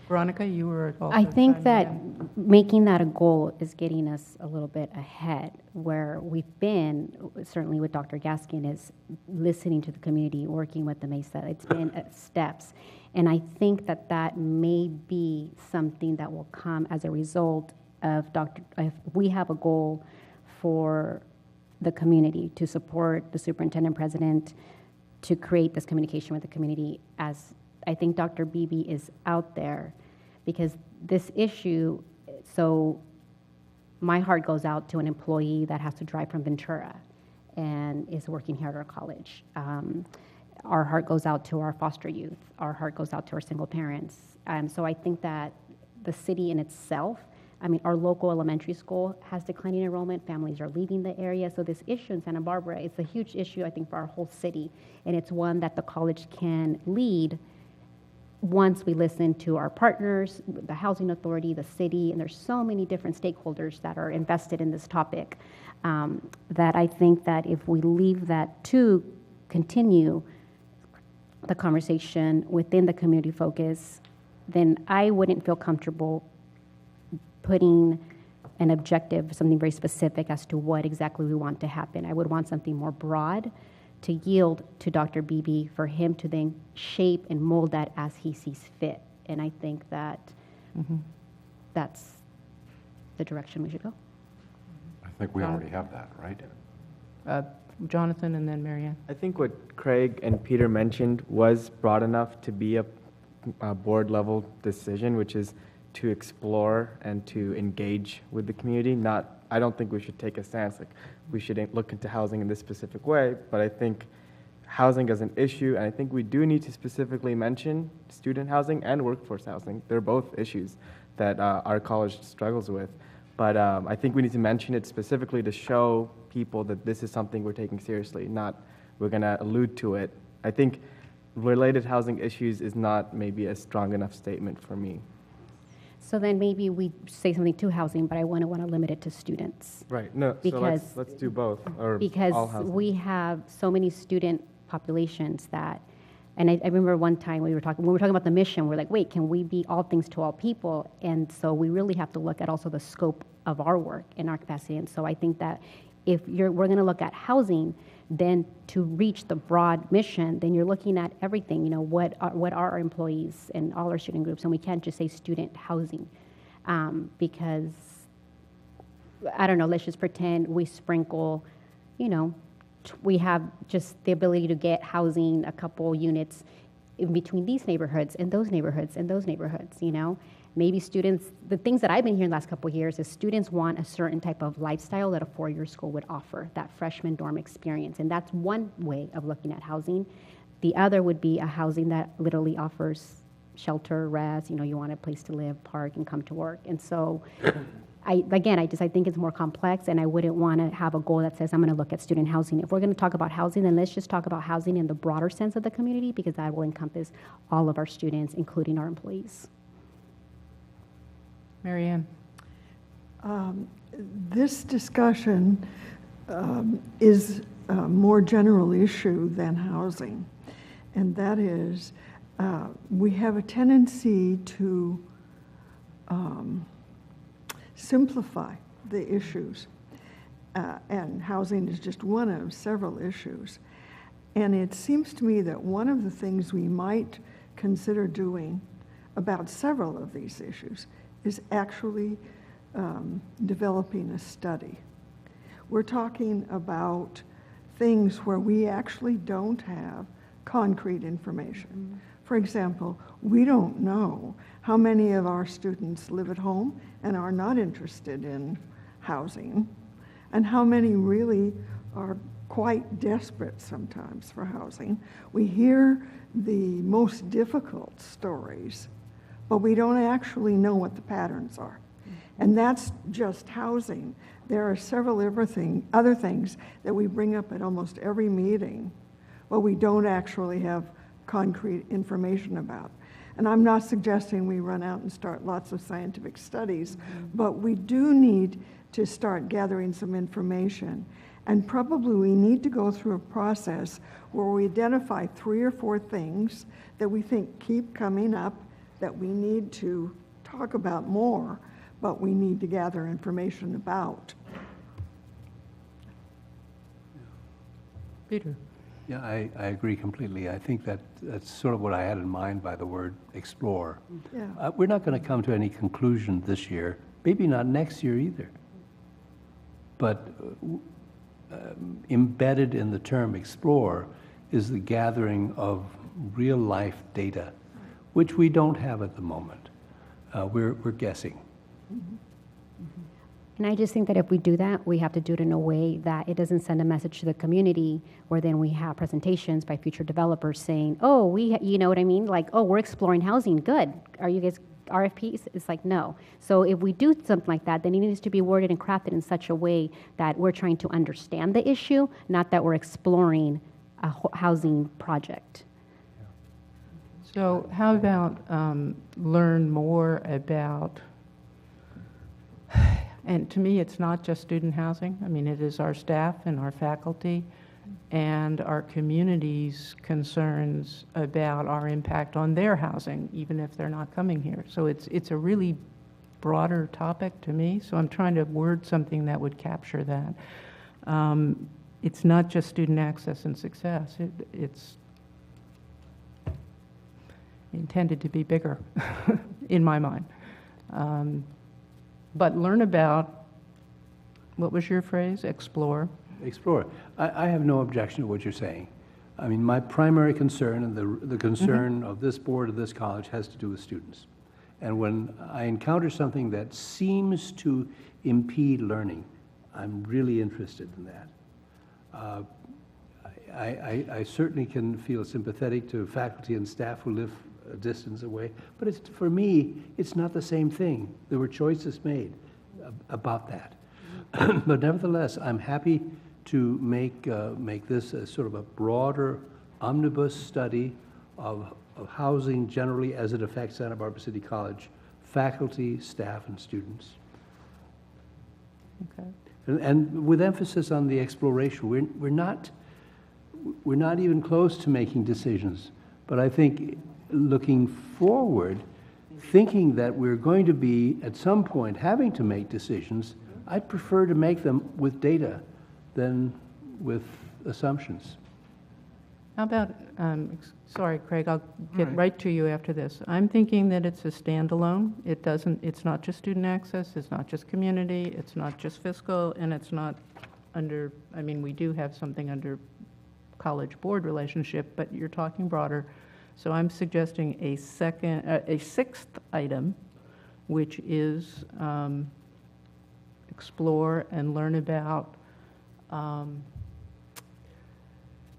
Veronica, you were also
I think
chiming
that
in.
making that a goal is getting us a little bit ahead. Where we've been, certainly with Dr. Gaskin, is listening to the community, working with the MESA. It's been steps. And I think that that may be something that will come as a result of if we have a goal for the community to support the superintendent president to create this communication with the community, as I think Dr. Beebe is out there, because this issue, so my heart goes out to an employee that has to drive from Ventura and is working here at our college. Our heart goes out to our foster youth. Our heart goes out to our single parents. So I think that the city in itself, our local elementary school has declining enrollment. Families are leaving the area. So this issue in Santa Barbara, it's a huge issue, I think, for our whole city. And it's one that the college can lead once we listen to our partners, the Housing Authority, the city, and there's so many different stakeholders that are invested in this topic, that I think that if we leave that to continue the conversation within the community focus, then I wouldn't feel comfortable putting an objective, something very specific as to what exactly we want to happen. I would want something more broad to yield to Dr. Beebe for him to then shape and mold that as he sees fit. And I think that that's the direction we should go.
I think we already have that, right?
Jonathan and then Marianne.
I think what Craig and Peter mentioned was broad enough to be a board level decision, which is to explore and to engage with the community. I don't think we should take a stance like we should look into housing in this specific way, but I think housing as an issue, and I think we do need to specifically mention student housing and workforce housing. They're both issues that our college struggles with. But I think we need to mention it specifically to show people that this is something we're taking seriously, not we're going to allude to it. I think related housing issues is not maybe a strong enough statement for me.
So then maybe we say something to housing, but I want to limit it to students.
Right. No.
Because,
so let's do both, or
because
all housing.
we have so many student populations that, and I remember one time when we were talking about the mission, we're like, wait, can we be all things to all people? And so we really have to look at also the scope of our work and our capacity. And so I think that if we're going to look at housing, then to reach the broad mission, then you're looking at everything, what are our employees and all our student groups, and we can't just say student housing, because, I don't know, let's just pretend we sprinkle, we have just the ability to get housing, a couple units in between these neighborhoods and those neighborhoods and those neighborhoods, Maybe students, the things that I've been hearing the last couple of years is students want a certain type of lifestyle that a four-year school would offer, that freshman dorm experience. And that's one way of looking at housing. The other would be a housing that literally offers shelter, rest, you want a place to live, park, and come to work. And so, I think it's more complex, and I wouldn't want to have a goal that says I'm going to look at student housing. If we're going to talk about housing, then let's just talk about housing in the broader sense of the community, because that will encompass all of our students, including our employees.
Marianne.
This discussion is a more general issue than housing, and that is we have a tendency to simplify the issues, and housing is just one of several issues. And it seems to me that one of the things we might consider doing about several of these issues is actually developing a study. We're talking about things where we actually don't have concrete information. For example, we don't know how many of our students live at home and are not interested in housing, and how many really are quite desperate sometimes for housing. We hear the most difficult stories, but we don't actually know what the patterns are. And that's just housing. There are several other things that we bring up at almost every meeting, but we don't actually have concrete information about. And I'm not suggesting we run out and start lots of scientific studies, but we do need to start gathering some information. And probably we need to go through a process where we identify 3 or 4 things that we think keep coming up that we need to talk about more, but we need to gather information about.
Peter.
Yeah, I agree completely. I think that's sort of what I had in mind by the word explore.
Yeah.
We're not going to come to any conclusion this year, maybe not next year either. But embedded in the term explore is the gathering of real life data, which we don't have at the moment. We're guessing.
And I just think that if we do that, we have to do it in a way that it doesn't send a message to the community where then we have presentations by future developers saying, oh, you know what I mean? Like, oh, we're exploring housing, good. Are you guys RFPs? It's like, no. So if we do something like that, then it needs to be worded and crafted in such a way that we're trying to understand the issue, not that we're exploring a housing project.
So how about learn more about, and to me, it's not just student housing. I mean, it is our staff and our faculty and our community's concerns about our impact on their housing, even if they're not coming here. So it's a really broader topic to me, so I'm trying to word something that would capture that. It's not just student access and success. It's intended to be bigger, in my mind. But learn about, what was your phrase? Explore.
Explore. I have no objection to what you're saying. I mean, my primary concern and the concern of this board of this college has to do with students. And when I encounter something that seems to impede learning, I'm really interested in that. I certainly can feel sympathetic to faculty and staff who live a distance away, but for me, it's not the same thing. There were choices made about that. But nevertheless, I'm happy to make this a sort of a broader omnibus study of housing generally as it affects Santa Barbara City College, faculty, staff, and students.
Okay.
And with emphasis on the exploration, we're not even close to making decisions. But I think looking forward, thinking that we're going to be at some point having to make decisions, I'd prefer to make them with data than with assumptions.
How about, sorry, Craig, I'll get right to you after this. I'm thinking that it's a standalone. It's not just student access, it's not just community, it's not just fiscal, and it's not under, I mean, we do have something under college board relationship, but you're talking broader. So I'm suggesting a sixth item, which is explore and learn about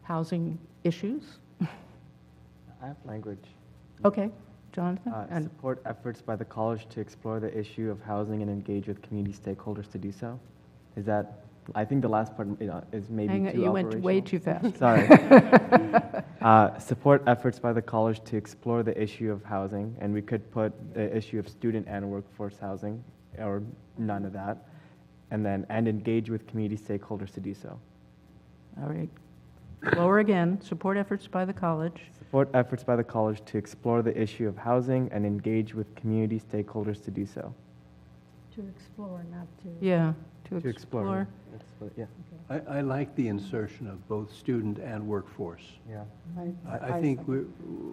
housing issues.
I have language.
Okay, Jonathan? And
Support efforts by the college to explore the issue of housing and engage with community stakeholders to do so. Is that, I think the last part is maybe
hang on,
too
you went way too fast.
Sorry. Support efforts by the college to explore the issue of housing, and we could put the issue of student and workforce housing, or none of that, and engage with community stakeholders to do so.
All right. Lower again, support efforts by the college.
Support efforts by the college to explore the issue of housing and engage with community stakeholders to do so.
To explore, not to.
Yeah, to
To explore.
explore.
Yeah.
I like the insertion of both student and workforce.
Yeah.
I think,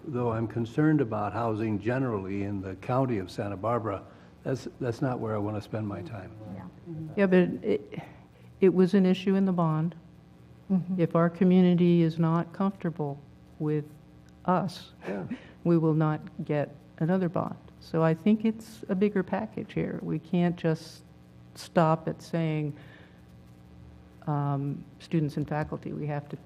though I'm concerned about housing generally in the county of Santa Barbara, that's not where I want to spend my time.
Yeah, but it was an issue in the bond. If our community is not comfortable with us, we will not get another bond. So I think it's a bigger package here. We can't just stop at saying students and faculty. We have to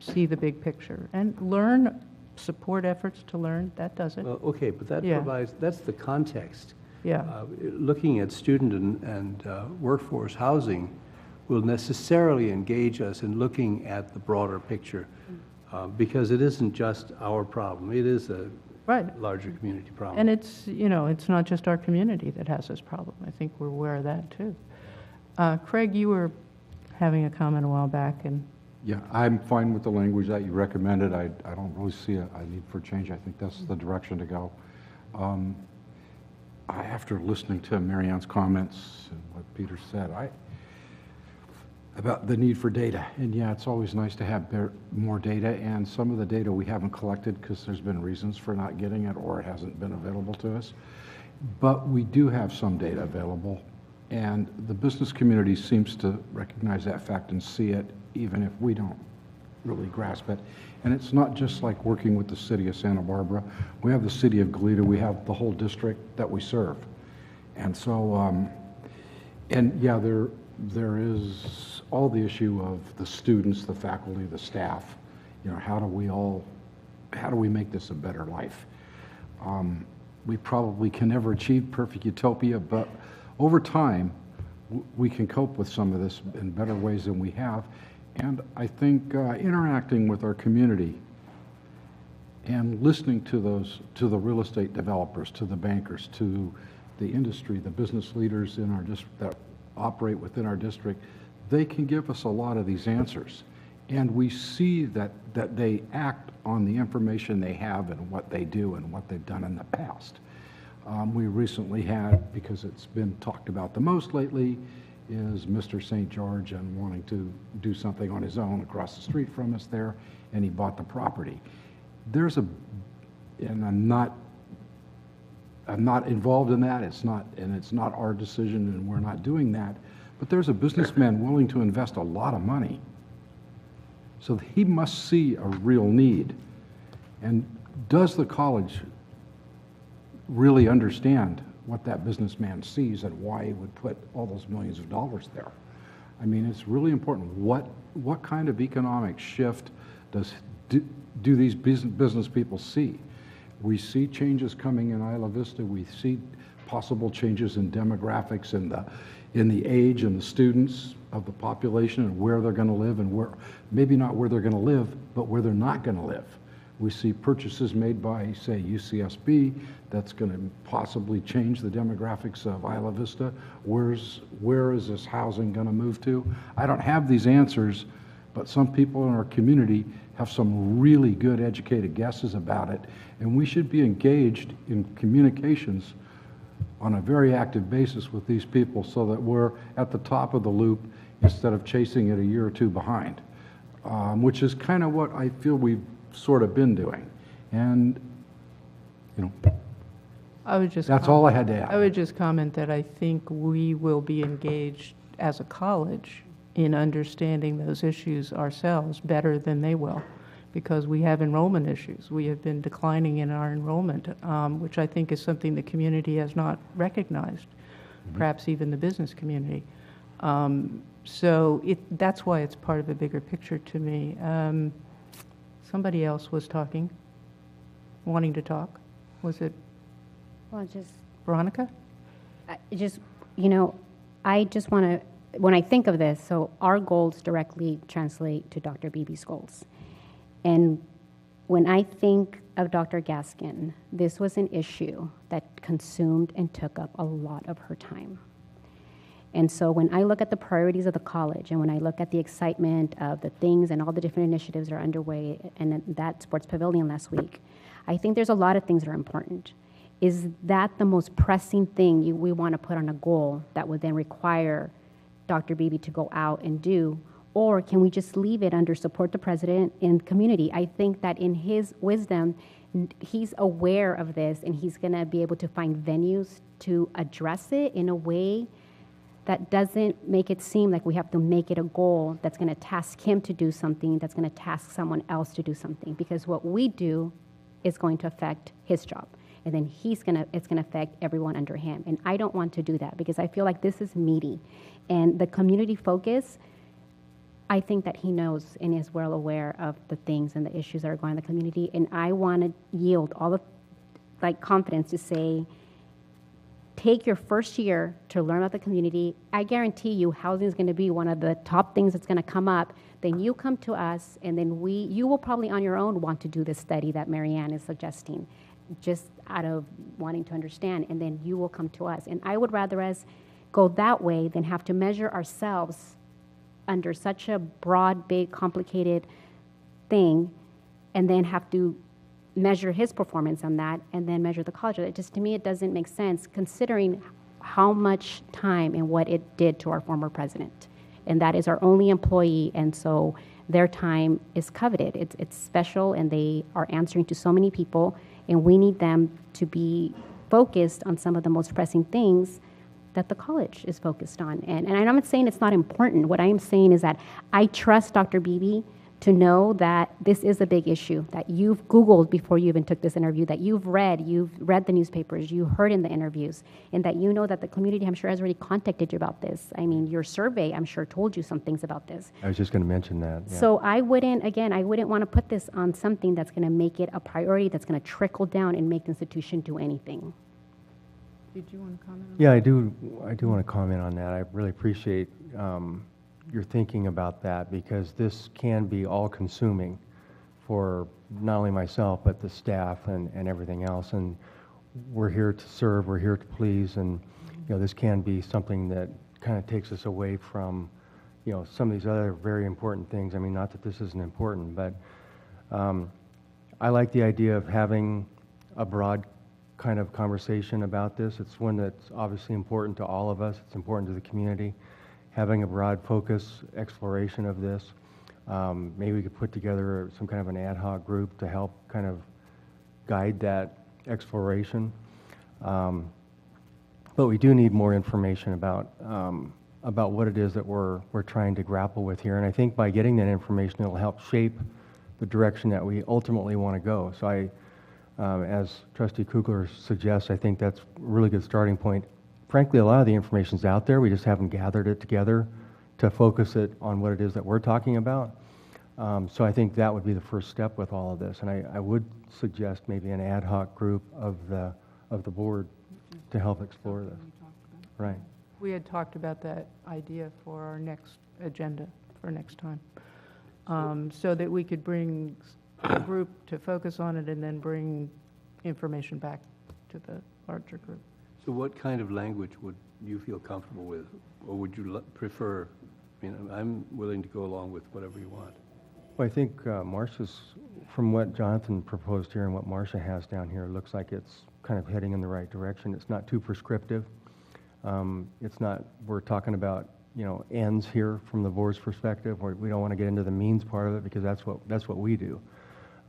see the big picture and learn, support efforts to learn. That does it.
Well, okay, but that provides, that's the context.
Yeah.
Looking at student and workforce housing will necessarily engage us in looking at the broader picture, because it isn't just our problem. It is a larger community problem.
And it's, you know, it's not just our community that has this problem. I think we're aware of that too. Craig, you were having a comment a while back, and
Yeah, I'm fine with the language that you recommended. I don't really see a need for change. I think that's the direction to go. After listening to Mary Ann's comments and what Peter said, about the need for data. And yeah, it's always nice to have more data, and some of the data we haven't collected because there's been reasons for not getting it or it hasn't been available to us. But we do have some data available, and the business community seems to recognize that fact and see it, even if we don't really grasp it. And it's not just like working with the city of Santa Barbara. We have the city of Goleta, we have the whole district that we serve. And so, and yeah, there is all the issue of the students, the faculty, the staff. You know, how do we make this a better life? We probably can never achieve perfect utopia, but over time, we can cope with some of this in better ways than we have. And I think interacting with our community and listening to the real estate developers, to the bankers, to the industry, the business leaders in our that operate within our district, they can give us a lot of these answers. And we see that they act on the information they have and what they do and what they've done in the past. We recently had, because it's been talked about the most lately, is Mr. St. George and wanting to do something on his own across the street from us there, and he bought the property. And I'm not involved in that. It's not our decision, and we're not doing that. But there's a businessman willing to invest a lot of money. So he must see a real need. And does the college really understand what that businessman sees and why he would put all those millions of dollars there? I mean, it's really important. What kind of economic shift do these business people see? We see changes coming in Isla Vista. We see possible changes in demographics and in the age and the students of the population and where they're going to live, and where, maybe not where they're going to live, but where they're not going to live. We see purchases made by, say, UCSB that's going to possibly change the demographics of Isla Vista. Where is this housing going to move to? I don't have these answers, but some people in our community have some really good educated guesses about it, and we should be engaged in communications on a very active basis with these people so that we're at the top of the loop instead of chasing it a year or two behind, which is kind of what I feel we've sort of been doing. And, you know, that's all I had to add.
I would just comment that I think we will be engaged as a college in understanding those issues ourselves better than they will, because we have enrollment issues. We have been declining in our enrollment, which I think is something the community has not recognized, perhaps even the business community. So that's why it's part of a bigger picture to me. Somebody else was talking, wanting to talk. Was it Veronica?
I just want to, when I think of this, so our goals directly translate to Dr. Beebe's goals. And when I think of Dr. Gaskin, this was an issue that consumed and took up a lot of her time. And so when I look at the priorities of the college and when I look at the excitement of the things and all the different initiatives that are underway and that sports pavilion last week, I think there's a lot of things that are important. Is that the most pressing thing we want to put on a goal that would then require Dr. Beebe to go out and do? Or can we just leave it under support the president and community? I think that in his wisdom, he's aware of this and he's going to be able to find venues to address it in a way that doesn't make it seem like we have to make it a goal that's going to task him to do something, that's going to task someone else to do something. Because what we do is going to affect his job. And then it's going to affect everyone under him. And I don't want to do that because I feel like this is meaty. And the community focus, I think that he knows and is well aware of the things and the issues that are going on in the community. And I want to yield all the confidence to say, take your first year to learn about the community. I guarantee you housing is going to be one of the top things that's going to come up. Then you come to us, and then you will probably on your own want to do this study that Marianne is suggesting, just out of wanting to understand, and then you will come to us. And I would rather us go that way than have to measure ourselves under such a broad, big, complicated thing, and then have to measure his performance on that, and then measure the college. It just, to me, it doesn't make sense considering how much time and what it did to our former president. And that is our only employee, and so their time is coveted. It's special, and they are answering to so many people, and we need them to be focused on some of the most pressing things that the college is focused on. And I'm not saying it's not important. What I am saying is that I trust Dr. Beebe to know that this is a big issue, that you've Googled before you even took this interview, that you've read the newspapers, you heard in the interviews, and that you know that the community, I'm sure, has already contacted you about this. I mean, your survey, I'm sure, told you some things about this.
I was just going to mention that. Yeah.
So I wouldn't want to put this on something that's going to make it a priority, that's going to trickle down and make the institution do anything.
Did you want to comment on
Yeah, I do want to comment on that. I really appreciate your thinking about that, because this can be all-consuming for not only myself, but the staff and everything else. And we're here to serve, we're here to please, and this can be something that kind of takes us away from some of these other very important things. I mean, not that this isn't important, but I like the idea of having a broad kind of conversation about this. It's one that's obviously important to all of us. It's important to the community. Having a broad focus exploration of this. Maybe we could put together some kind of an ad hoc group to help kind of guide that exploration. But we do need more information about what it is that we're trying to grapple with here. And I think by getting that information, it'll help shape the direction that we ultimately want to go. So as Trustee Kugler suggests, I think that's a really good starting point. Frankly, a lot of the information's out there. We just haven't gathered it together to focus it on what it is that we're talking about. So I think that would be the first step with all of this. And I would suggest maybe an ad hoc group of the board to help explore this. Right.
We had talked about that idea for our next agenda for next time, so that we could bring a group to focus on it and then bring information back to the larger group.
So what kind of language would you feel comfortable with, or would you prefer? I mean, I'm willing to go along with whatever you want.
Well, I think Marcia's, from what Jonathan proposed here and what Marcia has down here, looks like it's kind of heading in the right direction. It's not too prescriptive. It's not, we're talking about, ends here from the board's perspective. We don't want to get into the means part of it, because that's what we do.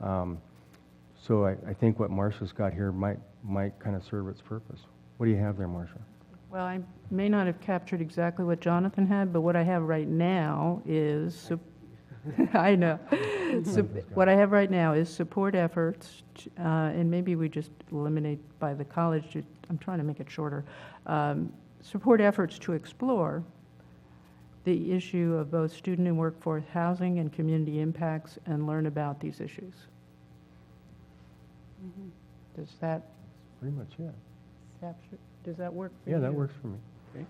So I think what Marcia's got here might kind of serve its purpose. What do you have there, Marcia?
Well, I may not have captured exactly what Jonathan had, but what I have right now is, I know, what I have right now is support efforts, and maybe we just eliminate by the college, I'm trying to make it shorter, support efforts to explore the issue of both student and workforce housing and community impacts, and learn about these issues. Does that
pretty much it?
Capture? Does that work for you?
Yeah, that works for me.
Okay.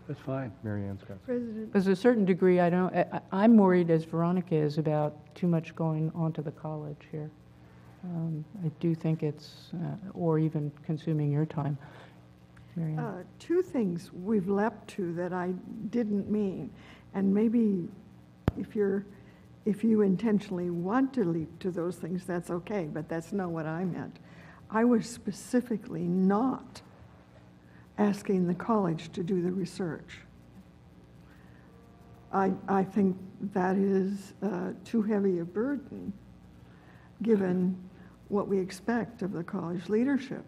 That's fine.
Mary Ann's got.
President.
There's a certain degree, I'm worried, as Veronica is, about too much going onto the college here. I do think it's, or even consuming your time. Mary Ann.
Two things we've leapt to that I didn't mean, and maybe if you intentionally want to leap to those things, that's okay, but that's not what I meant. I was specifically not asking the college to do the research. I think that is too heavy a burden, given what we expect of the college leadership.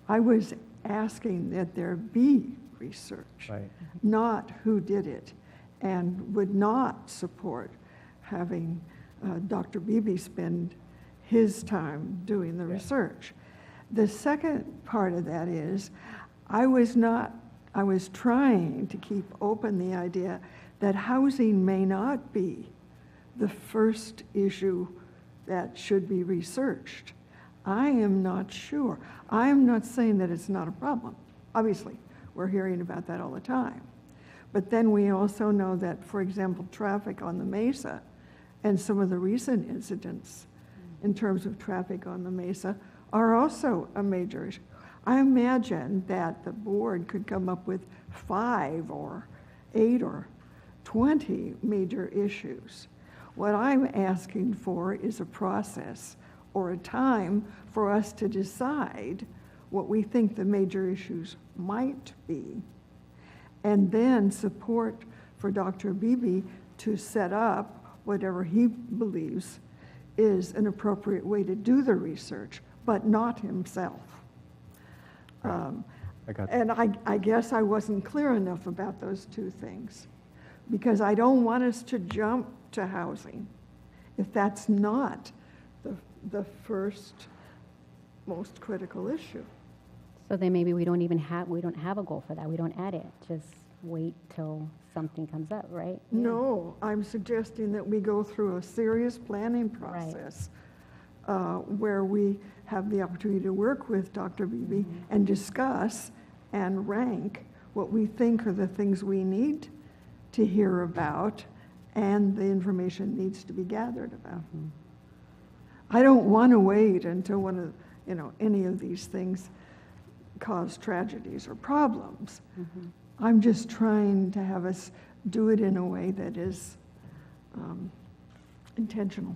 I was asking that there be research,
Right.
not who did it, and would not support having Dr. Beebe spend his time doing the research. The second part of that is, I was trying to keep open the idea that housing may not be the first issue that should be researched. I am not sure. I am not saying that it's not a problem. Obviously, we're hearing about that all the time. But then we also know that, for example, traffic on the Mesa and some of the recent incidents in terms of traffic on the Mesa are also a major issue. I imagine that the board could come up with 5 or 8 or 20 major issues. What I'm asking for is a process or a time for us to decide what we think the major issues might be, and then support for Dr. Beebe to set up whatever he believes is an appropriate way to do the research, but not himself. And I guess I wasn't clear enough about those two things, because I don't want us to jump to housing if that's not the first most critical issue.
So then maybe we don't have a goal for that. We don't add it. Just wait till something comes up, right?
No, I'm suggesting that we go through a serious planning process where we have the opportunity to work with Dr. Beebe and discuss and rank what we think are the things we need to hear about and the information needs to be gathered about. I don't want to wait until any of these things cause tragedies or problems. I'm just trying to have us do it in a way that is intentional.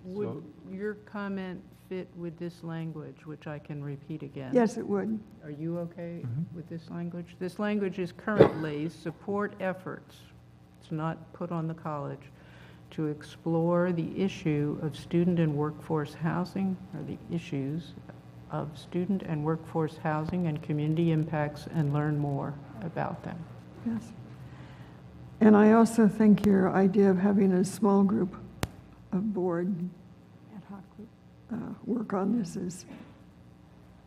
Would your comment fit with this language, which I can repeat again?
Yes, it would.
Are you okay with this language? This language is currently support efforts, it's not put on the college, to explore the issue of student and workforce housing, or the issues of student and workforce housing and community impacts, and learn more about them.
Yes. And I also think your idea of having a small group of board ad hoc group work on this is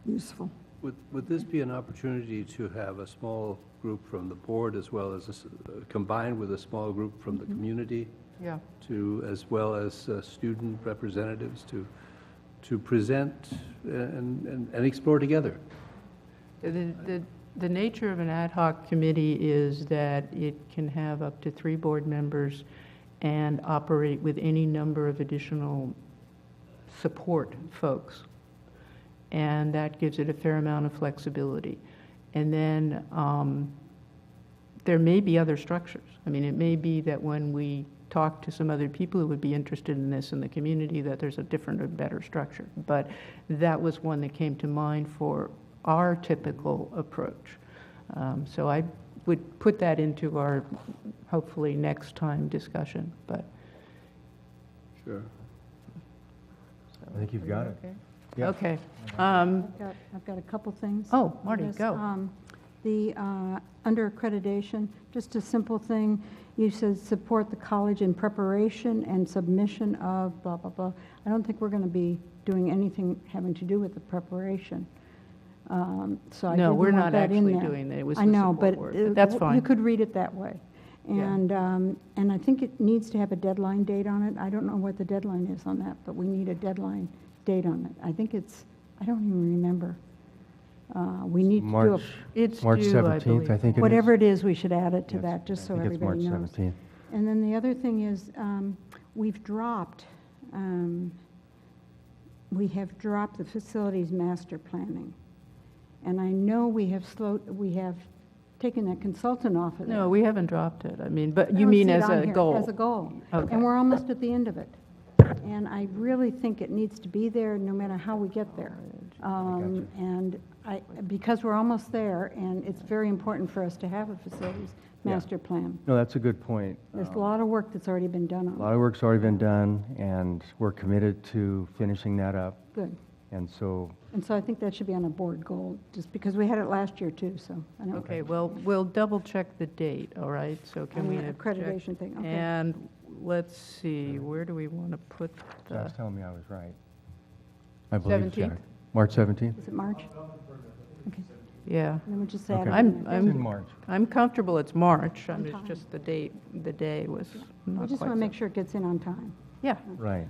useful.
Would this be an opportunity to have a small group from the board as well as combined with a small group from the community?
Yeah.
As well as student representatives to present and explore together?
The nature of an ad hoc committee is that it can have up to 3 board members and operate with any number of additional support folks. And that gives it a fair amount of flexibility. And then there may be other structures. I mean, it may be that when we talk to some other people who would be interested in this in the community, that there's a different or better structure. But that was one that came to mind for our typical approach. So I would put that into our, hopefully, next time discussion, but.
Sure.
I think you've got it.
Okay.
Yeah.
Okay.
I've got a couple things.
Oh, Marty,
Yes,
go.
Under accreditation, just a simple thing, you said support the college in preparation and submission of blah, blah, blah. I don't think we're going to be doing anything having to do with the preparation. So I
No,
didn't
we're
want
not
that in
actually
there.
doing that. It was
I
the
know,
support
but
work, but that's fine.
you could read it that way.
Yeah.
And I think it needs to have a deadline date on it. I don't know what the deadline is on that, but we need a deadline date on it. I think I don't even remember. We need to do
It's
March
due, I
17th,
believe.
I think it is.
whatever it is, we should add it to
Yes,
that, just so
I think it's
everybody knows.
March 17th.
And then the other thing is, we've dropped, we have dropped the facilities master planning. And I know we have taken that consultant off of there.
No, we haven't dropped it. I mean, but
I
you
don't
mean
see it
as
on
a
here,
goal?
As a goal.
Okay.
And we're almost at the end of it. And I really think it needs to be there no matter how we get there. And because we're almost there, and it's very important for us to have a facilities master plan.
No, that's a good point.
There's a lot of work that's already been done
A
on
lot of work's already been done, and we're committed to finishing that up.
it. Good.
And so,
And so I think that should be on a board goal, just because we had it last year too, so. I don't.
Okay, well, we'll double check the date, all right? So can
On
we?
the accreditation thing, okay.
And let's see, where do we want to put
so I was
the?
telling me I was right. I believe
17th?
Jack. March 17th?
Is it March? Okay.
Yeah.
And then we'll just add
Okay.
it
I'm,
in there.
It's in March.
I'm comfortable it's March.
On
It's
time.
just the date, the day was not
We just
quite
want to
so-
make sure it gets in on time,
Yeah.
Right.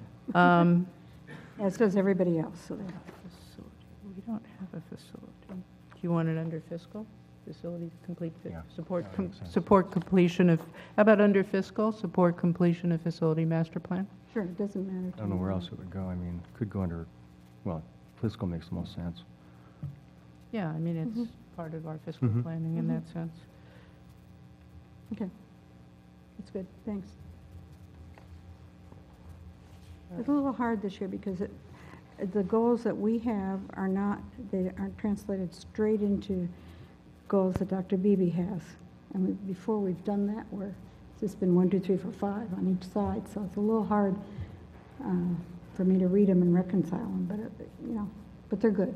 as does everybody else, so.
Facility. We don't have a facility. Do you want it under fiscal? Facility complete,
Yeah,
support,
that makes sense.
support completion of, how about under fiscal, support completion of facility master plan?
Sure, it doesn't matter.
I don't know where else it would go. I mean, could go under, well, fiscal makes the most sense.
Yeah, I mean, it's part of our fiscal
Mhm.
planning in that sense.
Okay. That's good, thanks. It's a little hard this year because the goals that we have are not, they aren't translated straight into goals that Dr. Beebe has. And before we've done that, it's just been 1, 2, 3, 4, 5 on each side, so it's a little hard for me to read them and reconcile them, but, but they're good.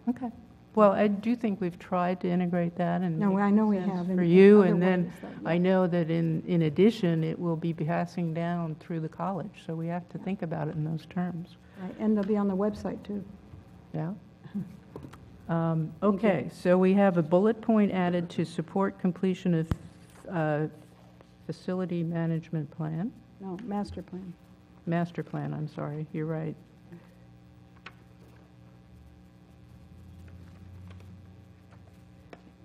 Okay. Well, I do think we've tried to integrate that and
No,
make
I know we
sense
have
for
in
you,
other
and then
ways that, yeah.
I know that in addition, it will be passing down through the college, so we have to think about it in those terms.
Right, and they'll be on the website too.
Yeah? Okay, so we have a bullet point added to support completion of facility management plan,
No, master plan.
master plan, I'm sorry, you're right.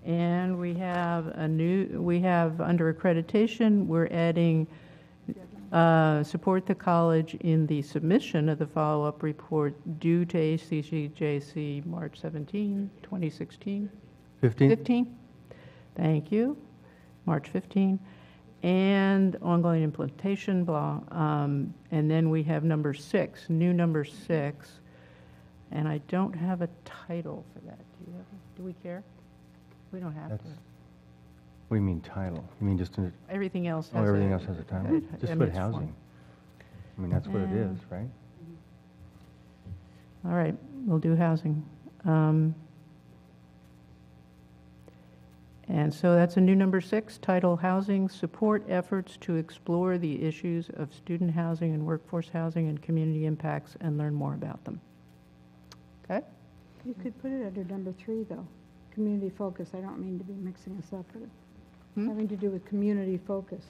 And we have under accreditation, we're adding, support the college in the submission of the follow-up report due to ACCJC March 17, 2016.
15?
15? Thank you. March 15. And ongoing implementation, blah. And then we have number 6, new number 6. And I don't have a title for that. Do we care? We don't have to.
That's, what do you mean title? You mean just in,
Everything else has
oh,
a...
everything else has a title? Just put
image
housing.
form.
I mean, that's what it is,
Yeah.
right?
All right, we'll do housing. And so that's a new number 6, title Housing, Support Efforts to Explore the Issues of Student Housing and Workforce Housing and Community Impacts and Learn More About Them. Okay?
You could put it under number 3, though, community focus. I don't mean to be mixing us up, but having to do with community focus.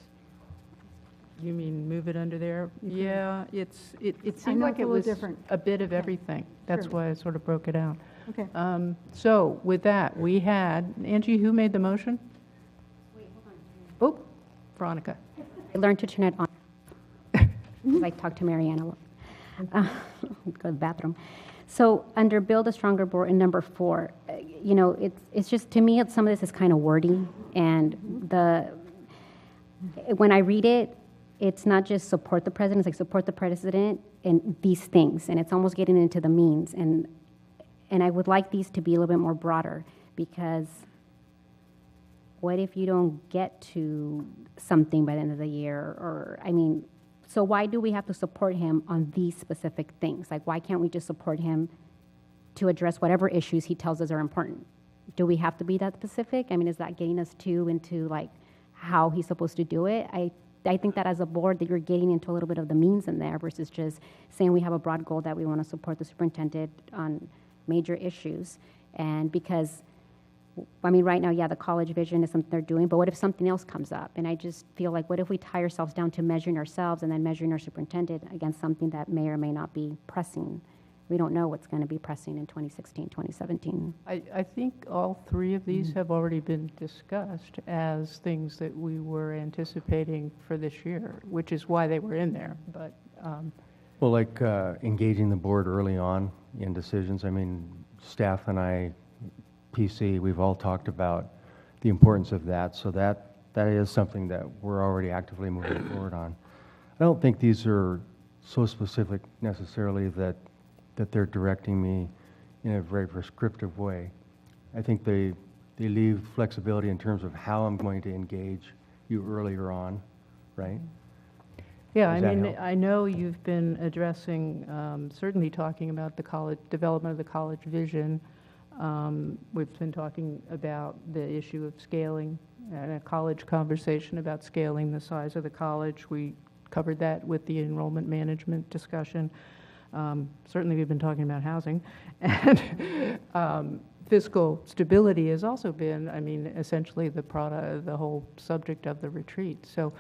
You mean move it under there?
You could.
Yeah, it
I
seemed
know
like
it's a
it
little
was
different.
a bit of everything. That's
Sure.
why I sort of broke it out.
Okay.
So with that, we had, Angie, who made the motion? Oh, Veronica.
I learned to turn it on. Because I talked to Marianne a lot. Go to the bathroom. So under build a stronger board in number 4, it's just, to me, some of this is kind of wordy. And when I read it, it's not just support the president, it's like support the president and these things. And it's almost getting into the means. And I would like these to be a little bit more broader, because what if you don't get to something by the end of the year? Or, so why do we have to support him on these specific things? Like, why can't we just support him to address whatever issues he tells us are important? Do we have to be that specific? Is that getting us into like how he's supposed to do it? I think that as a board that you're getting into a little bit of the means in there versus just saying we have a broad goal that we want to support the superintendent on major issues. And because, right now, yeah, the college vision is something they're doing, but what if something else comes up? And I just feel like, what if we tie ourselves down to measuring ourselves and then measuring our superintendent against something that may or may not be pressing? We don't know what's going to be pressing in 2016, 2017.
I think all 3 of these have already been discussed as things that we were anticipating for this year, which is why they were in there. But
Well, like engaging the board early on in decisions. I mean, staff and I, PC, we've all talked about the importance of that. So that is something that we're already actively moving forward on. I don't think these are so specific necessarily that they're directing me in a very prescriptive way. I think they leave flexibility in terms of how I'm going to engage you earlier on, right?
Yeah, I
Does that
mean,
help?
I know you've been addressing, certainly talking about the college, development of the college vision. We've been talking about the issue of scaling, and a college conversation about scaling the size of the college. We covered that with the enrollment management discussion. Certainly, we've been talking about housing. And fiscal stability has also been, I mean, essentially the whole subject of the retreat. So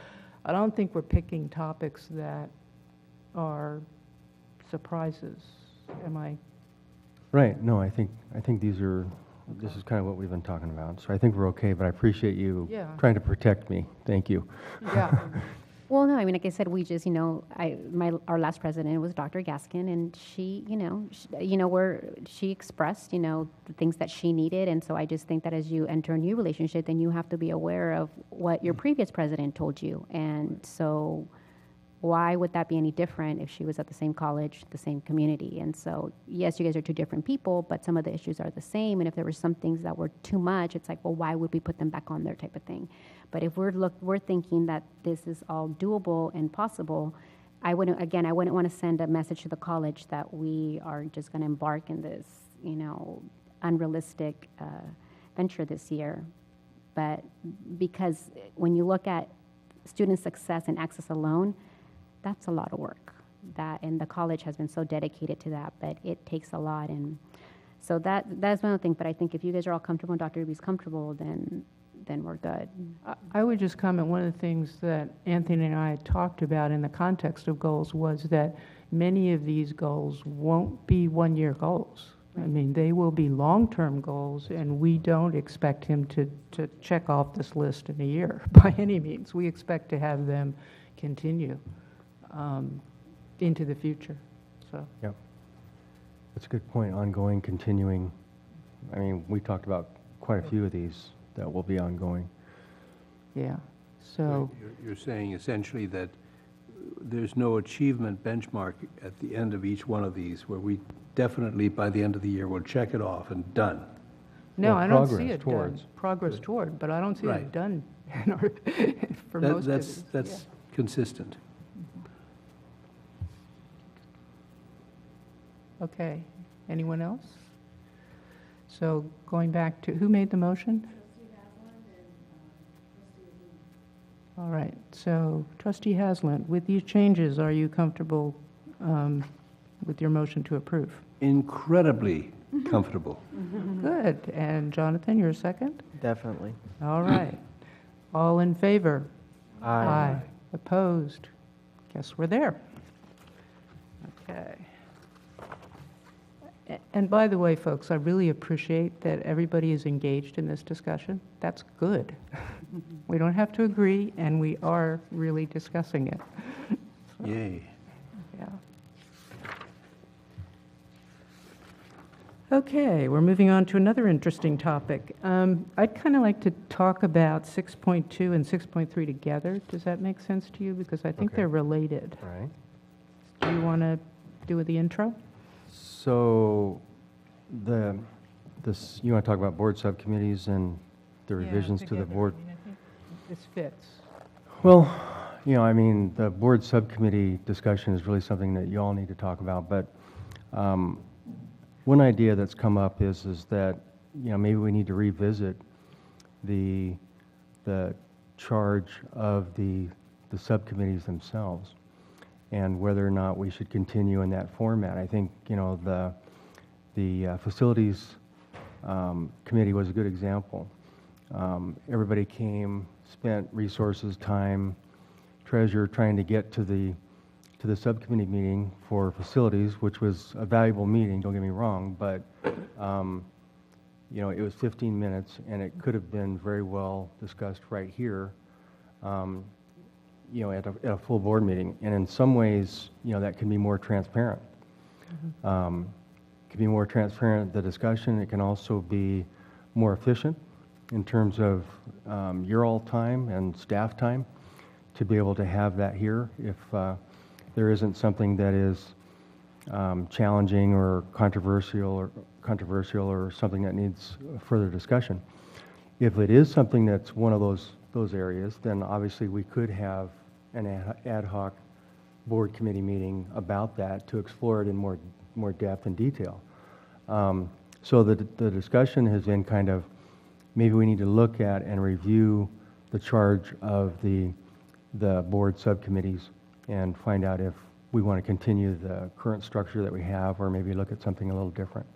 I don't think we're picking topics that are surprises. Am I?
Right. No, I think this is kind of what we've been talking about. So I think we're okay, but I appreciate you
Yeah.
trying to protect me. Thank you.
Yeah.
Well, no, I mean, like I said, we just, our last president was Dr. Gaskin, and she, she expressed, the things that she needed, and so I just think that as you enter a new relationship, then you have to be aware of what your previous president told you, and so why would that be any different if she was at the same college, the same community? And so, yes, you guys are two different people, but some of the issues are the same, and if there were some things that were too much, it's like, well, why would we put them back on there type of thing? But if we're thinking that this is all doable and possible, I wouldn't want to send a message to the college that we are just going to embark in this, unrealistic venture this year. But because when you look at student success and access alone, that's a lot of work. And the college has been so dedicated to that, but it takes a lot. And so that's one thing. But I think if you guys are all comfortable and Dr. Ruby's comfortable, then we're good.
I would just comment, one of the things that Anthony and I talked about in the context of goals was that many of these goals won't be one-year goals. I mean, they will be long-term goals, and we don't expect him to check off this list in a year by any means. We expect to have them continue into the future. So.
Yep. That's a good point, ongoing, continuing. I mean, we talked about quite a few of these that will be ongoing.
Yeah, so.
You're saying essentially that there's no achievement benchmark at the end of each one of these where we definitely, by the end of the year, will check it off and done.
No,
Well,
I don't see
progress
it
towards.
done. Progress toward, but I don't see
Right.
it done for most of it.
That's consistent.
Okay, anyone else? So going back to, who made the motion? All right, so Trustee Haslam, with these changes, are you comfortable with your motion to approve?
Incredibly comfortable.
Good, and Jonathan, you're second?
Definitely.
All right, all in favor?
Aye.
Opposed? Guess we're there. Okay. And by the way, folks, I really appreciate that everybody is engaged in this discussion. That's good. We don't have to agree, and we are really discussing it.
Yay.
Yeah. Okay, we're moving on to another interesting topic. I'd kind of like to talk about 6.2 and 6.3 together. Does that make sense to you? Because I think
Okay.
they're related.
All right.
Do you want to do the intro?
So you want to talk about board subcommittees and the revisions to the
together.
board?
I mean, I think this fits.
Well, I mean, the board subcommittee discussion is really something that you all need to talk about, but one idea that's come up is that, maybe we need to revisit the charge of the subcommittees themselves and whether or not we should continue in that format. I think, the facilities committee was a good example. Everybody came, spent resources, time, treasure trying to get to the subcommittee meeting for facilities, which was a valuable meeting, don't get me wrong, but it was 15 minutes and it could have been very well discussed right here. at a full board meeting. And in some ways, that can be more transparent. Can be more transparent, the discussion. It can also be more efficient in terms of your all time and staff time to be able to have that here if there isn't something that is challenging or controversial or something that needs further discussion. If it is something that's one of those areas, then obviously we could have an ad hoc board committee meeting about that to explore it in more depth and detail. So the discussion has been kind of, maybe we need to look at and review the charge of the board subcommittees and find out if we want to continue the current structure that we have or maybe look at something a little different.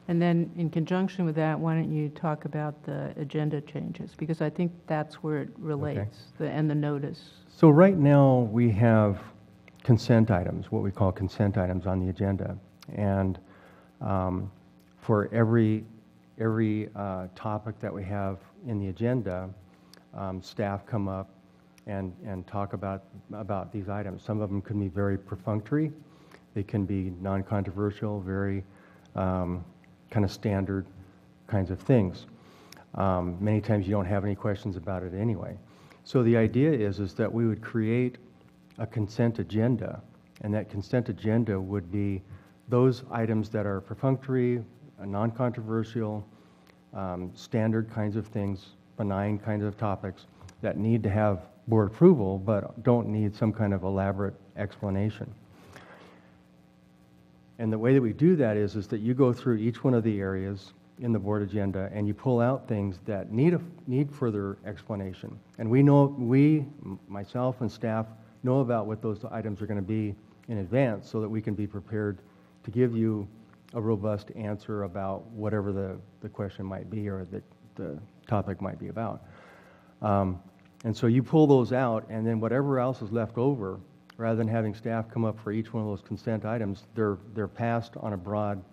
And then in conjunction with that, why don't you talk about the agenda changes? Because I think that's where it relates, and the notice.
So right now we have consent items, what we call consent items on the agenda. And for every topic that we have in the agenda, staff come up and talk about these items. Some of them can be very perfunctory. They can be non-controversial, very kind of standard kinds of things. Many times you don't have any questions about it anyway. So the idea is that we would create a consent agenda, and that consent agenda would be those items that are perfunctory, non-controversial, standard kinds of things, benign kinds of topics that need to have board approval but don't need some kind of elaborate explanation. And the way that we do that is that you go through each one of the areas in the board agenda and you pull out things that need further explanation. And myself and staff, know about what those items are going to be in advance so that we can be prepared to give you a robust answer about whatever the question might be or the topic might be about. And so you pull those out, and then whatever else is left over, rather than having staff come up for each one of those consent items, they're passed on a broad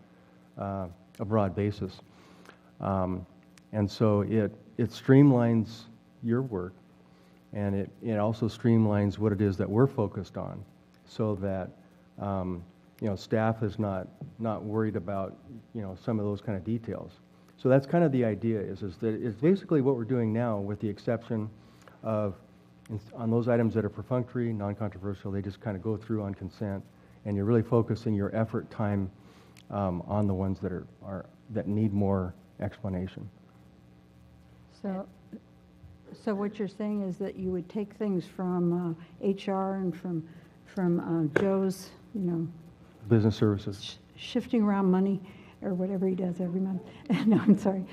basis. And so it streamlines your work, and it also streamlines what it is that we're focused on, so that staff is not worried about some of those kind of details. So that's kind of the idea is that it's basically what we're doing now, with the exception of on those items that are perfunctory, non-controversial, they just kind of go through on consent, and you're really focusing your effort time on the ones that need more explanation.
So what you're saying is that you would take things from HR and from Joe's,
Business services.
Shifting around money or whatever he does every month. No, I'm sorry.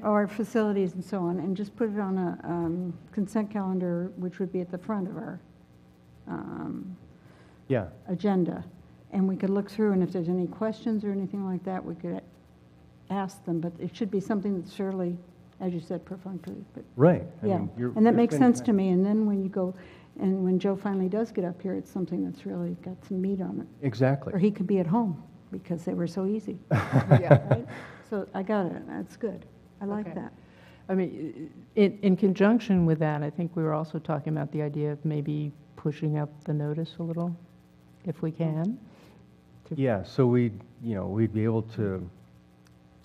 Or facilities and so on, and just put it on a consent calendar, which would be at the front of our agenda. And we could look through, and if there's any questions or anything like that, we could ask them. But it should be something that's fairly, as you said, perfunctory. But
right.
Yeah, and that makes sense to me. And then when you go, and when Joe finally does get up here, it's something that's really got some meat on it.
Exactly.
Or he could be at home, because they were so easy. Yeah, right? So I got it. That's good. I like that.
I mean, in conjunction with that, I think we were also talking about the idea of maybe pushing up the notice a little, if we can.
Yeah, so we'd be able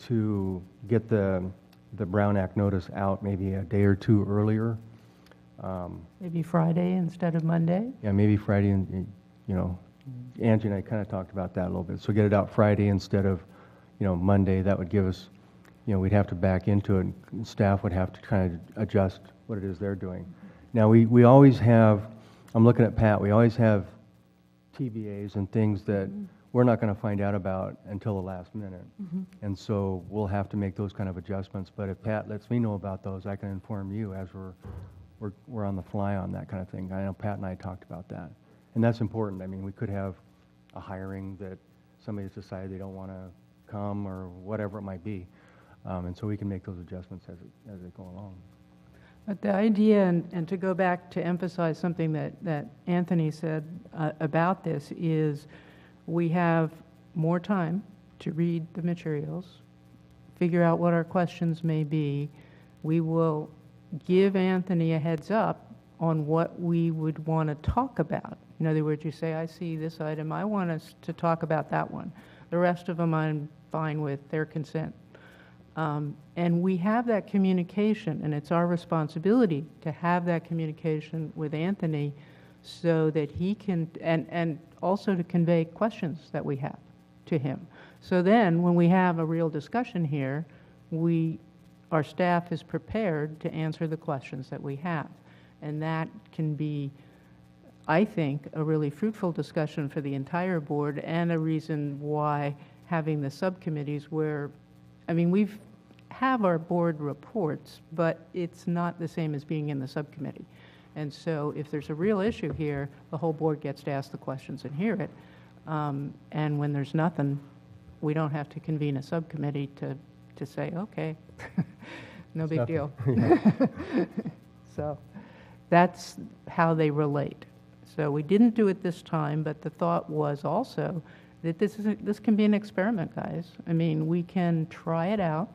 to get the Brown Act notice out maybe a day or two earlier.
Maybe Friday instead of Monday?
Yeah, maybe Friday, and Angie and I kind of talked about that a little bit. So get it out Friday instead of, Monday. That would give us, we'd have to back into it. And staff would have to kind of adjust what it is they're doing. Now, we always have, I'm looking at Pat, we always have TBAs and things that we're not going to find out about until the last minute. And so we'll have to make those kind of adjustments. But if Pat lets me know about those, I can inform you as we're on the fly on that kind of thing. I know Pat and I talked about that. And that's important. I mean, we could have a hiring that somebody's decided they don't want to come or whatever it might be. And so we can make those adjustments as they go along.
But the idea, and to go back to emphasize something that Anthony said about this, is we have more time to read the materials, figure out what our questions may be. We will give Anthony a heads up on what we would want to talk about. In other words, you say, I see this item, I want us to talk about that one. The rest of them I'm fine with, their consent. And we have that communication, and it's our responsibility to have that communication with Anthony so that he can, and also to convey questions that we have to him. So then, when we have a real discussion here, our staff is prepared to answer the questions that we have. And that can be, I think, a really fruitful discussion for the entire board, and a reason why having the subcommittees where, I mean, we have our board reports, but it's not the same as being in the subcommittee. And so if there's a real issue here, the whole board gets to ask the questions and hear it. And when there's nothing, we don't have to convene a subcommittee to say, okay, no big deal. So that's how they relate. So we didn't do it this time, but the thought was also that this can be an experiment, guys. I mean, we can try it out.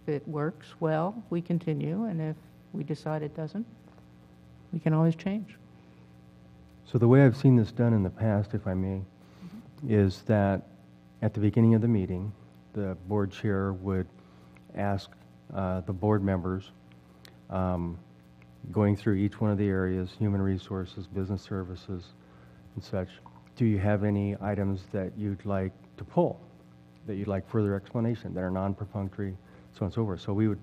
If it works well, we continue, and if we decide it doesn't, we can always change.
So the way I've seen this done in the past, if I may, is that at the beginning of the meeting, the board chair would ask the board members, going through each one of the areas, human resources, business services, and such, do you have any items that you'd like to pull, that you'd like further explanation, that are non-perfunctory, so on and so forth. So we would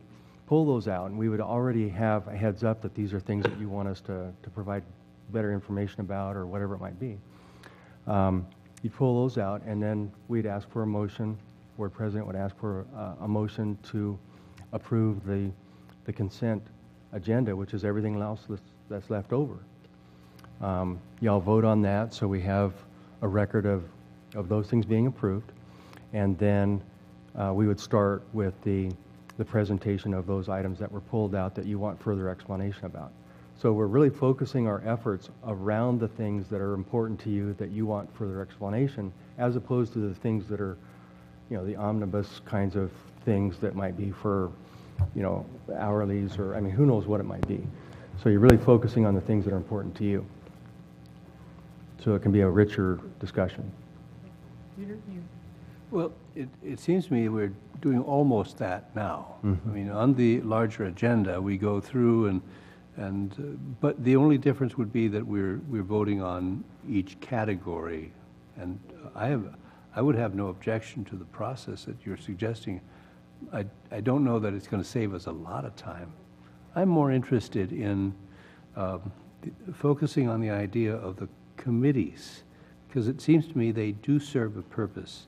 pull those out, and we would already have a heads up that these are things that you want us to provide better information about, or whatever it might be. You'd pull those out, and then we'd ask for a motion. Board president would ask for a motion to approve the consent agenda, which is everything else that's left over. Y'all vote on that, so we have a record of those things being approved, and then we would start with the presentation of those items that were pulled out that you want further explanation about. So we're really focusing our efforts around the things that are important to you that you want further explanation, as opposed to the things that are, you know, the omnibus kinds of things that might be for, you know, hourlies, or, I mean, who knows what it might be. So you're really focusing on the things that are important to you. So it can be a richer discussion.
Peter, you?
Well, it seems to me we're doing almost that now. I mean, on the larger agenda, we go through but the only difference would be that we're voting on each category. And I would have no objection to the process that you're suggesting. I don't know that it's going to save us a lot of time. I'm more interested in focusing on the idea of the committees, because it seems to me they do serve a purpose.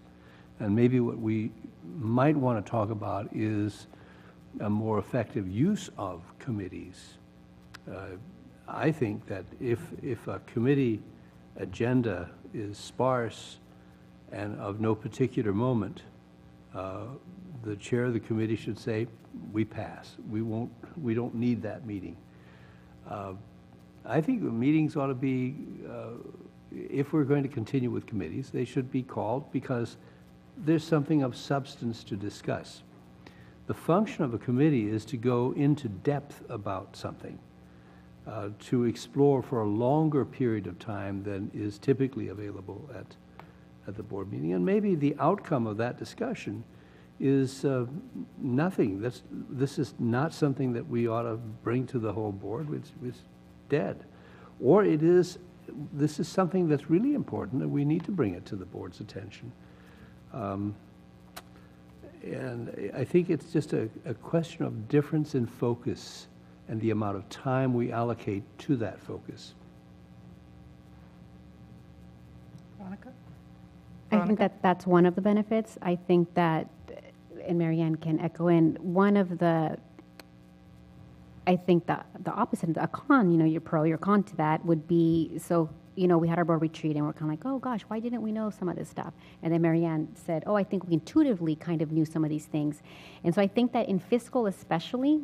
And maybe what we might want to talk about is a more effective use of committees. I think that if a committee agenda is sparse and of no particular moment, the chair of the committee should say, we pass. We don't need that meeting. I think the meetings ought to be, if we're going to continue with committees, they should be called because there's something of substance to discuss. The function of a committee is to go into depth about something, to explore for a longer period of time than is typically available at the board meeting. And maybe the outcome of that discussion is nothing. This is not something that we ought to bring to the whole board. It's dead. Or this is something that's really important and we need to bring it to the board's attention. And I think it's just a question of difference in focus and the amount of time we allocate to that focus.
Veronica?
I think that's one of the benefits. I think that, and Marianne can echo in, one of the, I think the opposite, a con, you know, your pro, your con to that would be, so, you know, we had our board retreat and we're kind of like, oh gosh, why didn't we know some of this stuff? And then Marianne said, oh, I think we intuitively kind of knew some of these things. And so I think that in fiscal especially,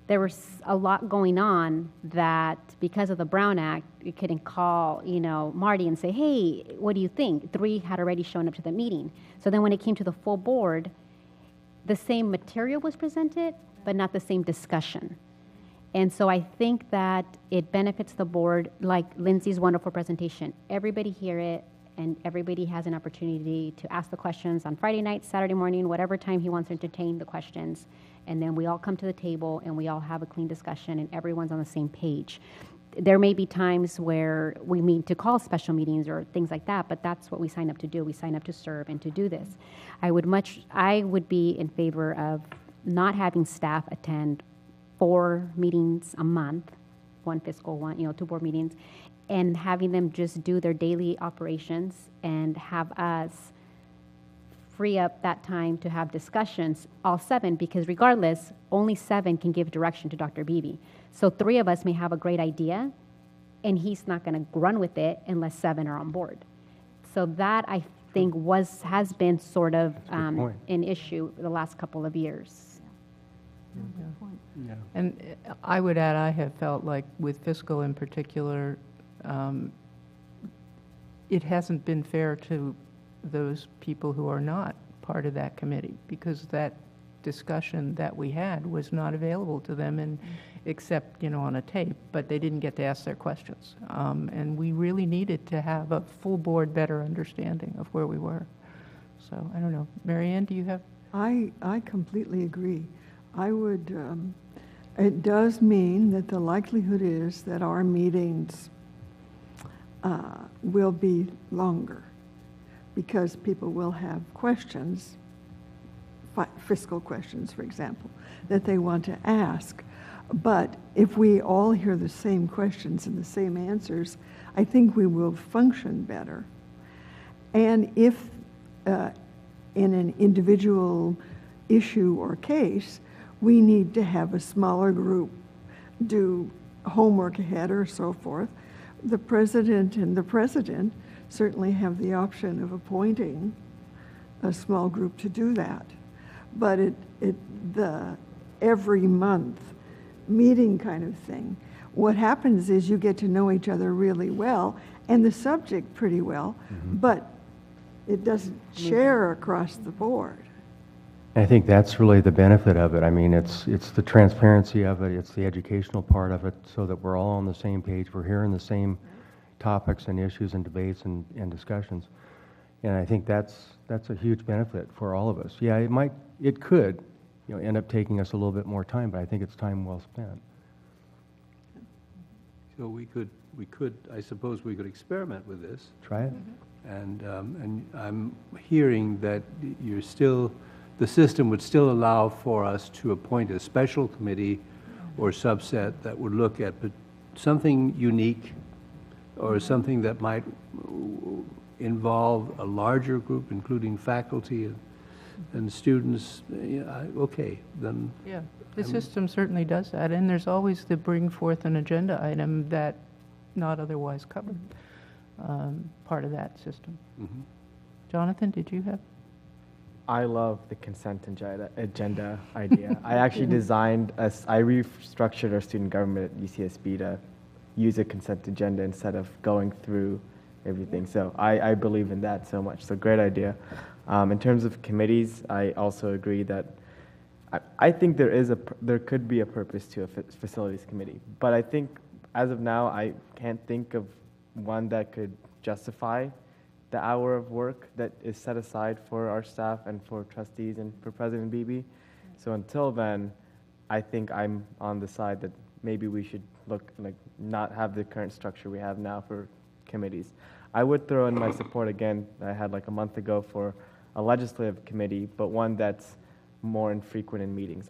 there was a lot going on that because of the Brown Act, you couldn't call, you know, Marty and say, hey, what do you think? 3 had already shown up to the meeting. So then when it came to the full board, the same material was presented, but not the same discussion. And so I think that it benefits the board, like Lindsay's wonderful presentation. Everybody hear it, and everybody has an opportunity to ask the questions on Friday night, Saturday morning, whatever time he wants to entertain the questions. And then we all come to the table and we all have a clean discussion and everyone's on the same page. There may be times where we need to call special meetings or things like that, but that's what we sign up to do. We sign up to serve and to do this. I would be in favor of not having staff attend 4 meetings a month, one fiscal one, 2 board meetings, and having them just do their daily operations and have us free up that time to have discussions, all 7, because regardless, only 7 can give direction to Dr. Beebe. So 3 of us may have a great idea, and he's not going to run with it unless 7 are on board. So that, I think, has been sort of an issue the last couple of years.
Yeah. And I would add, I have felt like with fiscal in particular, it hasn't been fair to those people who are not part of that committee, because that discussion that we had was not available to them, and except on a tape, but they didn't get to ask their questions. And we really needed to have a full board better understanding of where we were. So I don't know, Mary Ann, do you have?
I completely agree. I would, it does mean that the likelihood is that our meetings will be longer, because people will have questions, fiscal questions, for example, that they want to ask. But if we all hear the same questions and the same answers, I think we will function better. And if in an individual issue or case, we need to have a smaller group do homework ahead or so forth, the president and the president certainly have the option of appointing a small group to do that. But the every month meeting kind of thing, what happens is you get to know each other really well and the subject pretty well, but it doesn't share across the board.
I think that's really the benefit of it. I mean, it's the transparency of it, it's the educational part of it, so that we're all on the same page, we're hearing the same topics and issues and debates and discussions. And I think that's a huge benefit for all of us. Yeah, it could end up taking us a little bit more time, but I think it's time well spent.
So we could, I suppose we could experiment with this.
Try it.
And I'm hearing that the system would still allow for us to appoint a special committee or subset that would look at something unique or something that might involve a larger group, including faculty and students. Okay, then.
Yeah, the system certainly does that, and there's always the bring forth an agenda item that not otherwise covered, part of that system. Jonathan, did you have?
I love the consent agenda idea. I actually I restructured our student government at UCSB to use a consent agenda instead of going through everything. So I believe in that so much. So great idea. In terms of committees, I also agree that I think there could be a purpose to a facilities committee. But I think as of now, I can't think of one that could justify the hour of work that is set aside for our staff and for trustees and for President Beebe. So until then, I think I'm on the side that maybe we should not have the current structure we have now for committees. I would throw in my support again, I had a month ago, for a legislative committee, but one that's more infrequent in meetings,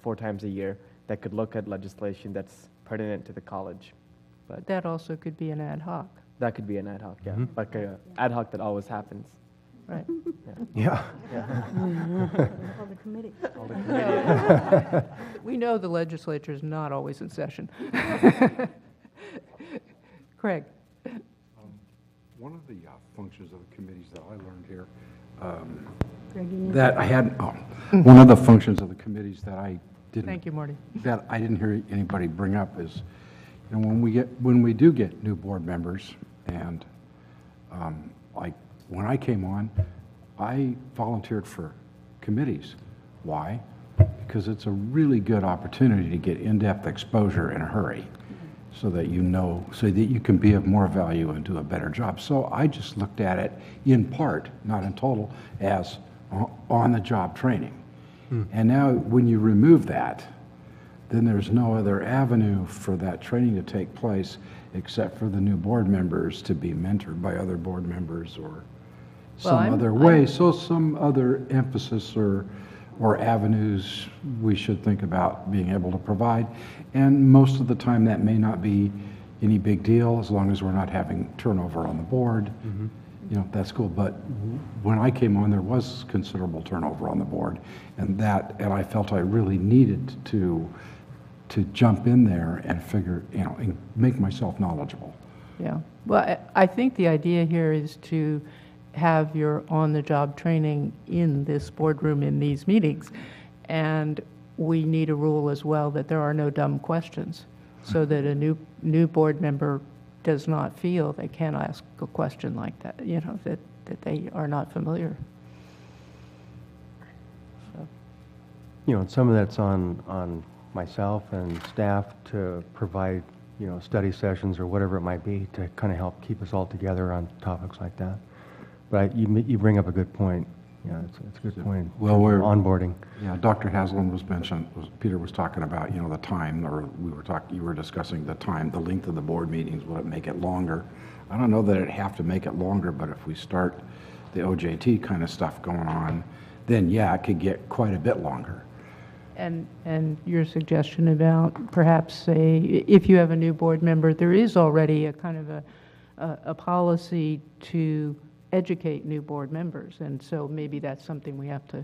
4 times a year, that could look at legislation that's pertinent to the college. But
that also could be an ad hoc.
That could be an ad hoc, yeah. Like an ad hoc that always happens.
Right.
Yeah.
Call the committee.
We know the legislature is not always in session. Craig.
One of the functions of the committees that I learned here, one of the functions of the committees that I didn't.
Thank you, Marty.
That I didn't hear anybody bring up is, when we do get new board members, and when I came on, I volunteered for committees. Why? because it's a really good opportunity to get in-depth exposure in a hurry so that you know, so that you can be of more value and do a better job. So I just looked at it in part, not in total, as on-the-job training. And now when you remove that, then there's no other avenue for that training to take place except for the new board members to be mentored by other board members or some other way. So some other emphasis or avenues we should think about being able to provide. And most of the time that may not be any big deal as long as we're not having turnover on the board. You know, that's cool. But when I came on, there was considerable turnover on the board, and I felt I really needed to jump in there and figure, you know, and make myself knowledgeable.
Yeah. Well, I think the idea here is to have your on-the-job training in this boardroom in these meetings. And we need a rule as well that there are no dumb questions, so that a new board member does not feel they can't ask a question like that, you know, that they are not familiar. So.
You know, and some of that's on myself and staff to provide, you know, study sessions or whatever it might be to kind of help keep us all together on topics like that. But you bring up a good point. Yeah, it's a good point.
Well, we're
onboarding.
Yeah, Dr. Haslam Peter was talking about, you know, the time, or you were discussing the time, the length of the board meetings, will it make it longer? I don't know that it'd have to make it longer, but if we start the OJT kind of stuff going on, then yeah, it could get quite a bit longer.
And your suggestion about perhaps if you have a new board member, there is already a kind of a policy to educate new board members, and so maybe that's something we have to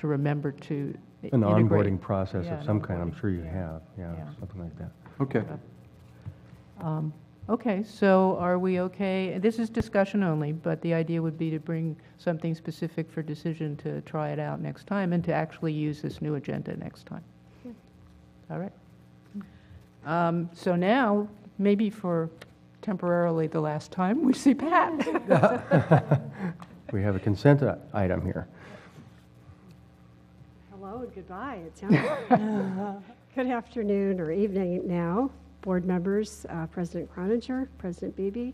remember to
An
integrate.
onboarding process of some kind, I'm sure you have, something like that.
Okay.
Okay, so are we okay? This is discussion only, but the idea would be to bring something specific for decision to try it out next time and to actually use this new agenda next time. All right. So now, maybe for temporarily the last time, we see Pat.
We have a consent item here.
Hello and goodbye. It sounds good afternoon or evening now, board members, President Croninger, President Beebe.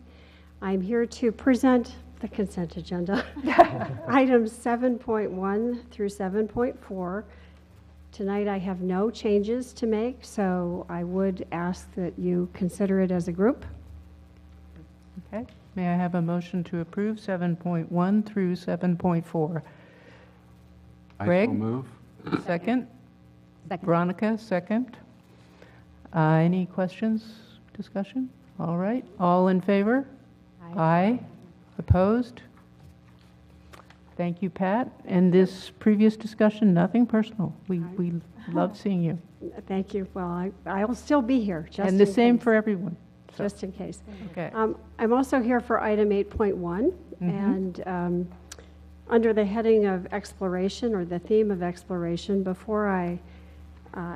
I'm here to present the consent agenda, items 7.1 through 7.4. Tonight I have no changes to make, so I would ask that you consider it as a group.
Okay. May I have a motion to approve 7.1 through 7.4? Greg?
I so move.
Second? Veronica, second. Any questions, discussion? All right. All in favor? Aye. Opposed? Thank you, Pat. And this previous discussion, nothing personal. We love seeing you.
Thank you. Well, I'll still be here. Just
And the
in
same
case.
for everyone. So.
Just in case.
Okay.
I'm also here for item 8.1, and under the heading of exploration, or the theme of exploration, before I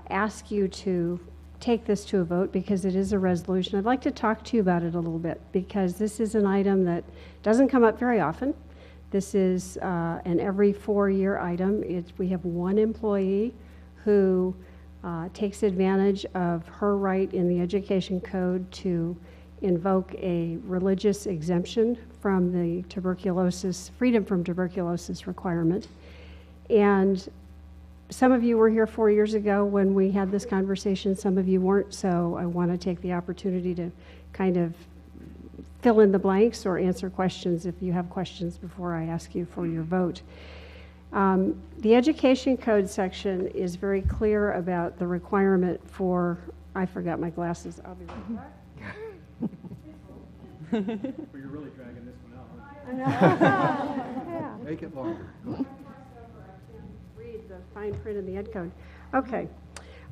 ask you to take this to a vote, because it is a resolution, I'd like to talk to you about it a little bit, because this is an item that doesn't come up very often. This is an every 4-year item. We have one employee who takes advantage of her right in the education code to invoke a religious exemption from the freedom from tuberculosis requirement. And some of you were here 4 years ago when we had this conversation, some of you weren't, so I want to take the opportunity to kind of fill in the blanks or answer questions if you have questions before I ask you for your vote. The education code section is very clear about the requirement for, I forgot my glasses, I'll be right back.
You're really dragging this one out,
Yeah.
Make it longer.
Read the fine print in the ed code. Okay.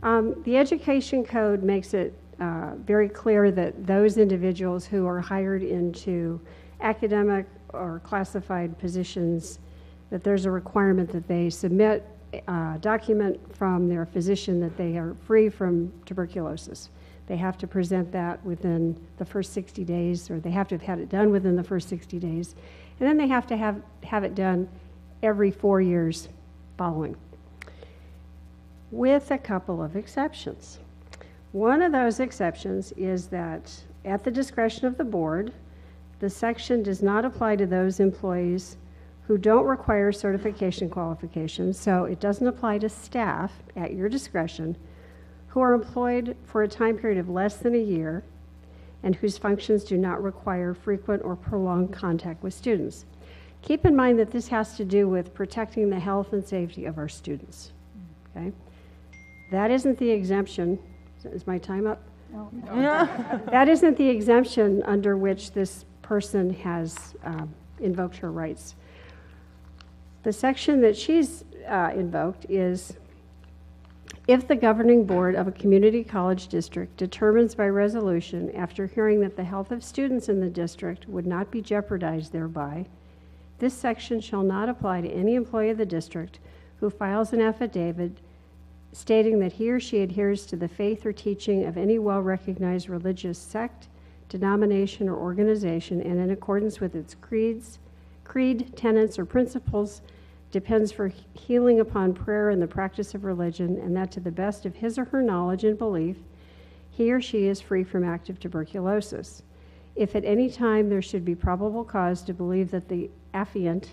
The education code makes it very clear that those individuals who are hired into academic or classified positions, that there's a requirement that they submit a document from their physician that they are free from tuberculosis. They have to present that within the first 60 days, or they have to have had it done within the first 60 days. And then they have to have it done every 4 years following. with a couple of exceptions. One of those exceptions is that at the discretion of the board, the section does not apply to those employees who don't require certification qualifications, so it doesn't apply to staff at your discretion who are employed for a time period of less than a year and whose functions do not require frequent or prolonged contact with students. Keep in mind that this has to do with protecting the health and safety of our students, okay? That isn't the exemption. Is my time up?
No.
That isn't the exemption under which this person has invoked her rights. The section that she's invoked is if the governing board of a community college district determines by resolution after hearing that the health of students in the district would not be jeopardized thereby, this section shall not apply to any employee of the district who files an affidavit stating that he or she adheres to the faith or teaching of any well-recognized religious sect, denomination, or organization, and in accordance with its creed, tenets, or principles, depends for healing upon prayer and the practice of religion, and that to the best of his or her knowledge and belief, he or she is free from active tuberculosis. If at any time there should be probable cause to believe that the affiant,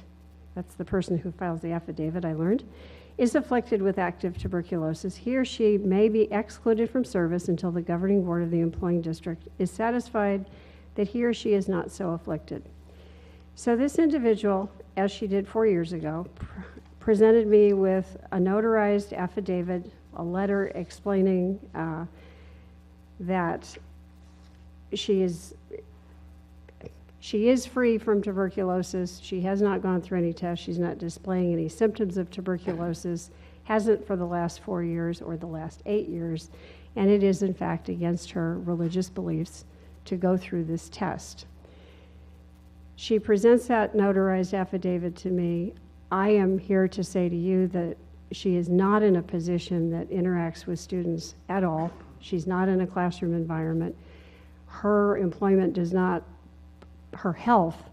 that's the person who files the affidavit, I learned, is afflicted with active tuberculosis, he or she may be excluded from service until the governing board of the employing district is satisfied that he or she is not so afflicted. So this individual, as she did 4 years ago, presented me with a notarized affidavit, a letter explaining that she is free from tuberculosis. She has not gone through any tests. She's not displaying any symptoms of tuberculosis, hasn't for the last 4 years or the last 8 years, and it is in fact against her religious beliefs to go through this test. She presents that notarized affidavit to me. I am here to say to you that she is not in a position that interacts with students at all. She's not in a classroom environment. Her employment does not, her health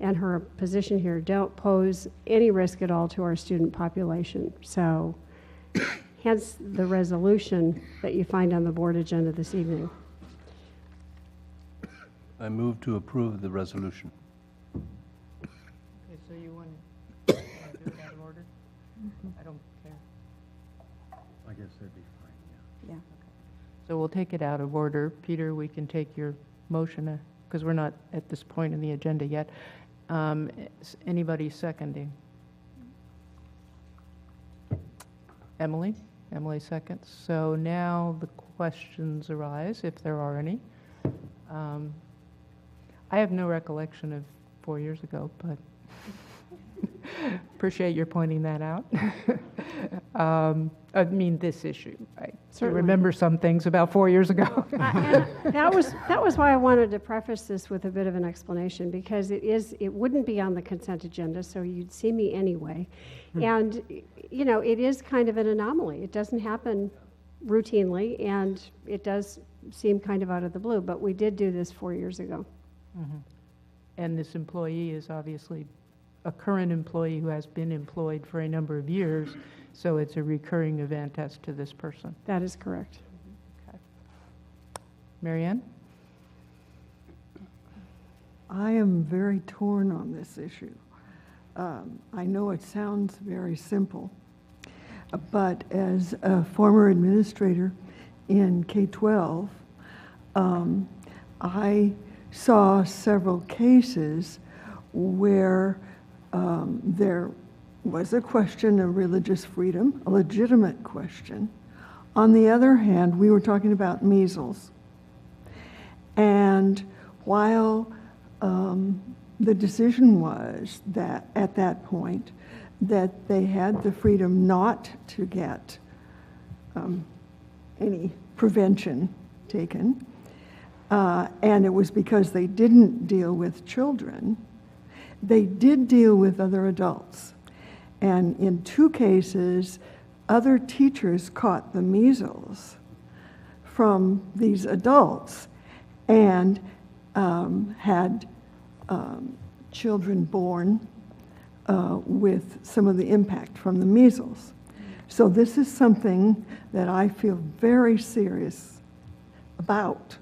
and her position here don't pose any risk at all to our student population. So hence the resolution that you find on the board agenda this evening.
I move to approve the resolution.
Okay, so you want to do it out of order? I don't care.
I guess that'd be fine,
Yeah. So we'll take it out of order. Peter, we can take your motion, because we're not at this point in the agenda yet. Anybody seconding? Emily? Emily seconds. So now the questions arise, if there are any. I have no recollection of 4 years ago, but appreciate your pointing that out. I mean, this issue. I remember some things about 4 years ago.
That was why I wanted to preface this with a bit of an explanation, because it wouldn't be on the consent agenda, so you'd see me anyway. And, you know, it is kind of an anomaly. It doesn't happen routinely, and it does seem kind of out of the blue, but we did do this 4 years ago.
Mm-hmm. And this employee is obviously a current employee who has been employed for a number of years, so it's a recurring event as to this person.
That is correct.
Okay. Marianne?
I am very torn on this issue. I know it sounds very simple, but as a former administrator in K-12, I saw several cases where there was a question of religious freedom, a legitimate question. On the other hand, we were talking about measles. And while the decision was that at that point that they had the freedom not to get any prevention taken, and it was because they didn't deal with children, they did deal with other adults. And in 2 cases, other teachers caught the measles from these adults and had children born with some of the impact from the measles. So this is something that I feel very serious about.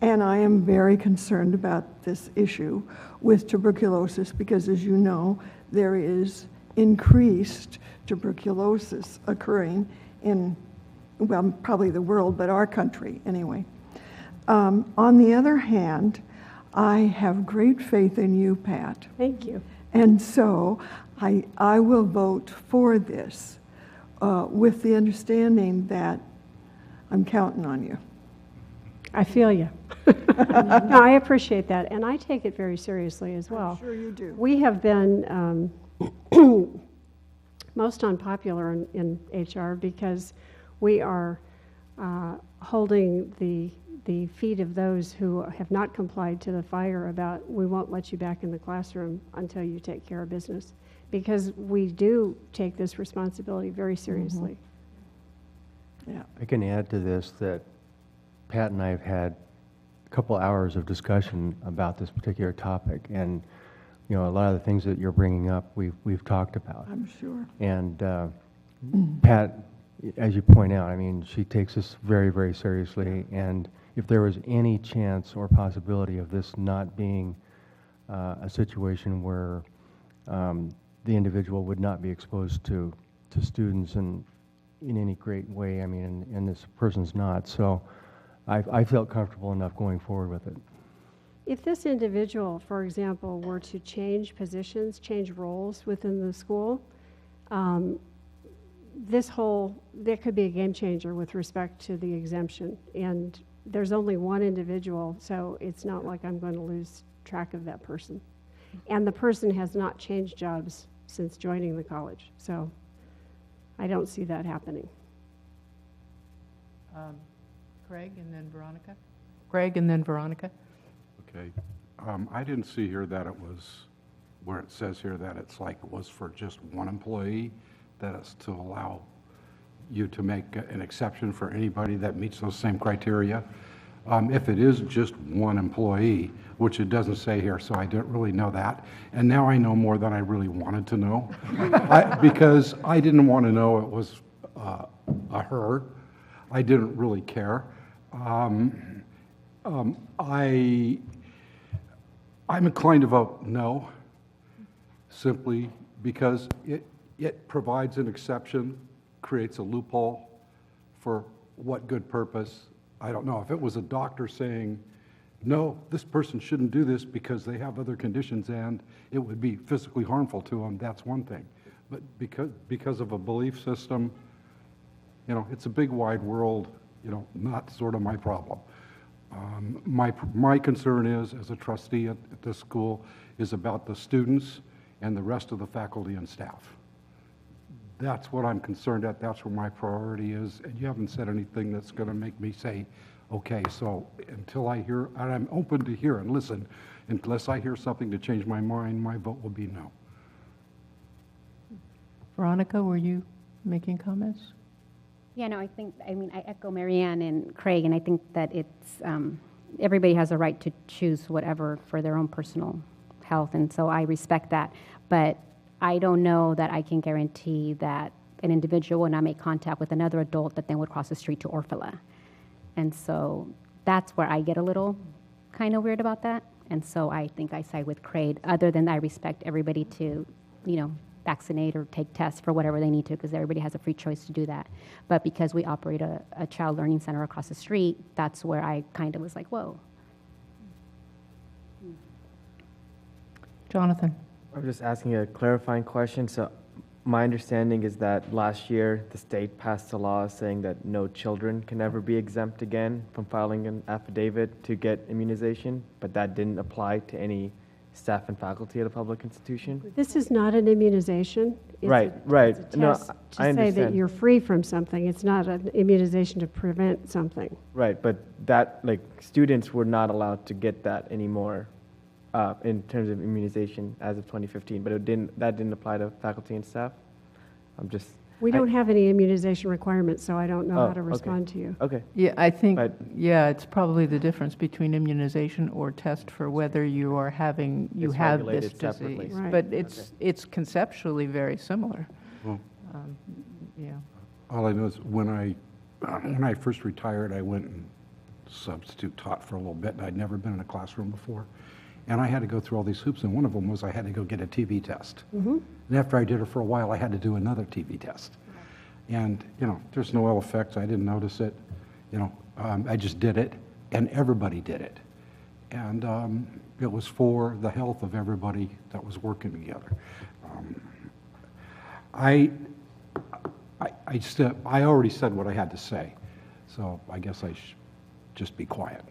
And I am very concerned about this issue with tuberculosis because, as you know, there is increased tuberculosis occurring in, well, probably the world, but our country anyway. On the other hand, I have great faith in you, Pat.
Thank you.
And so I will vote for this with the understanding that I'm counting on you.
I feel you. No, I appreciate that, and I take it very seriously as well.
I'm sure you do.
We have been most unpopular in HR because we are holding the feet of those who have not complied to the fire about we won't let you back in the classroom until you take care of business, because we do take this responsibility very seriously.
Yeah.
I can add to this that Pat and I have had a couple hours of discussion about this particular topic, and you know, a lot of the things that you're bringing up, we've talked about.
I'm sure.
And Pat, as you point out, I mean, she takes this very, very seriously, and if there was any chance or possibility of this not being a situation where the individual would not be exposed to students in any great way, I mean, and this person's not. So I felt comfortable enough going forward with it.
If this individual, for example, were to change positions, change roles within the school, that could be a game changer with respect to the exemption. And there's only one individual, so it's not like I'm going to lose track of that person. And the person has not changed jobs since joining the college, so I don't see that happening.
Craig and then Veronica. Craig and then Veronica.
Okay. I didn't see here that it was, where it says here that it's like it was for just one employee, that it's to allow you to make an exception for anybody that meets those same criteria. If it is just one employee, which it doesn't say here, so I didn't really know that. And now I know more than I really wanted to know, because I didn't want to know it was a her. I didn't really care. I'm inclined to vote no, simply because it provides an exception, creates a loophole for what good purpose. I don't know. If it was a doctor saying, no, this person shouldn't do this because they have other conditions and it would be physically harmful to them, that's one thing. But because of a belief system, you know, it's a big wide world, you know, not sort of my problem. My concern is, as a trustee at this school, is about the students and the rest of the faculty and staff. That's what I'm concerned at. That's where my priority is. And you haven't said anything that's going to make me say, okay, so until I hear, and I'm open to hear and listen, unless I hear something to change my mind, my vote will be no.
Veronica, were you making comments?
Yeah, no, I mean, I echo Marianne and Craig, and I think that it's, everybody has a right to choose whatever for their own personal health, and so I respect that. But I don't know that I can guarantee that an individual will not make contact with another adult that then would cross the street to Orfila. And so that's where I get a little kind of weird about that. And so I think I side with Craig, other than I respect everybody to, you know, vaccinate or take tests for whatever they need to, because everybody has a free choice to do that. But because we operate a child learning center across the street, that's where I kind of was like, whoa.
Jonathan.
I'm just asking a clarifying question. So my understanding is that last year the state passed a law saying that no children can ever be exempt again from filing an affidavit to get immunization, but that didn't apply to any staff and faculty at a public institution?
This is not an immunization. It's
Right.
It's a
No,
test
I
to say that
understand.
you're free from something. It's not an immunization to prevent something.
Right, but that, like, students were not allowed to get that anymore in terms of immunization as of 2015, but that didn't apply to faculty and staff?
We don't have any immunization requirements, so I don't know
Oh,
how to
okay.
respond to you.
Okay.
Yeah, I think,
But-
yeah, it's probably the difference between immunization or test for whether you are having, you
It's
have this
regulated separately.
disease.
Right.
But it's conceptually very similar.
Well,
Yeah.
All I know is when I first retired, I went and substitute taught for a little bit, and I'd never been in a classroom before. And I had to go through all these hoops, and one of them was I had to go get a TB test. And after I did it for a while, I had to do another TB test. And, you know, there's no ill effects. I didn't notice it. You know, I just did it, and everybody did it. And it was for the health of everybody that was working together. I already said what I had to say, so I guess I should just be quiet.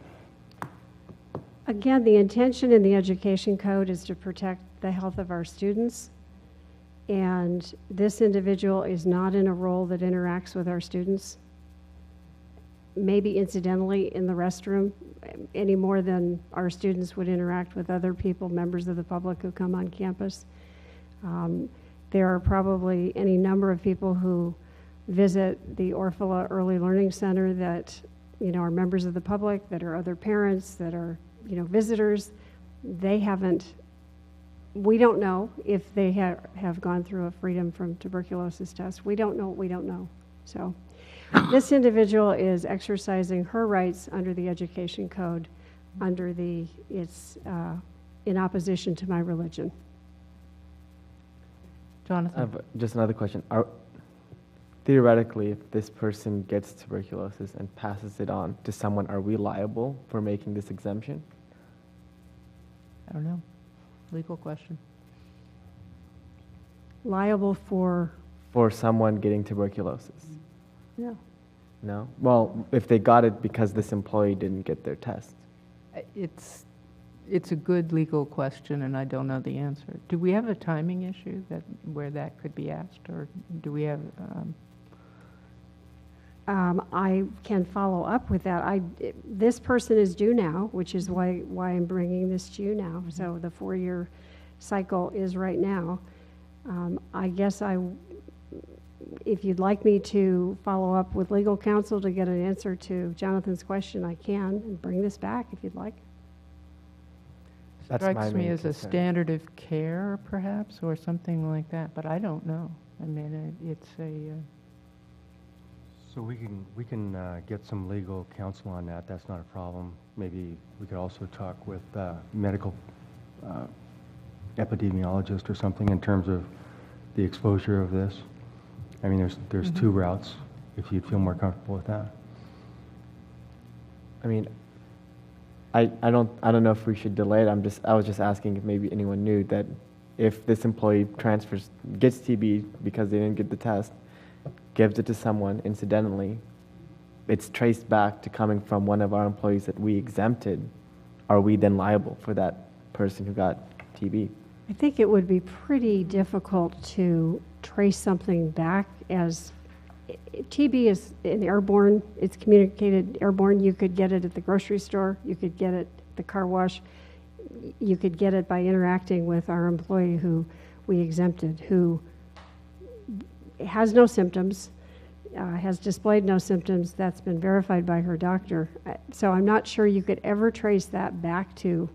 Again, the intention in the education code is to protect the health of our students. And this individual is not in a role that interacts with our students, maybe incidentally in the restroom, any more than our students would interact with other people, members of the public who come on campus. There are probably any number of people who visit the Orfalea Early Learning Center that, you know, are members of the public, that are other parents, that are, you know, visitors. They haven't, we don't know if they have gone through a freedom from tuberculosis test. We don't know what we don't know. So this individual is exercising her rights under the education code, under the, it's in opposition to my religion.
Jonathan?
I have just another question. Theoretically, if this person gets tuberculosis and passes it on to someone, are we liable for making this exemption?
I don't know. Legal question.
Liable for?
For someone getting tuberculosis?
No.
No? Well, if they got it because this employee didn't get their test.
It's a good legal question, and I don't know the answer. Do we have a timing issue where that could be asked, or do we have?
I can follow up with that. This person is due now, which is why I'm bringing this to you now. So the 4-year cycle is right now. I guess if you'd like me to follow up with legal counsel to get an answer to Jonathan's question, I can, and bring this back if you'd like.
Strikes me as a standard of care, perhaps, or something like that, but I don't know. I mean, it's a...
So we can get some legal counsel on that. That's not a problem. Maybe we could also talk with medical epidemiologist or something in terms of the exposure of this. I mean, there's two routes, if you'd feel more comfortable with that.
I mean, I don't know if we should delay it. I was just asking if maybe anyone knew that if this employee gets TB because they didn't get the test, gives it to someone incidentally, it's traced back to coming from one of our employees that we exempted, are we then liable for that person who got TB?
I think it would be pretty difficult to trace something back, as TB is an airborne, it's communicated airborne. You could get it at the grocery store, you could get it at the car wash, you could get it by interacting with our employee who we exempted, who has no symptoms, has displayed no symptoms. That's been verified by her doctor. So I'm not sure you could ever trace that back to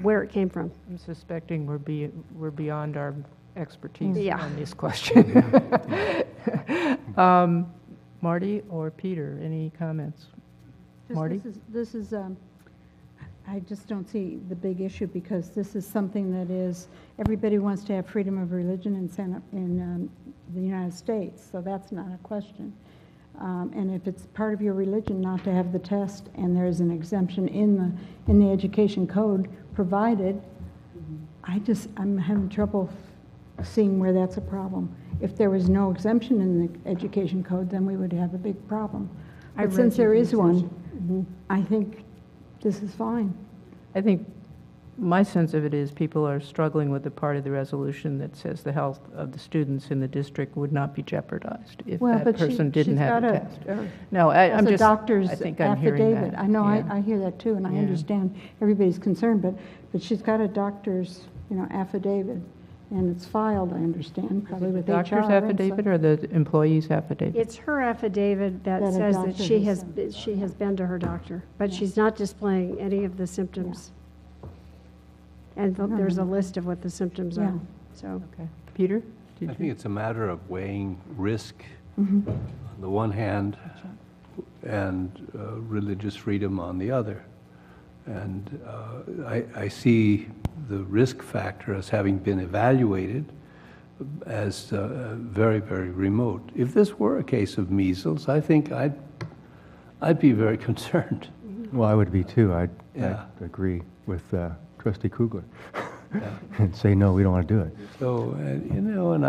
where it came from.
I'm suspecting we're beyond our expertise
Yeah.
on this question. Marty or Peter, any comments? Marty?
This is I just don't see the big issue, because this is something that is, everybody wants to have freedom of religion in the United States, so that's not a question. And if it's part of your religion not to have the test, and there's an exemption in the education code provided, I'm having trouble seeing where that's a problem. If there was no exemption in the education code, then we would have a big problem. But since there is one, I think this is fine.
I think my sense of it is people are struggling with the part of the resolution that says the health of the students in the district would not be jeopardized if that person didn't have a test. No, I'm just,
doctor's
I think I'm hearing
affidavit.
that.
I know,
Yeah.
I hear that too, and I
Yeah.
understand everybody's concern, but she's got a doctor's, affidavit, and it's filed, I understand, probably with HR.
Doctor's affidavit or the employee's affidavit?
It's her affidavit that
That a
says that
doctor
she has been to her doctor, but she's not displaying any of the symptoms. And there's a list of what the symptoms are, so.
Okay. Peter?
I think it's a matter of weighing risk
Mhm.
on the one hand and religious freedom on the other. And I see the risk factor as having been evaluated as very, very remote. If this were a case of measles, I think I'd be very concerned.
Well, I would be too. I'd
Yeah.
agree with Trustee Kugler and say, no, we don't want to do it.
So, and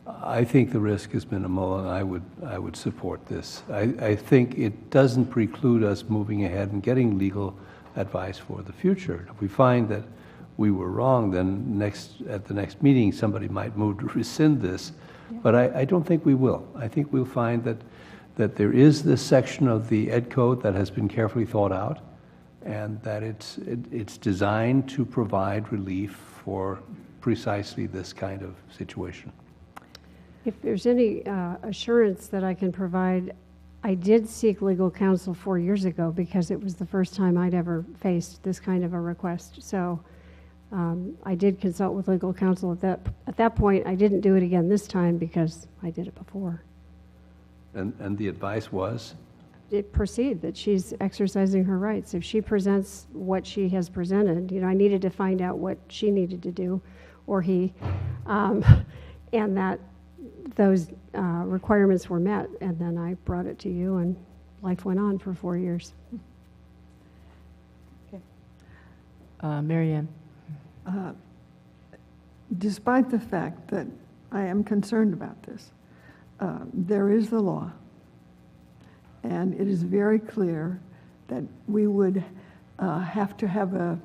I think the risk is minimal, and I would support this. I think it doesn't preclude us moving ahead and getting legal advice for the future. If we find that we were wrong, then at the next meeting, somebody might move to rescind this. Yeah. But I don't think we will. I think we'll find that there is this section of the Ed Code that has been carefully thought out, and that it's designed to provide relief for precisely this kind of situation.
If there's any assurance that I can provide, I did seek legal counsel 4 years ago because it was the first time I'd ever faced this kind of a request. So I did consult with legal counsel at that point. I didn't do it again this time because I did it before.
And the advice was?
Proceed, that she's exercising her rights. If she presents what she has presented, I needed to find out what she needed to do, or he, and that those requirements were met, and then I brought it to you, and life went on for 4 years.
Okay. Mary Ann.
Despite the fact that I am concerned about this, there is the law, and it is very clear that we would have to have a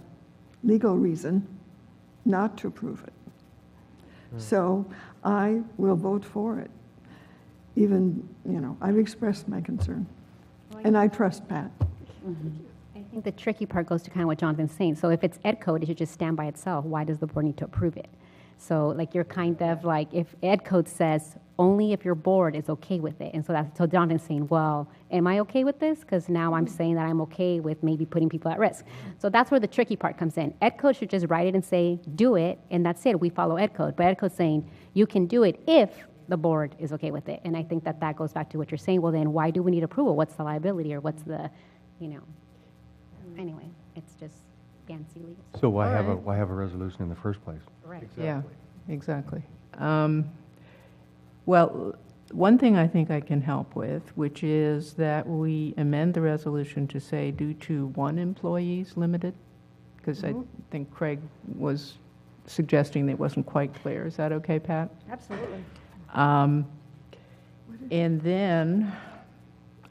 legal reason not to approve it. So I will vote for it. Even, I've expressed my concern, and I trust Pat.
I think the tricky part goes to kind of what Jonathan's saying. So if it's Ed Code, it should just stand by itself. Why does the board need to approve it? So you're kind of like, if Ed Code says only if your board is okay with it. And so Jonathan's saying, well, am I okay with this? Because now I'm saying that I'm okay with maybe putting people at risk. So that's where the tricky part comes in. Ed Code should just write it and say, do it, and that's it. We follow Ed Code. But Ed Code's saying, you can do it if the board is okay with it. And I think that goes back to what you're saying. Well, then why do we need approval? What's the liability, or what's the, Anyway, it's just fancy legal.
So why have a resolution in the first place?
Right.
Exactly. Yeah, exactly. Well, one thing I think I can help with, which is that we amend the resolution to say due to one employee's limited, because I think Craig was suggesting that it wasn't quite clear. Is that okay, Pat?
Absolutely.
And then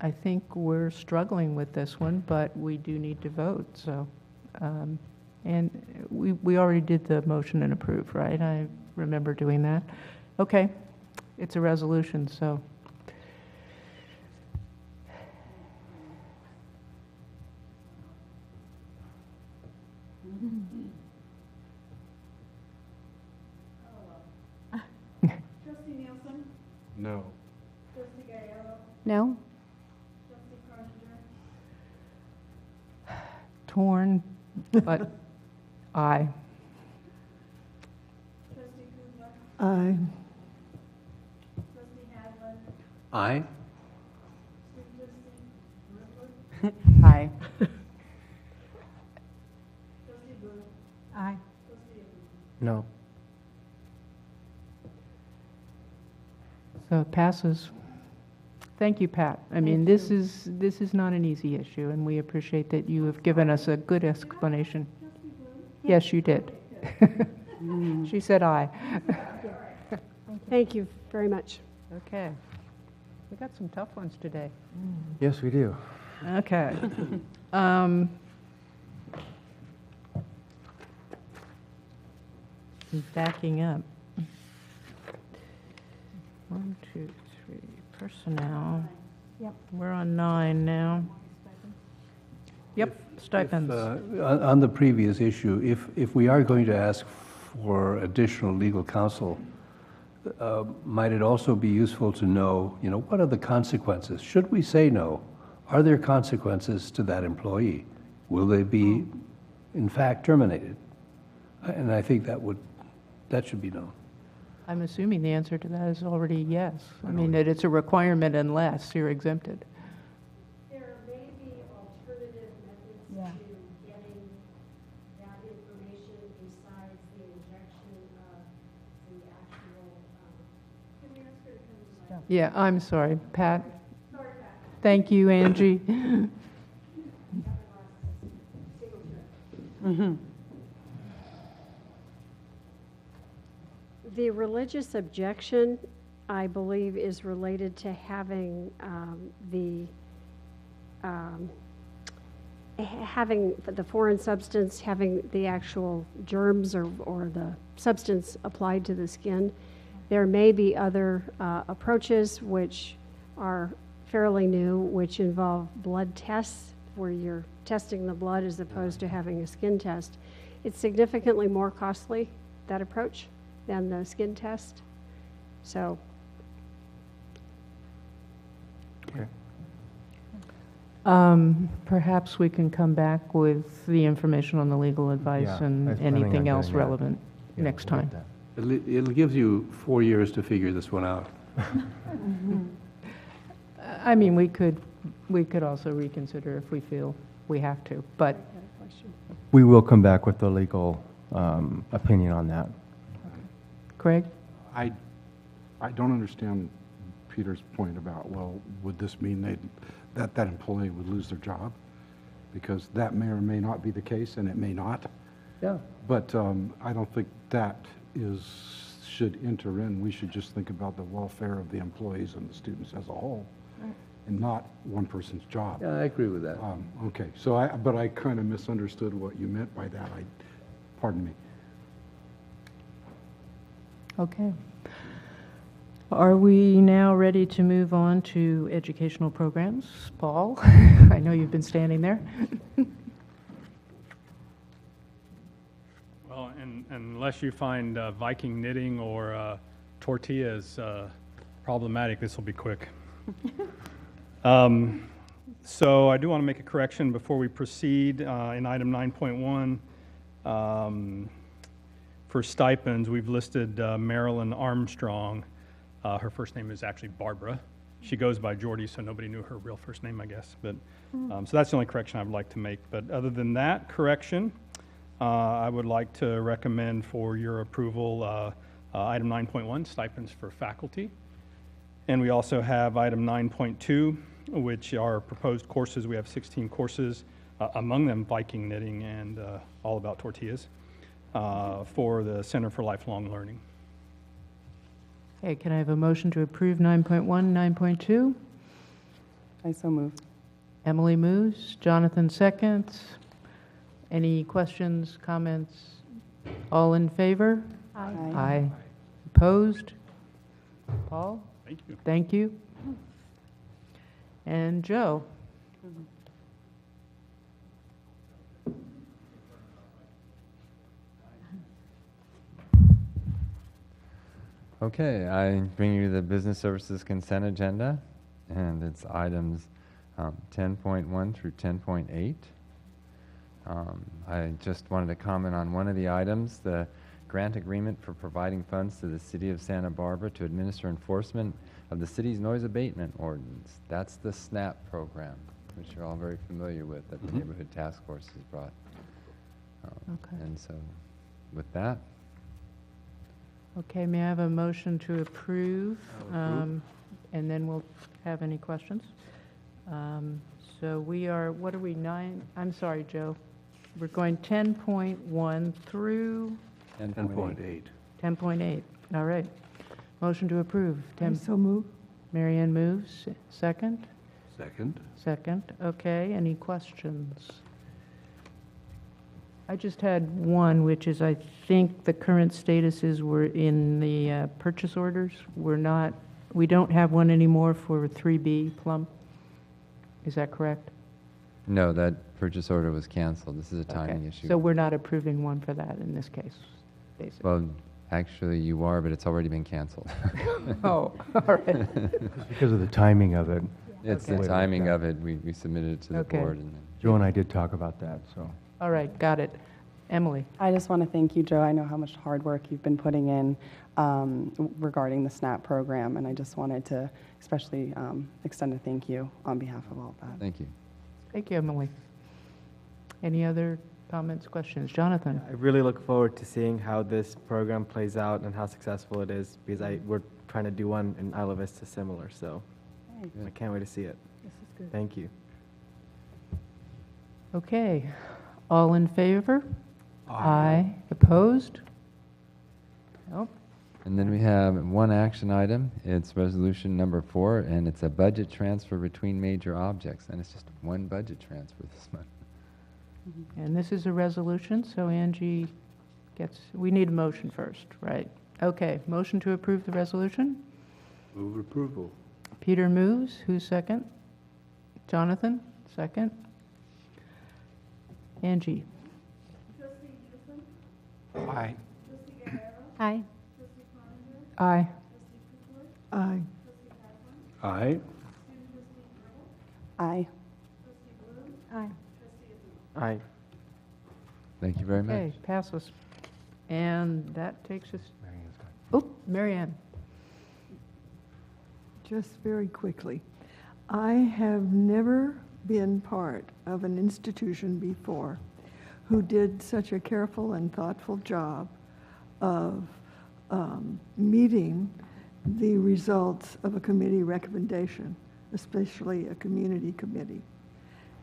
I think we're struggling with this one, but we do need to vote. So, and we already did the motion and approve, right? I remember doing that. Okay, it's a resolution, so.
Trustee Nielsen?
No.
Trustee Gallardo?
No?
Trustee Croninger?
Torn, but aye.
Trustee Kuzma?
Aye.
Trustee Hadland?
Aye.
Aye.
Trustee Booth?
Aye.
Trustee Abrams?
No.
So it passes. Thank you, Pat. I mean, this is not an easy issue, and we appreciate that you have given us a good explanation. Yes, you did. She said aye.
Thank you very much.
Okay. We got some tough ones today.
Yes, we do.
Okay. Backing up. 1, 2, 3, personnel.
Yep.
We're on 9 now. Yep, stipends.
On the previous issue, if we are going to ask for additional legal counsel, might it also be useful to know, what are the consequences? Should we say no? Are there consequences to that employee? Will they be, in fact, terminated? And I think that should be known.
I'm assuming the answer to that is already yes. I mean, that it's a requirement unless you're exempted.
There may be alternative methods to getting that information besides the injection of the actual, can we ask her to come to the
Yeah, I'm sorry, Pat.
Sorry, Pat.
Thank you, Angie.
The religious objection, I believe, is related to having having the foreign substance, having the actual germs or the substance applied to the skin. There may be other approaches which are fairly new, which involve blood tests, where you're testing the blood as opposed to having a skin test. It's significantly more costly, that approach, than the skin test. So,
Perhaps we can come back with the information on the legal advice
Yeah, I
and
was planning on
anything else
doing that.
relevant
Yeah,
next
we'll
time.
get
It'll give you 4 years to figure this one out.
I mean, we could also reconsider if we feel we have to, but
We will come back with the legal opinion on that.
Craig?
I don't understand Peter's point about, well, would this mean that employee would lose their job? Because that may or may not be the case, and it may not.
Yeah.
But I don't think that should enter in. We should just think about the welfare of the employees and the students as a whole, and not one person's job.
Yeah, I agree with that.
Okay, so but I kind of misunderstood what you meant by that. Pardon me.
Okay. Are we now ready to move on to educational programs? Paul, I know you've been standing there.
Well, and unless you find Viking knitting or tortillas problematic, this will be quick. So I do want to make a correction before we proceed in item 9.1. For stipends, we've listed Marilyn Armstrong. Her first name is actually Barbara. She goes by Jordy, so nobody knew her real first name, I guess. But so that's the only correction I would like to make. But other than that correction, I would like to recommend for your approval item 9.1, stipends for faculty. And we also have item 9.2, which are proposed courses. We have 16 courses, among them Viking knitting and all about tortillas, for the Center for Lifelong Learning.
Okay, can I have a motion to approve 9.1, 9.2?
I so move.
Emily moves, Jonathan seconds. Any questions, comments? All in favor?
Aye.
Aye. Opposed? Paul?
Thank you.
Thank you. And Joe?
Okay, I bring you the Business Services Consent Agenda, and it's items 10.1 through 10.8. I just wanted to comment on one of the items, the grant agreement for providing funds to the City of Santa Barbara to administer enforcement of the city's noise abatement ordinance. That's the SNAP program, which you're all very familiar with, that the Neighborhood Task Force has brought.
Okay.
And so, with that,
Okay, may I have a motion to approve? And then we'll have any questions. So we are, what are we, 9? I'm sorry, Joe. We're going 10.1 through
10.8.
10.8. All right. Motion to approve.
I so move.
Mary Ann moves. Second?
Second.
Second. Okay, any questions? I just had one, which is I think the current status is we're in the purchase orders. We don't have one anymore for 3B Plum. Is that correct?
no, that purchase order was canceled. This is a timing
Okay.
issue.
So we're not approving one for that in this case, basically.
Well, actually, you are, but it's already been canceled.
Oh, all right.
Because of the timing of it.
It's
Okay.
the timing of it. We submitted it to the
Okay.
board. And
Joe and I did talk about that, so.
All right, got it. Emily.
I just want to thank you, Joe. I know how much hard work you've been putting in regarding the SNAP program, and I just wanted to especially extend a thank you on behalf of all of that.
Thank you.
Thank you, Emily. Any other comments, questions? Jonathan?
I really look forward to seeing how this program plays out and how successful it is, because we're trying to do one in Isla Vista similar, so I can't wait to see it.
This is good.
Thank you.
Okay. All in favor? Aye. Opposed? Nope.
And then we have one action item. It's resolution number 4, and it's a budget transfer between major objects. And it's just one budget transfer this month.
And this is a resolution, so Angie gets, we need a motion first, right? Okay, motion to approve the resolution?
Move approval.
Peter moves. Who's second? Jonathan, second. Angie?
Trustee Giuseppe?
Aye.
Trustee Guerrero?
Aye.
Trustee Croninger?
Aye.
Trustee Kuzma?
Aye.
Trustee Kaplan?
Aye.
Student trustee Gribble?
Aye.
Trustee Bloom?
Aye.
Trustee Abu?
Aye.
Thank you very much.
Okay, passes. And that takes us, oh, Mary Ann.
Just very quickly, I have never been part of an institution before who did such a careful and thoughtful job of meeting the results of a committee recommendation, especially a community committee.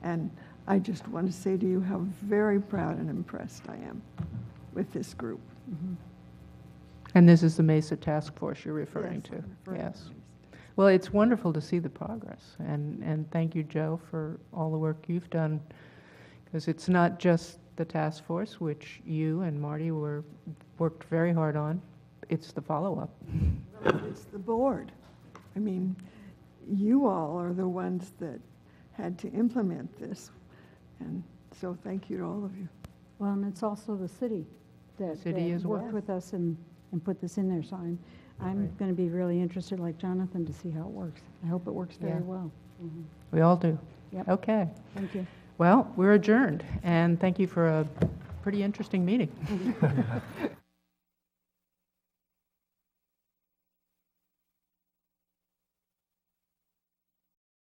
And I just want to say to you how very proud and impressed I am with this group.
And this is the Mesa Task Force you're referring
Yes,
to?
I'm referring to
Yes.
Mesa.
Well, it's wonderful to see the progress, and thank you, Joe, for all the work you've done, because it's not just the task force, which you and Marty worked very hard on, it's the follow-up.
It's the board. I mean, you all are the ones that had to implement this, and so thank you to all of you.
Well, and it's also the city that
City as well.
worked with us and put this in there, so I'm going to be really interested, like Jonathan, to see how it works. I hope it works very
Yeah.
well.
We all do.
Yep.
Okay.
Thank you.
Well, we're adjourned, and thank you for a pretty interesting meeting.